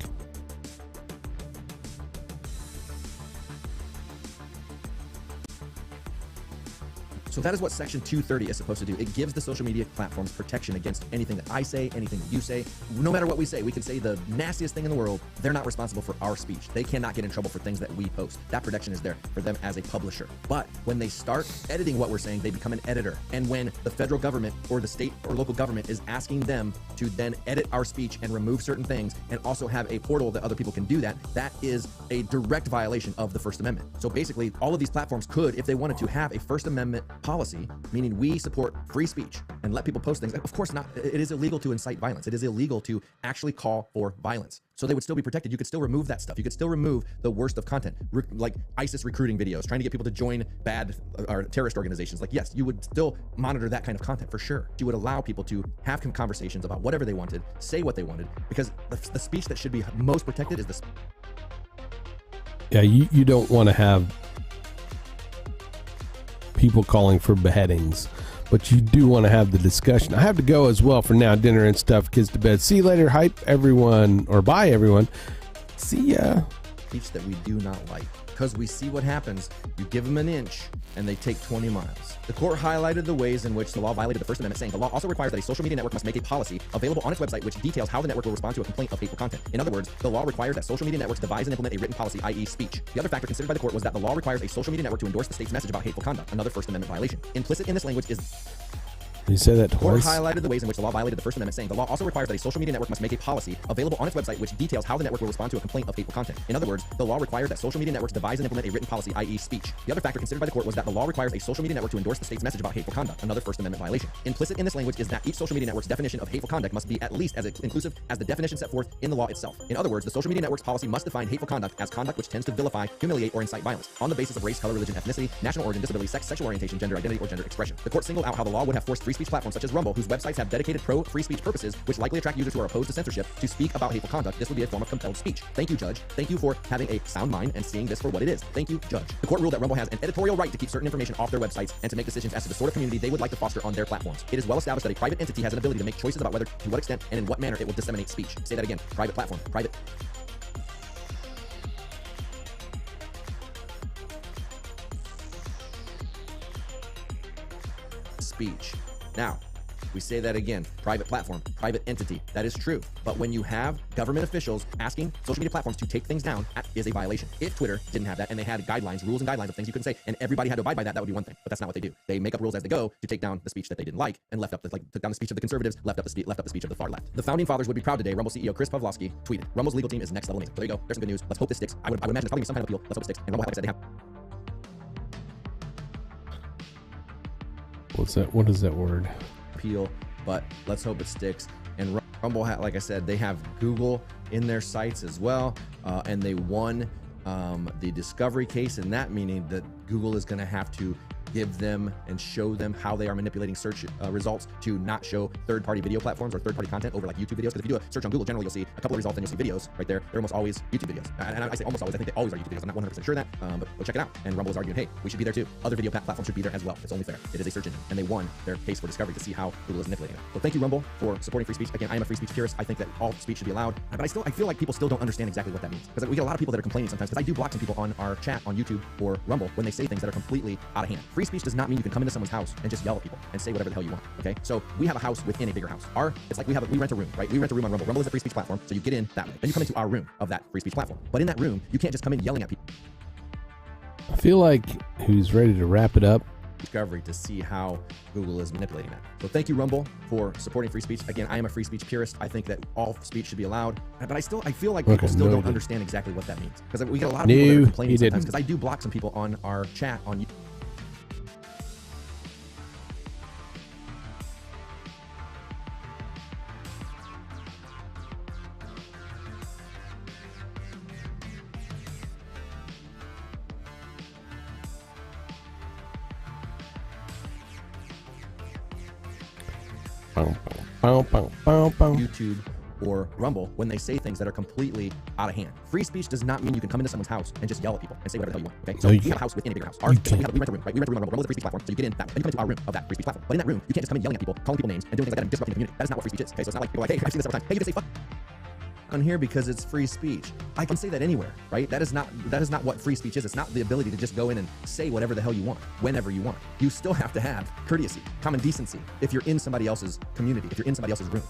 So that is what Section 230 is supposed to do. It gives the social media platforms protection against anything that I say, anything that you say. No matter what we say, we can say the nastiest thing in the world. They're not responsible for our speech. They cannot get in trouble for things that we post. That protection is there for them as a publisher. But when they start editing what we're saying, they become an editor. And when the federal government or the state or local government is asking them to then edit our speech and remove certain things and also have a portal that other people can do that, that is a direct violation of the First Amendment. So basically, all of these platforms could, if they wanted to, have a First Amendment policy, meaning we support free speech and let people post things. Of course not. It is illegal to incite violence. It is illegal to actually call for violence. So they would still be protected. You could still remove that stuff. You could still remove the worst of content, like ISIS recruiting videos, trying to get people to join bad or terrorist organizations. Like, yes, you would still monitor that kind of content for sure. You would allow people to have conversations about whatever they wanted, say what they wanted, because the speech that should be most protected is the. Yeah, you don't want to have people calling for beheadings, but you do want to have the discussion. I have to go as well for now. Dinner and stuff, kids to bed. See you later. Hype everyone, or bye everyone. See ya. Speech that we do not like, because we see what happens. You give them an inch and they take 20 miles. The court highlighted the ways in which the law violated the First Amendment, saying the law also requires that a social media network must make a policy available on its website which details how the network will respond to a complaint of hateful content. In other words, the law requires that social media networks devise and implement a written policy, i.e. speech. The other factor considered by the court was that the law requires a social media network to endorse the state's message about hateful conduct, another First Amendment violation. Implicit in this language is You say that The court twice? highlighted the ways in which the law violated the First Amendment, saying the law also requires that a social media network must make a policy available on its website which details how the network will respond to a complaint of hateful content. In other words, the law requires that social media networks devise and implement a written policy, i.e. speech. The other factor considered by the court was that the law requires a social media network to endorse the state's message about hateful conduct, another First Amendment violation. Implicit in this language is that each social media network's definition of hateful conduct must be at least as inclusive as the definition set forth in the law itself. In other words, the social media network's policy must define hateful conduct as conduct which tends to vilify, humiliate, or incite violence on the basis of race, color, religion, ethnicity, national origin, disability, sex, sexual orientation, gender identity, or gender expression. The court singled out how the law would have forced free speech platforms such as Rumble, whose websites have dedicated pro-free speech purposes, which likely attract users who are opposed to censorship, to speak about hateful conduct. This would be a form of compelled speech. Thank you, Judge. Thank you for having a sound mind and seeing this for what it is. Thank you, Judge. The court ruled that Rumble has an editorial right to keep certain information off their websites and to make decisions as to the sort of community they would like to foster on their platforms. It is well established that a private entity has an ability to make choices about whether, to what extent, and in what manner it will disseminate speech. Say that again. Private platform. Private. Speech. Now, we say that again, private platform, private entity. That is true. But when you have government officials asking social media platforms to take things down, that is a violation. If Twitter didn't have that and they had guidelines, rules and guidelines of things you couldn't say, and everybody had to abide by that, that would be one thing. But that's not what they do. They make up rules as they go to take down the speech that they didn't like and left up the, took down the speech of the conservatives, left up the speech of the far left. The founding fathers would be proud today. Rumble CEO Chris Pavlovski tweeted, Rumble's legal team is next level amazing. So there you go. There's some good news. Let's hope this sticks. I would imagine it's probably some kind of appeal. Let's hope it sticks. And Rumble, like I said, they have. What is that word? Appeal, but let's hope it sticks. And Rumble, like I said, they have Google in their sites as well, and they won the discovery case, and that meaning that Google is going to have to give them and show them how they are manipulating search results to not show third-party video platforms or third-party content over like YouTube videos. Because if you do a search on Google, generally you'll see a couple of results and you'll see videos right there. They're almost always YouTube videos. And I say almost always. I think they always are YouTube videos. I'm not 100% sure of that, but we'll check it out. And Rumble is arguing, hey, we should be there too. Other video platforms should be there as well. It's only fair. It is a search engine. And they won their case for discovery to see how Google is manipulating it. So thank you, Rumble, for supporting free speech. Again, I am a free speech purist. I think that all speech should be allowed. But I feel like people still don't understand exactly what that means. Because we get a lot of people that are complaining sometimes, because I do block some people on our chat on YouTube or Rumble when they say things that are completely out of hand. Free speech does not mean you can come into someone's house and just yell at people and say whatever the hell you want. Okay, so we have a house within a bigger house. It's like we rent a room, right? We rent a room on Rumble. Rumble is a free speech platform, so you get in that way. Then you come into our room of that free speech platform. But in that room, you can't just come in yelling at people. I feel like he's ready to wrap it up. Discovery to see how Google is manipulating that. So thank you, Rumble, for supporting free speech. Again, I am a free speech purist. I think that all speech should be allowed, but I feel like people still don't understand exactly what that means, because we get a lot of people that are complaining sometimes, because I do block some people on our chat on YouTube. YouTube or Rumble when they say things that are completely out of hand. Free speech does not mean you can come into someone's house and just yell at people and say whatever the hell you want. Okay, so we have a house within a bigger house. We rent a room, right? We rent a room on Rumble. Rumble is a free speech platform, so you get in that way. Then you come into our room of that free speech platform. But in that room, you can't just come in yelling at people, calling people names, and doing things like that and disrupting the community. That is not what free speech is. Okay, so it's not like people are like, hey, I've seen this several times. Hey, you can say fuck on here because it's free speech. I can say that anywhere, right? That is not what free speech is. It's not the ability to just go in and say whatever the hell you want, whenever you want. You still have to have courtesy, common decency if you're in somebody else's community, if you're in somebody else's room.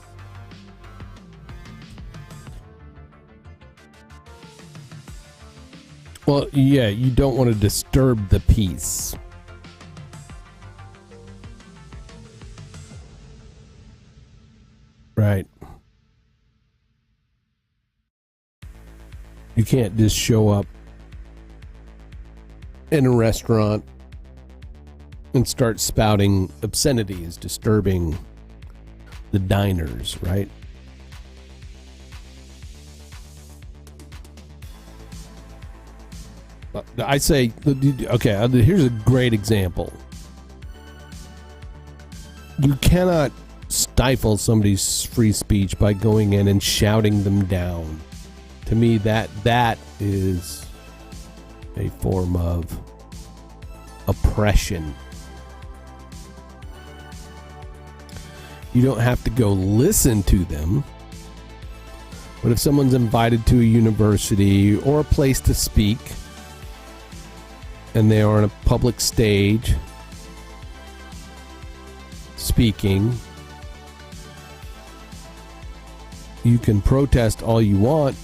Well, yeah, you don't want to disturb the peace. Right. You can't just show up in a restaurant and start spouting obscenities, disturbing the diners, right? I say, okay, here's a great example. You cannot stifle somebody's free speech by going in and shouting them down. To me, that is a form of oppression. You don't have to go listen to them. But if someone's invited to a university or a place to speak, and they are on a public stage speaking, you can protest all you want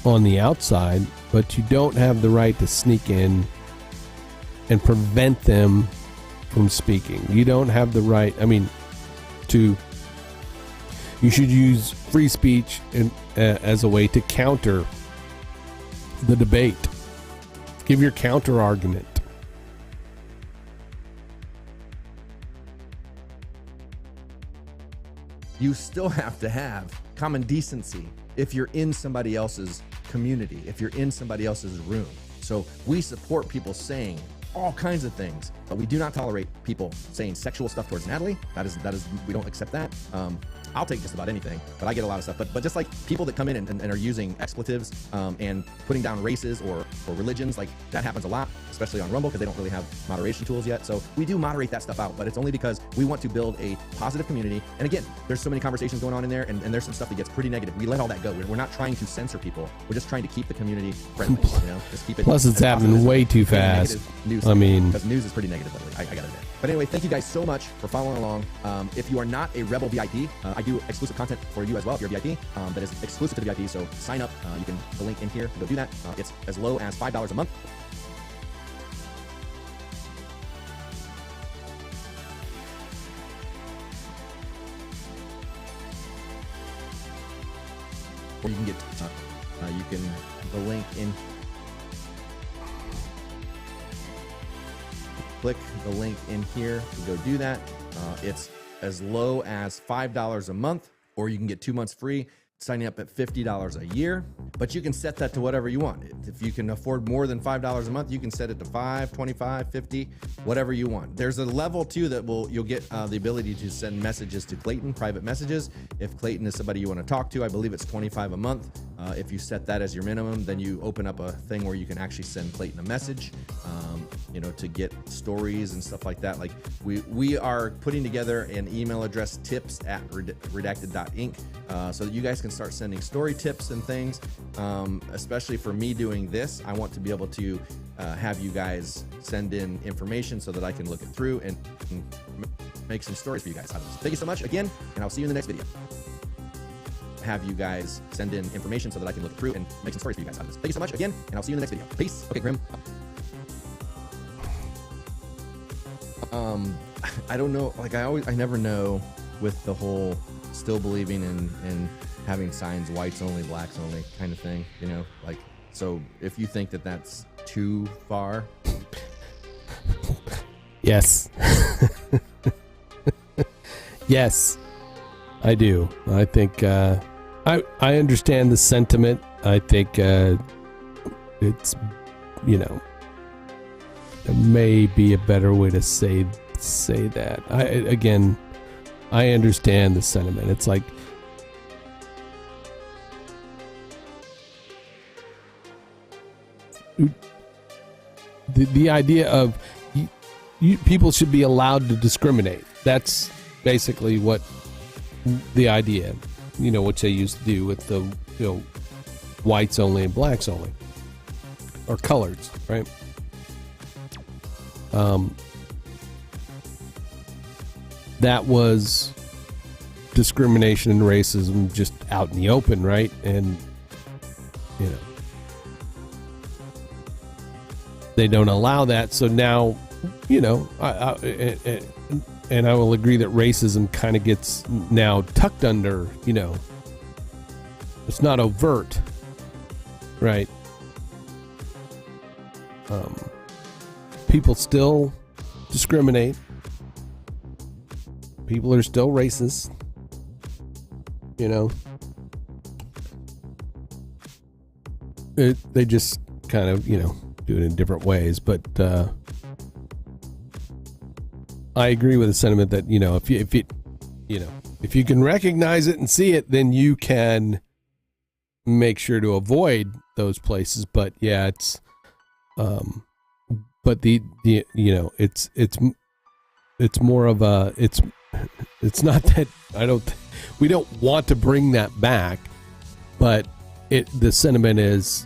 on the outside, but you don't have the right to sneak in and prevent them from speaking. You don't have the right, I mean, you should use free speech as a way to counter the debate. Give your counter argument. You still have to have common decency if you're in somebody else's community, if you're in somebody else's room. So we support people saying all kinds of things, but we do not tolerate people saying sexual stuff towards Natalie. That is, we don't accept that. I'll take just about anything, but I get a lot of stuff. But just like people that come in and are using expletives and putting down races or religions, like that happens a lot, especially on Rumble because they don't really have moderation tools yet. So we do moderate that stuff out, but it's only because we want to build a positive community. And again, there's so many conversations going on in there, and there's some stuff that gets pretty negative. We let all that go. We're not trying to censor people. We're just trying to keep the community friendly. Just keep it. Plus, it's happening way too fast. I mean, because news is pretty negative lately. I gotta admit. But anyway, thank you guys so much for following along. If you are not a Rebel VIP, I do exclusive content for you as well if you're a VIP that is exclusive to the VIP. So sign up. You can the link in here to go do that. It's as low as $5 a month. Or you can get the link in. Click the link in here to go do that. It's as low as $5 a month, or you can get 2 months free signing up at $50 a year. But you can set that to whatever you want. If you can afford more than $5 a month, you can set it to $5, $25, $50, whatever you want. There's a level too that you'll get the ability to send messages to Clayton, private messages. If Clayton is somebody you want to talk to, I believe it's $25 a month. If you set that as your minimum, then you open up a thing where you can actually send Clayton a message, to get stories and stuff like that. Like we are putting together an email address, tips@redacted.inc, so that you guys can start sending story tips and things. Especially for me doing this, I want to be able to have you guys send in information so that I can look it through and make some stories for you guys out of this. Thank you so much again, and I'll see you in the next video. Have you guys send in information so that I can look through and make some stories for you guys out of this. Thank you so much again, and I'll see you in the next video. Peace. Okay, Grim. I don't know, like I never know with the whole still believing in having signs whites only, blacks only kind of thing, like, so if you think that that's too far. Yes. Yes, I do. I think I understand the sentiment. I think it's, there may be a better way to say that. I understand the sentiment. It's like, the idea of people should be allowed to discriminate. That's basically what the idea, which they used to do with the whites only and blacks only, or coloreds, right? That was discrimination and racism just out in the open, right? And they don't allow that, so now and I will agree that racism kind of gets now tucked under, it's not overt, right? People still discriminate. People are still racist, they just kind of, do it in different ways. But I agree with the sentiment that, if you can recognize it and see it, then you can make sure to avoid those places. But yeah, it's but it's more of a, it's not that we don't want to bring that back, but the sentiment is,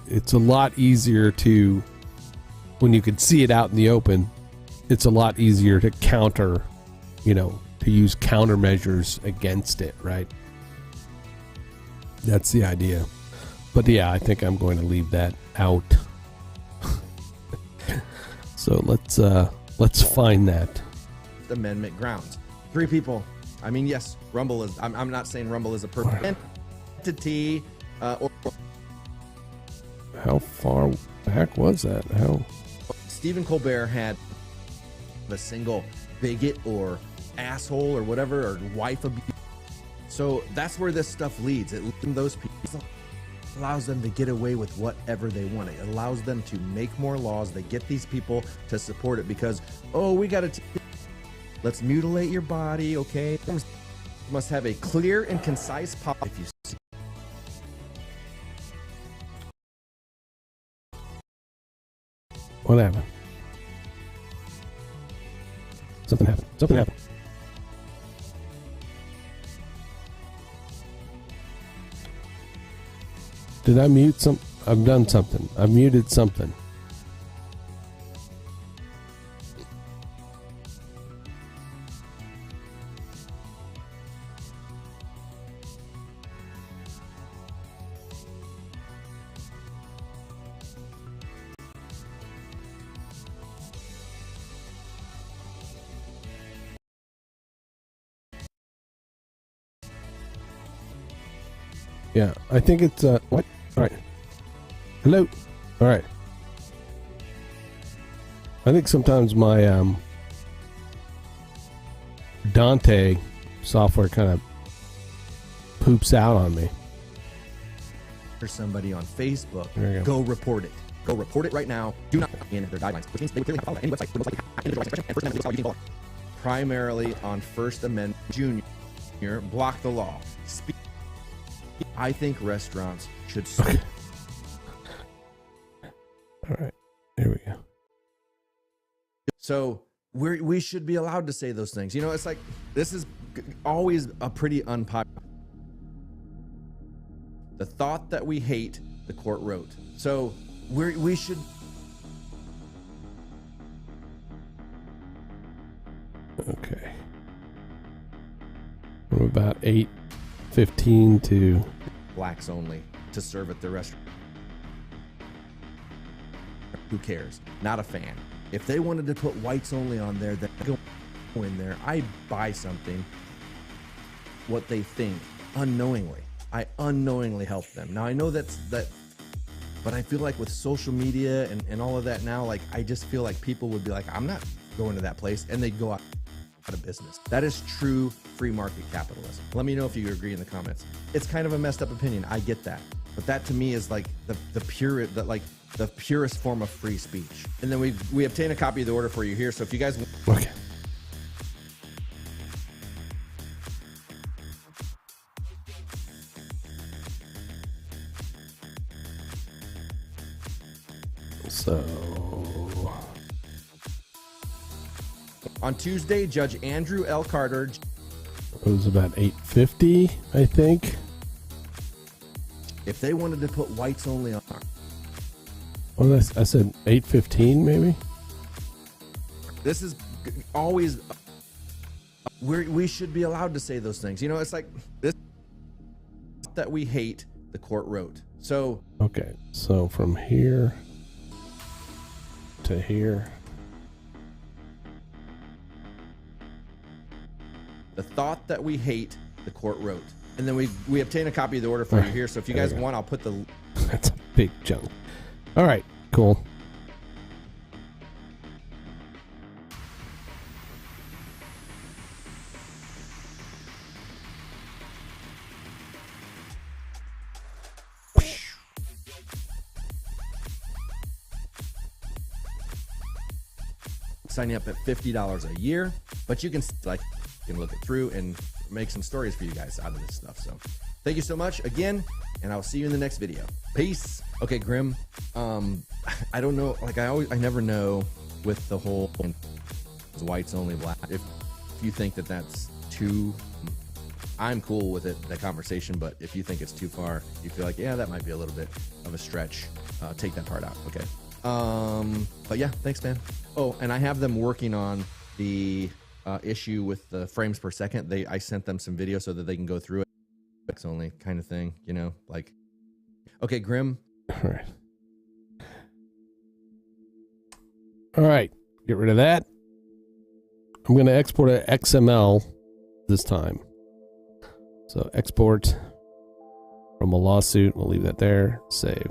it's a lot easier to, when you can see it out in the open, it's a lot easier to counter, to use countermeasures against it, right? That's the idea. But yeah, I think I'm going to leave that out. So let's find that. Amendment grounds. 3 people. I mean, yes, Rumble is. I'm not saying Rumble is a perfect entity. Or How far back was that? How? Stephen Colbert had a single bigot or asshole or whatever, or wife abuse. So that's where this stuff leads. It leads those people, allows them to get away with whatever they want. It allows them to make more laws. They get these people to support it because, oh, we got to let's mutilate your body, okay? Must have a clear and concise policy. If you see. What happened? Something happened. Something happened. Did I mute some? I've done something. I've muted something. Yeah, I think it's what? All right. Hello. All right. I think sometimes my Dante software kind of poops out on me. For somebody on Facebook, There you go. go report it. Go report it right now. Do not in their guidelines, which means they would clearly have to follow any website would most likely have individual rights and First Amendment law you can follow. Primarily on First Amendment Junior, block the law. I think restaurants should. Okay. All right. Here we go. So we should be allowed to say those things. You know, it's like this is always a pretty unpopular. The thought that we hate, the court wrote. So we should. Okay. From about 8:15 to Blacks only to serve at the restaurant. Who cares? Not a fan. If they wanted to put whites only on there, then go in there. I buy something. What they think unknowingly. I unknowingly help them. Now I know that, but I feel like with social media and all of that now, like I just feel like people would be like, I'm not going to that place, and they'd go out of business. That is true free market capitalism. Let me know if you agree in the comments. It's kind of a messed up opinion. I get that, but that to me is like the purest form of free speech. And then we obtain a copy of the order for you here. So if you guys okay. So on Tuesday, Judge Andrew L. Carter. it was about 8:50, I think. If they wanted to put whites only on. Well, I said 8:15, maybe. This is always. We should be allowed to say those things. You know, it's like this that we hate. The court wrote. So Okay, so from here to here. the thought that we hate, the court wrote. And then we obtain a copy of the order for you here. So if you guys want, I'll put the. That's a big chunk. All right, cool. Signing up at $50 a year, but you can look it through and make some stories for you guys out of this stuff. So thank you so much again, and I'll see you in the next video. Peace. Okay, Grim. I don't know, like I never know with the whole whites only black. If you think that that's too, I'm cool with it, that conversation, but if you think it's too far, you feel like, yeah, that might be a little bit of a stretch, take that part out. Okay. But yeah, thanks, man. Oh, and I have them working on the issue with the frames per second. I sent them some video so that they can go through it. It's only kind of thing, you know, like, okay, Grim. All All right, get rid of that. I'm going to export a XML this time. So export from a lawsuit. We'll leave that there. Save.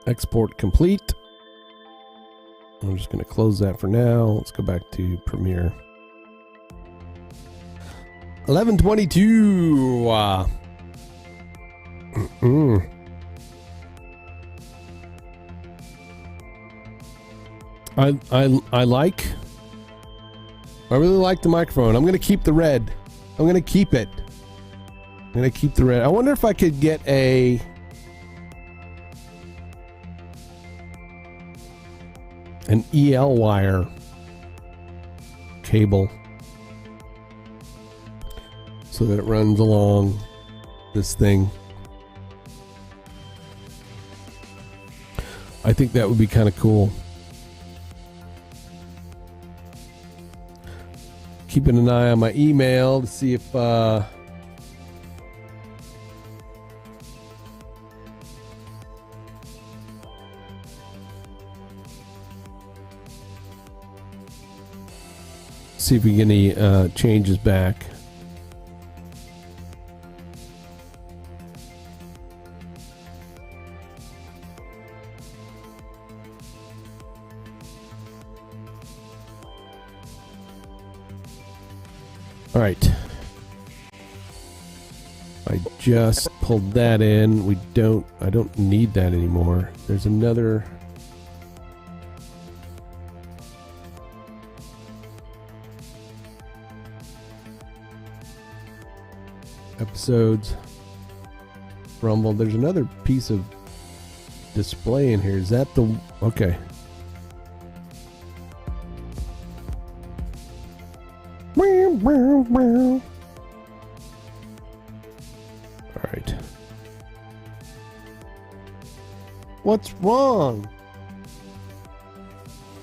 Export complete. I'm just going to close that for now. Let's go back to Premiere. 11:22. I really like the microphone. I'm going to keep the red. I'm going to keep it. I'm going to keep the red. I wonder if I could get an EL wire cable so that it runs along this thing. I think that would be kind of cool. Keeping an eye on my email to see if we get any changes back. All right. I just pulled that in. I don't need that anymore. There's another. Episodes. Rumble. There's another piece of display in here. Is that the. Okay. All right. What's wrong?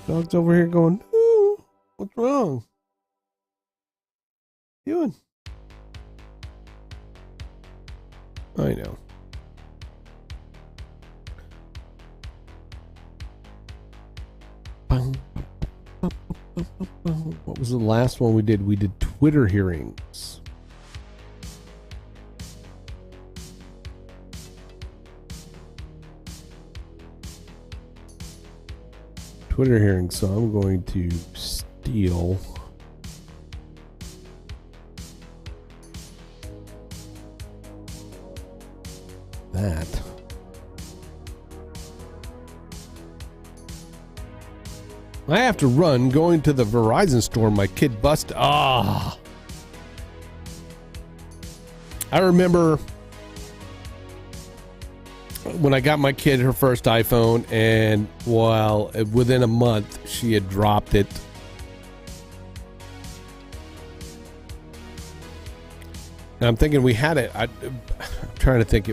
Dog's over here going, ooh, what's wrong? Doing? I know. What was the last one we did? We did Twitter hearings. Twitter hearings. So I'm going to steal that. I have to run going to the Verizon store. My kid busted. I remember when I got my kid her first iPhone, and within a month she had dropped it. And I'm thinking we had it. I'm trying to think.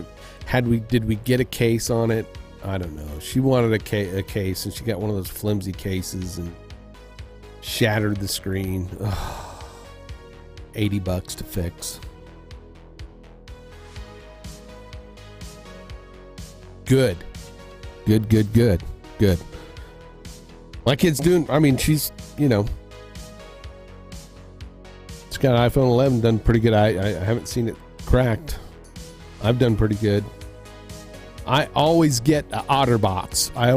Did we get a case on it? I don't know. She wanted a case, and she got one of those flimsy cases and shattered the screen. Ugh. $80 to fix. Good. My kid's doing, she's, she's got an iPhone 11, done pretty good. I haven't seen it cracked. I've done pretty good. I always get an OtterBox. I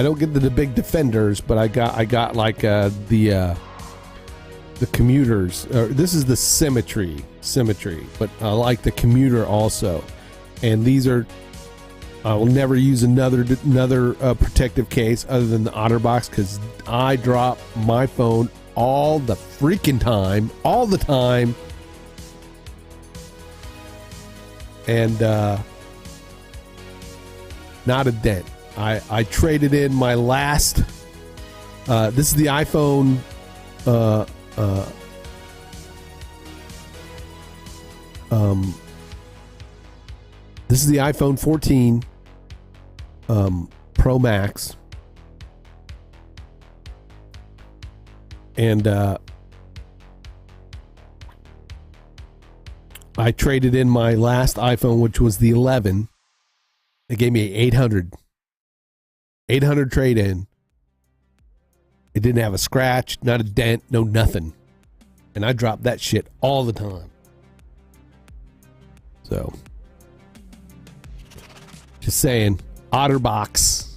don't get the big Defenders, but I got like the commuters. This is the symmetry, but I like the commuter also. And these are. I will never use another protective case other than the OtterBox, because I drop my phone all the freaking time, all the time. And not a dent. I traded in my last. This is the iPhone. This is the iPhone 14 Pro Max, and I traded in my last iPhone, which was the 11. They gave me 800 trade in. It didn't have a scratch, not a dent, no nothing. And I drop that shit all the time. So, just saying, OtterBox.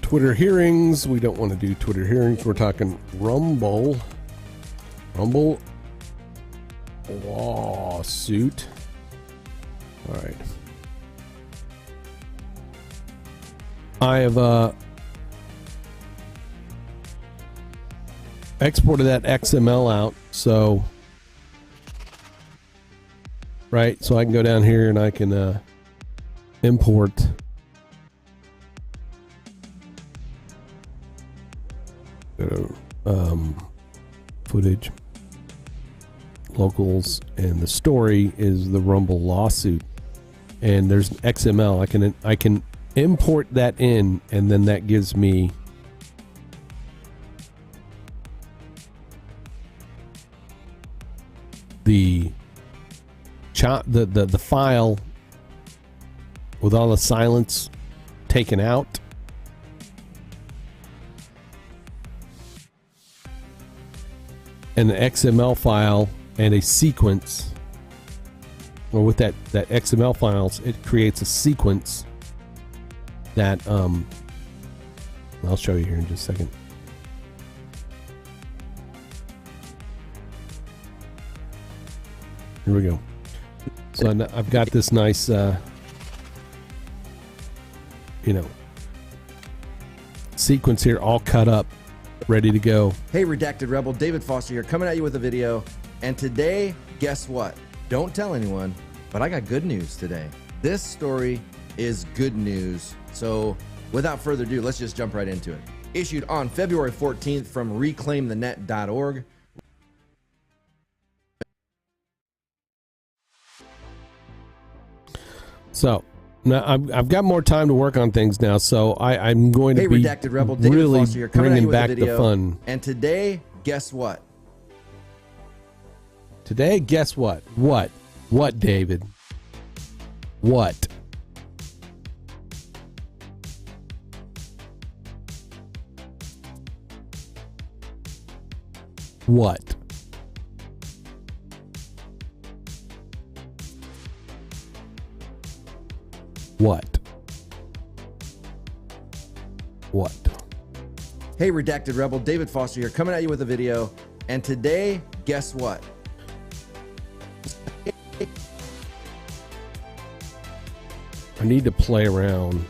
Twitter hearings. We don't want to do Twitter hearings. We're talking Rumble. Rumble lawsuit. All right. I have exported that XML out, so right, so I can go down here and I can import footage, locals, and the story is the Rumble lawsuit, and there's XML. I can import that in, and then that gives me the file with all the silence taken out. And the XML file and a sequence, or with that XML files, it creates a sequence that I'll show you here in just a second. Here we go. So I've got this nice, sequence here, all cut up, ready to go. Hey, Redacted Rebel, David Foster here, coming at you with a video. And today, guess what? Don't tell anyone, but I got good news today. This story is good news. So without further ado, let's just jump right into it. Issued on February 14th from reclaimthenet.org. So now I've got more time to work on things now, so I'm going to be Redacted Rebel, David really Foster here, coming at you bringing with a back the video. fun. And today, guess what? Today, guess what? What, David? What? What? What? What? Hey, Redacted Rebel, David Foster here, coming at you with a video. And today, guess what? I need to play around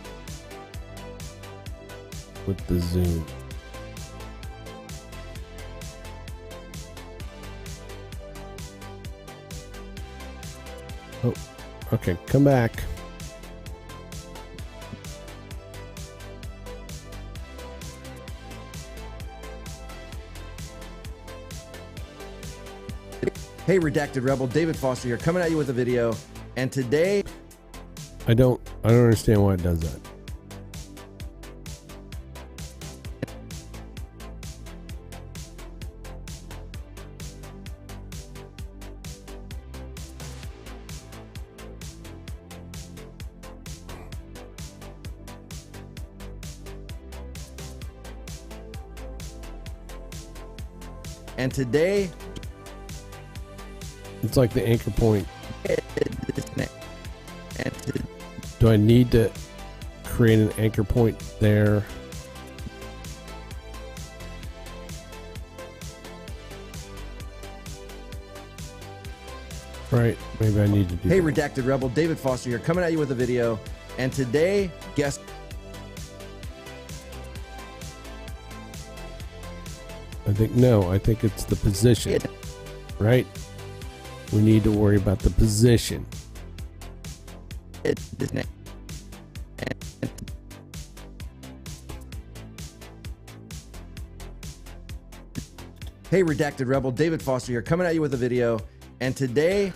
with the zoom. Oh, okay, come back. Hey, Redacted Rebel, David Foster here, coming at you with a video. And today, I don't understand why it does that. and today, It's like the anchor point. and Do I need to create an anchor point there? Right, maybe I need to do Hey, that. Redacted Rebel, David Foster here, coming at you with a video. And today, guess I think it's the position. Right? We need to worry about the position. Hey, Redacted Rebel, David Foster here, coming at you with a video. And today,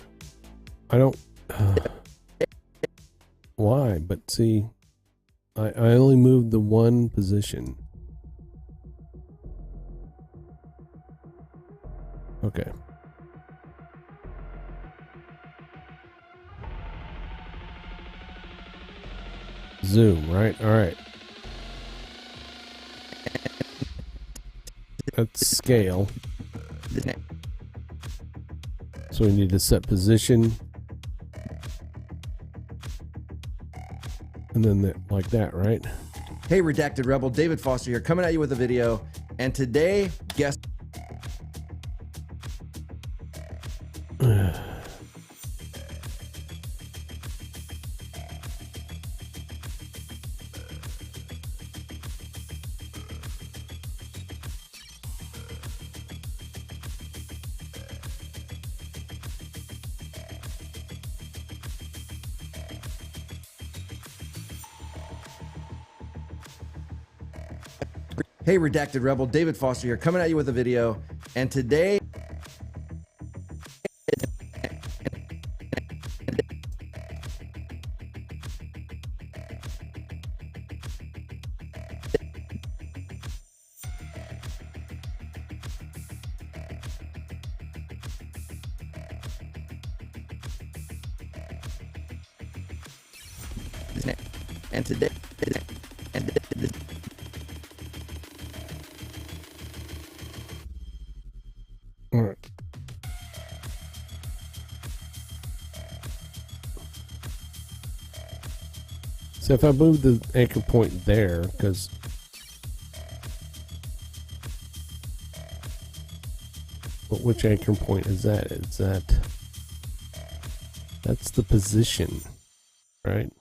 I don't. Why? But see, I only moved the one position. Okay. Zoom, right? All right. That's scale. So we need to set position. And then like that, right? Hey, Redacted Rebel, David Foster here, coming at you with a video. And today, guess. Hey, Redacted Rebel, David Foster here, coming at you with a video. And today, and today, All right. So if I move the anchor point there, because which anchor point is that? Is that's the position, right?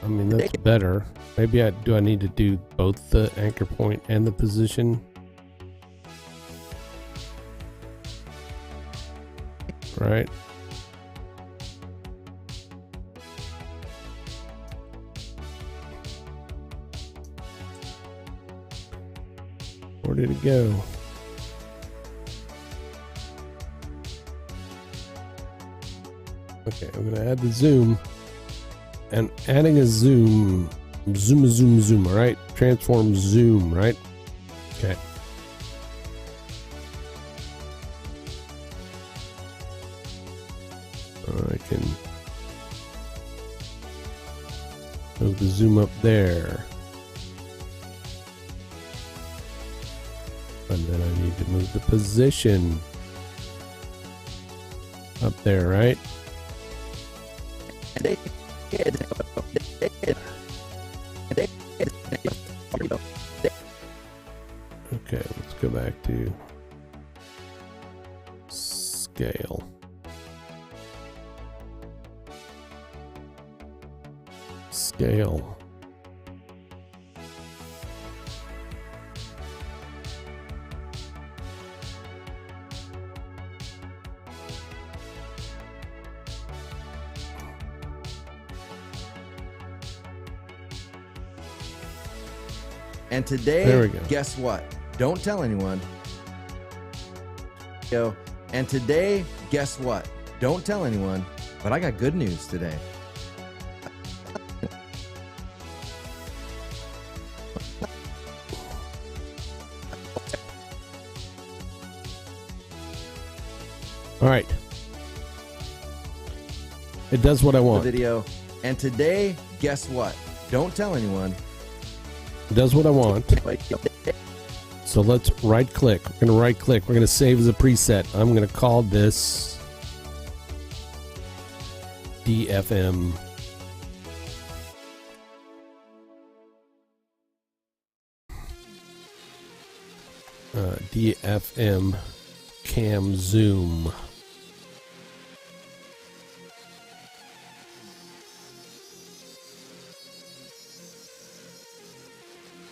I mean, that's better. Maybe I need to do both the anchor point and the position. Right. Where did it go? Okay, I'm gonna add the zoom. And adding a zoom, all right? Transform zoom, right? Okay. I can move the zoom up there. And then I need to move the position up there, right? Okay, let's go back to scale. Scale. And today, there we go. Guess what? Don't tell anyone. And today, guess what? Don't tell anyone, but I got good news today. All right. It does what I want. Video. And today, guess what? Don't tell anyone. It does what I want. So let's right click. We're going to right click. We're going to save as a preset. I'm going to call this DFM. DFM cam zoom.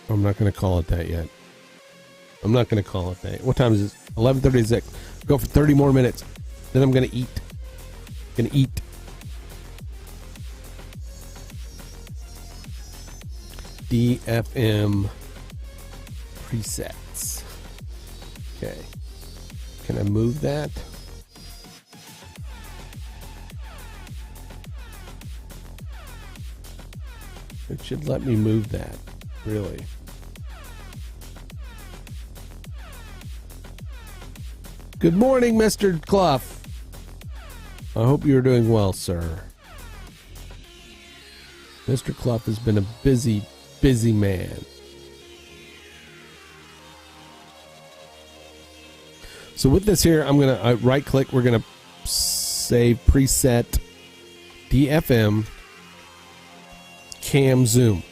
I'm not going to call it that yet. I'm not going to call it that. What time is it? 11:36. Go for 30 more minutes. Then I'm going to eat. Going to eat. DFM presets. Okay. Can I move that? should let me move that. Really. Good morning, Mr. Clough. I hope you're doing well, sir. Mr. Clough has been a busy, busy man. So with this here, I'm going to right click. We're going to save preset DFM cam zoom.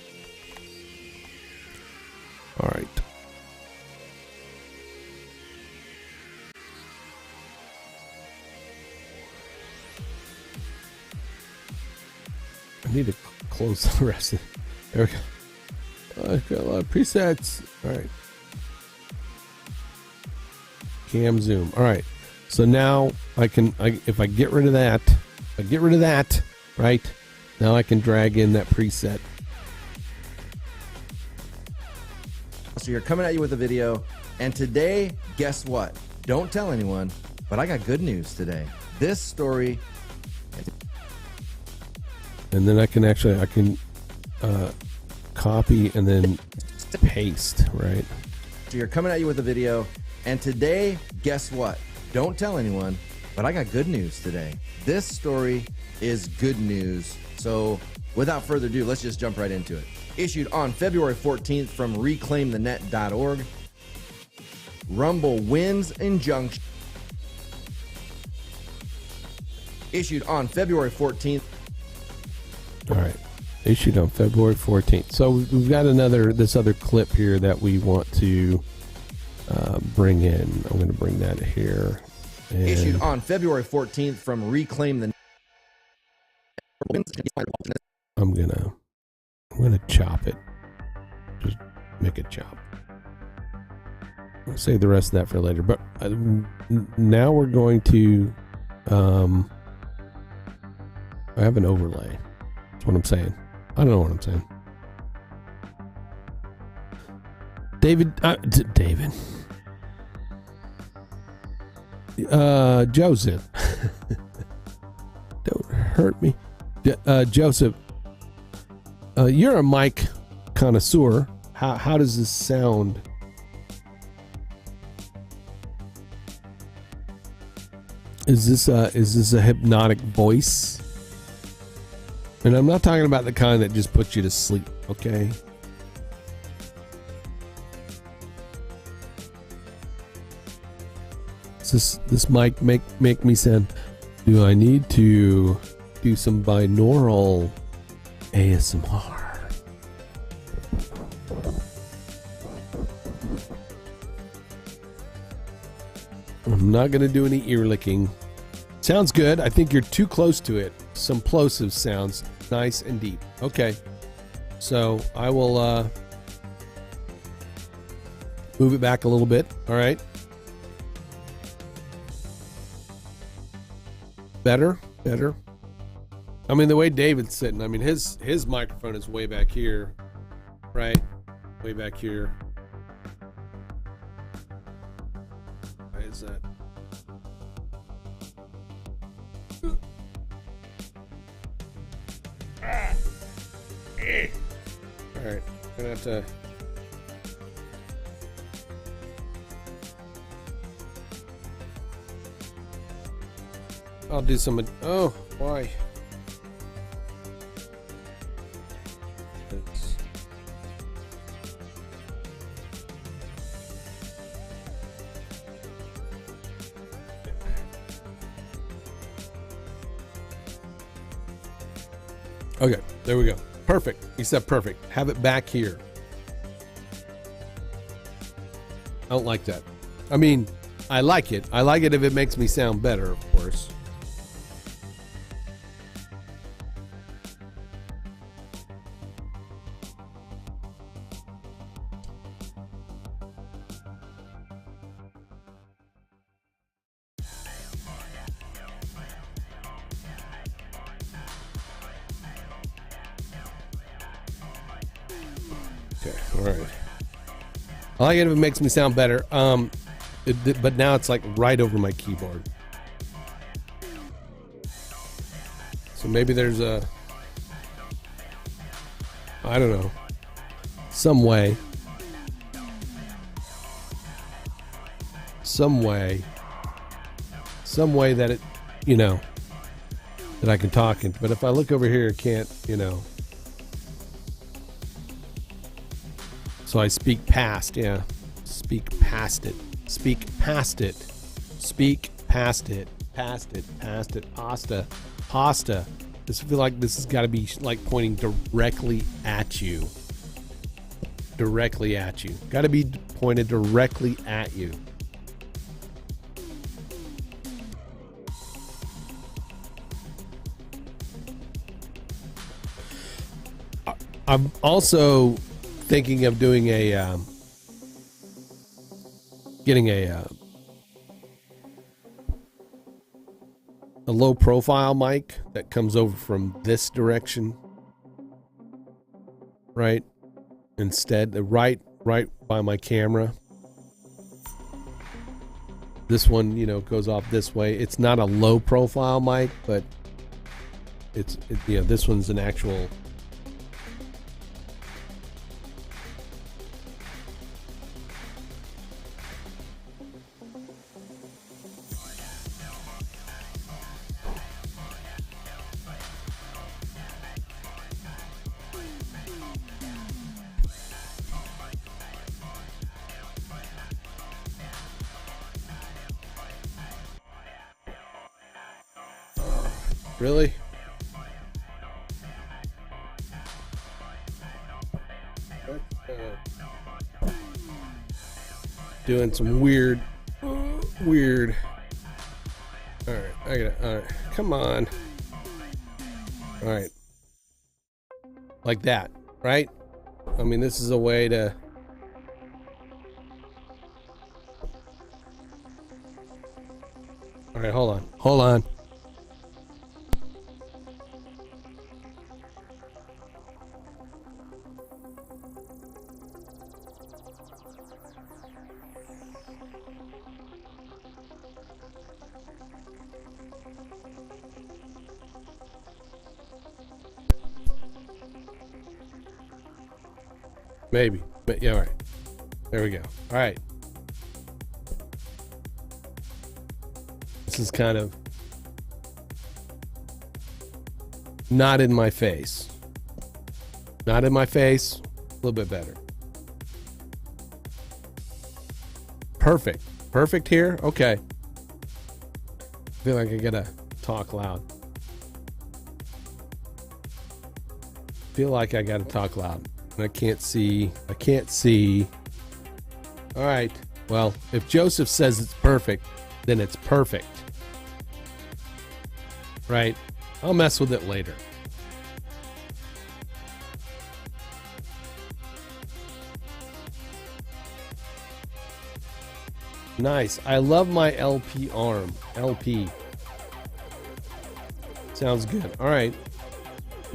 All right. I need to close the rest of it. There we go. I've got a lot of presets. All right. Cam zoom. All right. So now if I get rid of that, right? Now I can drag in that preset. So you're coming at you with a video, and today, guess what? Don't tell anyone, but I got good news today. This story. And then I can copy and then paste, right? So you're coming at you with a video, and today, guess what? Don't tell anyone, but I got good news today. This story is good news. So without further ado, let's just jump right into it. Issued on February 14th from reclaimthenet.org. Rumble wins injunction. Issued on February 14th. All right. Issued on February 14th. So we've got this other clip here that we want to bring in. I'm going to bring that here. And Issued on February 14th from Reclaim the. I'm gonna chop it. Just make it chop. I'll save the rest of that for later. But now we're going to. I have an overlay. That's what I'm saying. I don't know what I'm saying. David. Joseph. Don't hurt me. Joseph, you're a mic connoisseur. How does this sound? Is this a hypnotic voice? And I'm not talking about the kind that just puts you to sleep, okay? Does this mic make me sound? Do I need to do some binaural ASMR? I'm not going to do any ear licking. Sounds good. I think you're too close to it. Some plosive sounds. Nice and deep. Okay. So I will move it back a little bit. All right. Better. I mean, the way David's sitting, I mean, his microphone is way back here, right? Way back here. Why is that? All right, gonna have to. I'll do some. Oh, why? Okay, there we go. Perfect. He said perfect. Have it back here. I don't like that. I mean, I like it. I like it if it makes me sound better, of course. Okay, all right. I like it if it makes me sound better. But now it's like right over my keyboard. So maybe there's a... I don't know. Some way. Some way that it, you know, that I can talk in. But if I look over here, I can't, you know. So I speak past, yeah. Speak past it. Speak past it. Speak past it. Past it. Past it. Pasta. Pasta. This feel like this has got to be like pointing directly at you. Directly at you. Got to be pointed directly at you. I'm also thinking of doing a getting a low profile mic that comes over from this direction, right? Instead, right by my camera. This one, you know, goes off this way. It's not a low profile mic, but it's you know, this one's an actual. Really? Doing some weird. Alright, I got it. Alright, come on. Alright. Like that, right? I mean, this is a way to. Alright, hold on. Hold on. Maybe. But yeah, all right. There we go. All right. This is kind of not in my face. Not in my face. A little bit better. Perfect. Perfect here? Okay. I feel like I gotta talk loud. Feel like I gotta talk loud. I can't see. All right. Well, if Joseph says it's perfect, then it's perfect. Right? I'll mess with it later. Nice. I love my LP arm. LP. Sounds good. All right.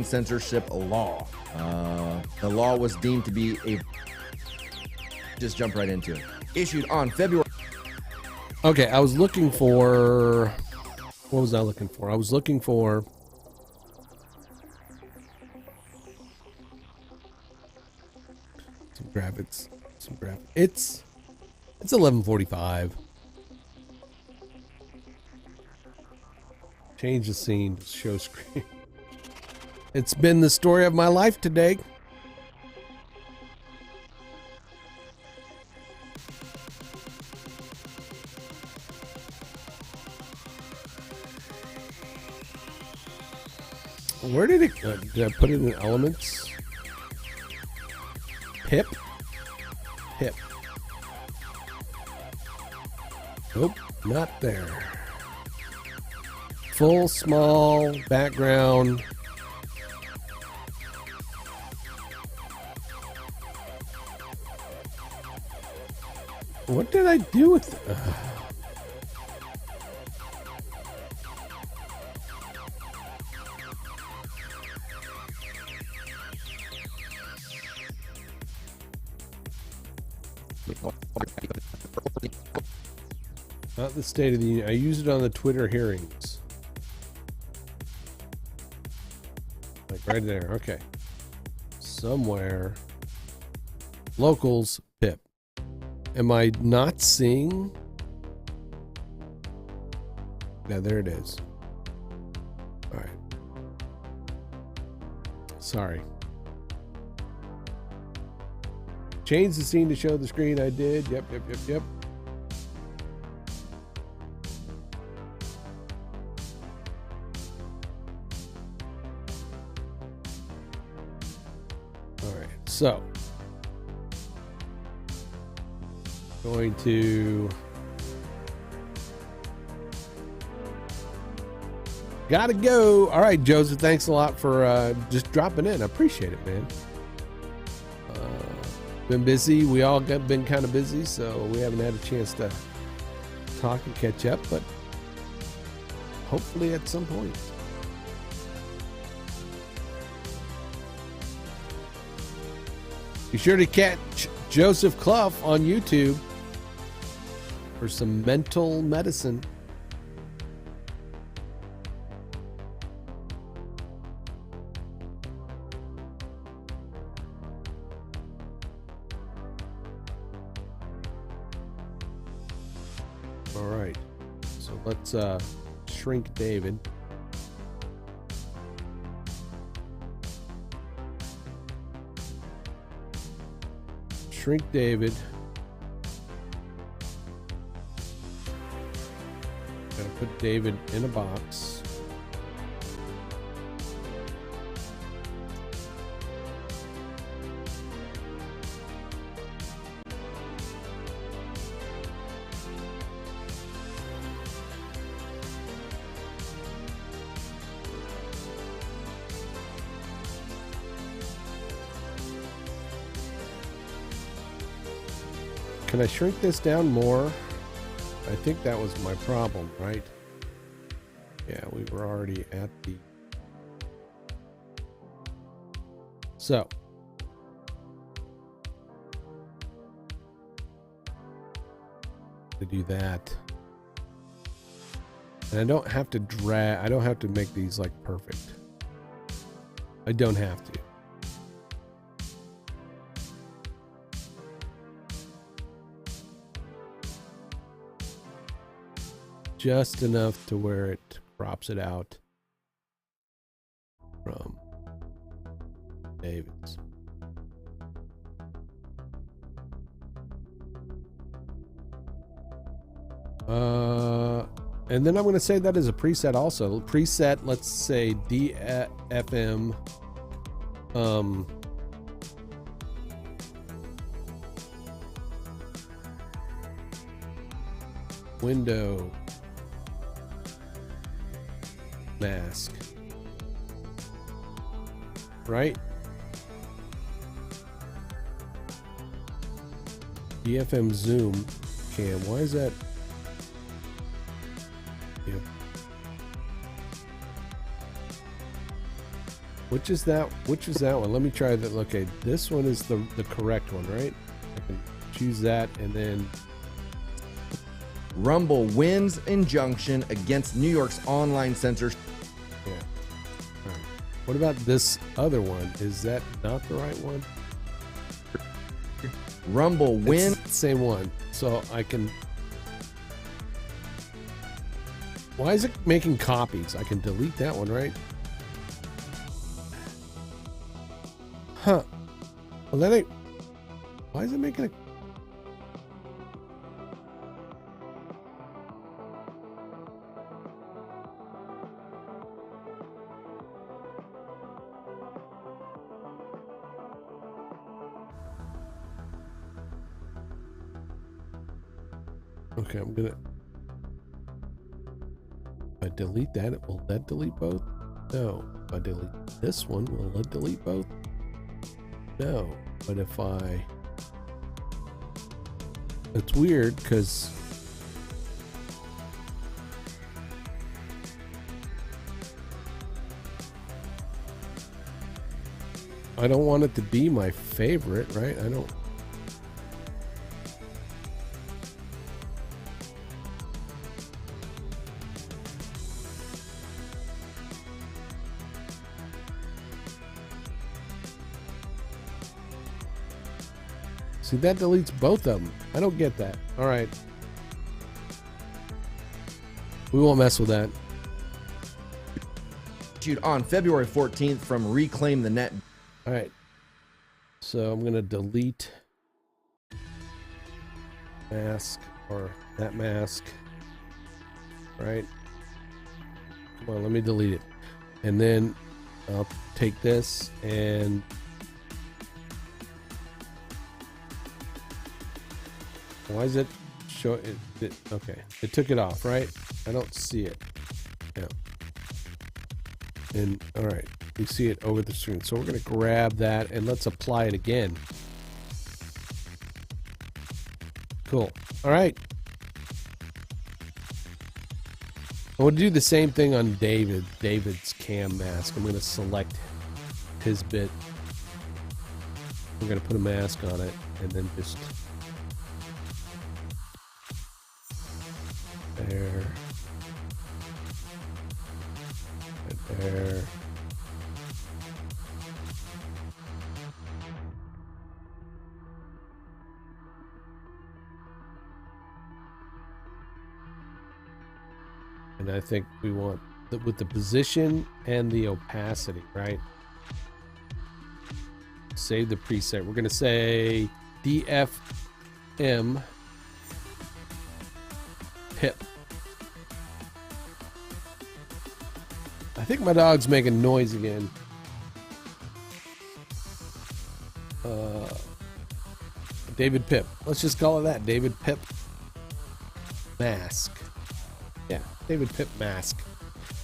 Censorship law. The law was deemed to be a. Just jump right into it. Issued on February. Okay, I was looking for. What was I looking for? I was looking for. Some graphics. It's 11:45. Change the scene. Show screen. It's been the story of my life today. Where did it go? Did I put it in elements? Pip. Nope, not there. Full, small, background. What did I do with it? Not the State of the Union. I used it on the Twitter hearings. Like right there. Okay. somewhere. Locals, Pip. Am I not seeing? Yeah, there it is. All right. Sorry. Change the scene to show the screen. I did. Yep. All right. So, going to gotta go. All right, Joseph. Thanks a lot for just dropping in. I appreciate it, man. Been busy. We all been kind of busy, so we haven't had a chance to talk and catch up, but hopefully at some point. Be sure to catch Joseph Clough on YouTube for some mental medicine. All right, so let's shrink David. Shrink David. Gotta put David in a box. Can I shrink this down more? I think that was my problem, right? Yeah, we were already at the... So. To do that. And I don't have to drag, I don't have to make these like perfect. I don't have to. Just enough to where it crops it out from David's. And then I'm going to say that as a preset also. Preset, let's say DFM. Window mask, right? DFM zoom cam. Why is that? Yep. Which is that? Which is that one? Let me try that. Okay, this one is the correct one, right? I can choose that and then. Rumble wins injunction against New York's online censors. Yeah. All right. What about this other one? Is that not the right one? Rumble wins. It's the same one. So I can... Why is it making copies? I can delete that one, right? Huh. Well, that ain't... Why is it making a... Okay, I'm gonna... If I delete that, will that delete both? No. If I delete this one, will that delete both? No. But if I... It's weird, because... I don't want it to be my favorite, right? I don't... See, that deletes both of them. I don't get that. All right. We won't mess with that. Issued on February 14th from Reclaim the Net. All right. So I'm going to delete mask or that mask. Right. Come on, let me delete it. And then I'll take this and why is it show it? Okay, it took it off, right? I don't see it. Yeah. And all right, you see it over the screen. So we're gonna grab that and let's apply it again. Cool. All right. I would do the same thing on David's cam mask. I'm going to select his bit. I'm going to put a mask on it and then just there and there. And I think we want with the position and the opacity, right? Save the preset. We're going to say DFM PIP. I think my dog's making noise again. David Pip. Let's just call it that. David Pip mask. Yeah, David Pip mask.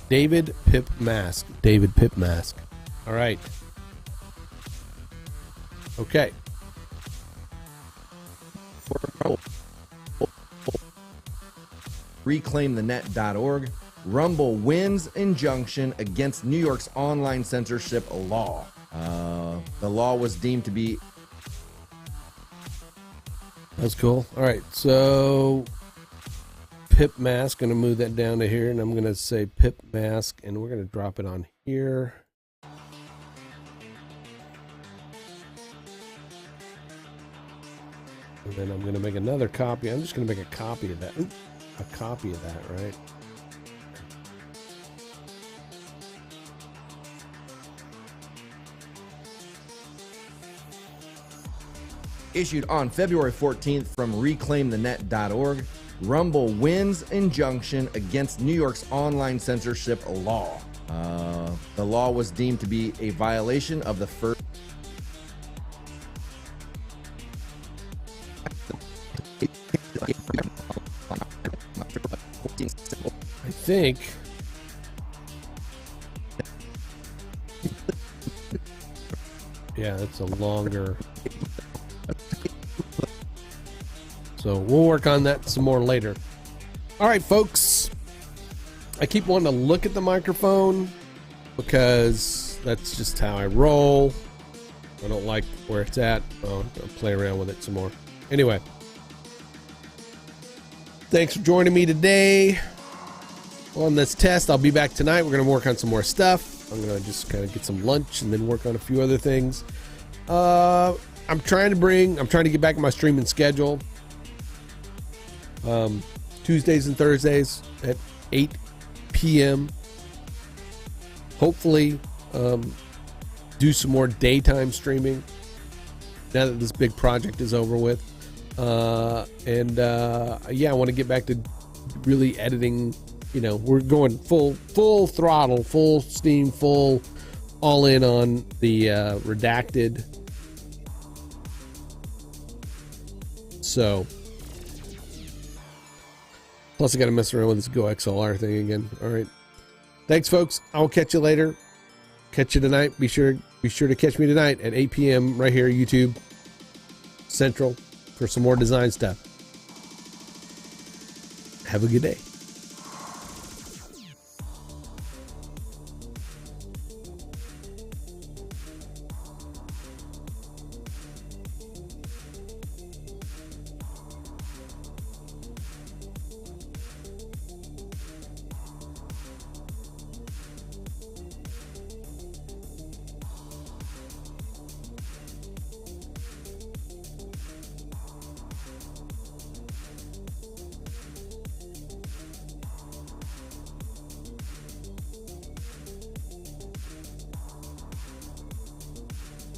David Pip mask. David Pip mask. All right. Okay. ReclaimTheNet.org. Rumble wins injunction against New York's online censorship law. The law was deemed to be... That's cool. All right, so Pip mask. Going to move that down to here, and I'm going to say Pip mask, and we're going to drop it on here. And then I'm going to make another copy. I'm just going to make a copy of that. Ooh, a copy of that, right? Issued on February 14th from ReclaimTheNet.org. Rumble wins injunction against New York's online censorship law. The law was deemed to be a violation of the first... I think... Yeah, that's a longer... So we'll work on that some more later. All right, folks. I keep wanting to look at the microphone because that's just how I roll. I don't like where it's at. I'll play around with it some more. Anyway. Thanks for joining me today on this test. I'll be back tonight. We're going to work on some more stuff. I'm going to just kind of get some lunch and then work on a few other things. I'm trying to get back in my streaming schedule. Tuesdays and Thursdays at 8 p.m. Hopefully, do some more daytime streaming now that this big project is over with. Yeah, I want to get back to really editing. You know, we're going full throttle, full steam, full all in on the redacted. So, plus I got to mess around with this Go XLR thing again. All right. Thanks, folks. I'll catch you later. Catch you tonight. Be sure to catch me tonight at 8 p.m. right here, YouTube Central, for some more design stuff. Have a good day.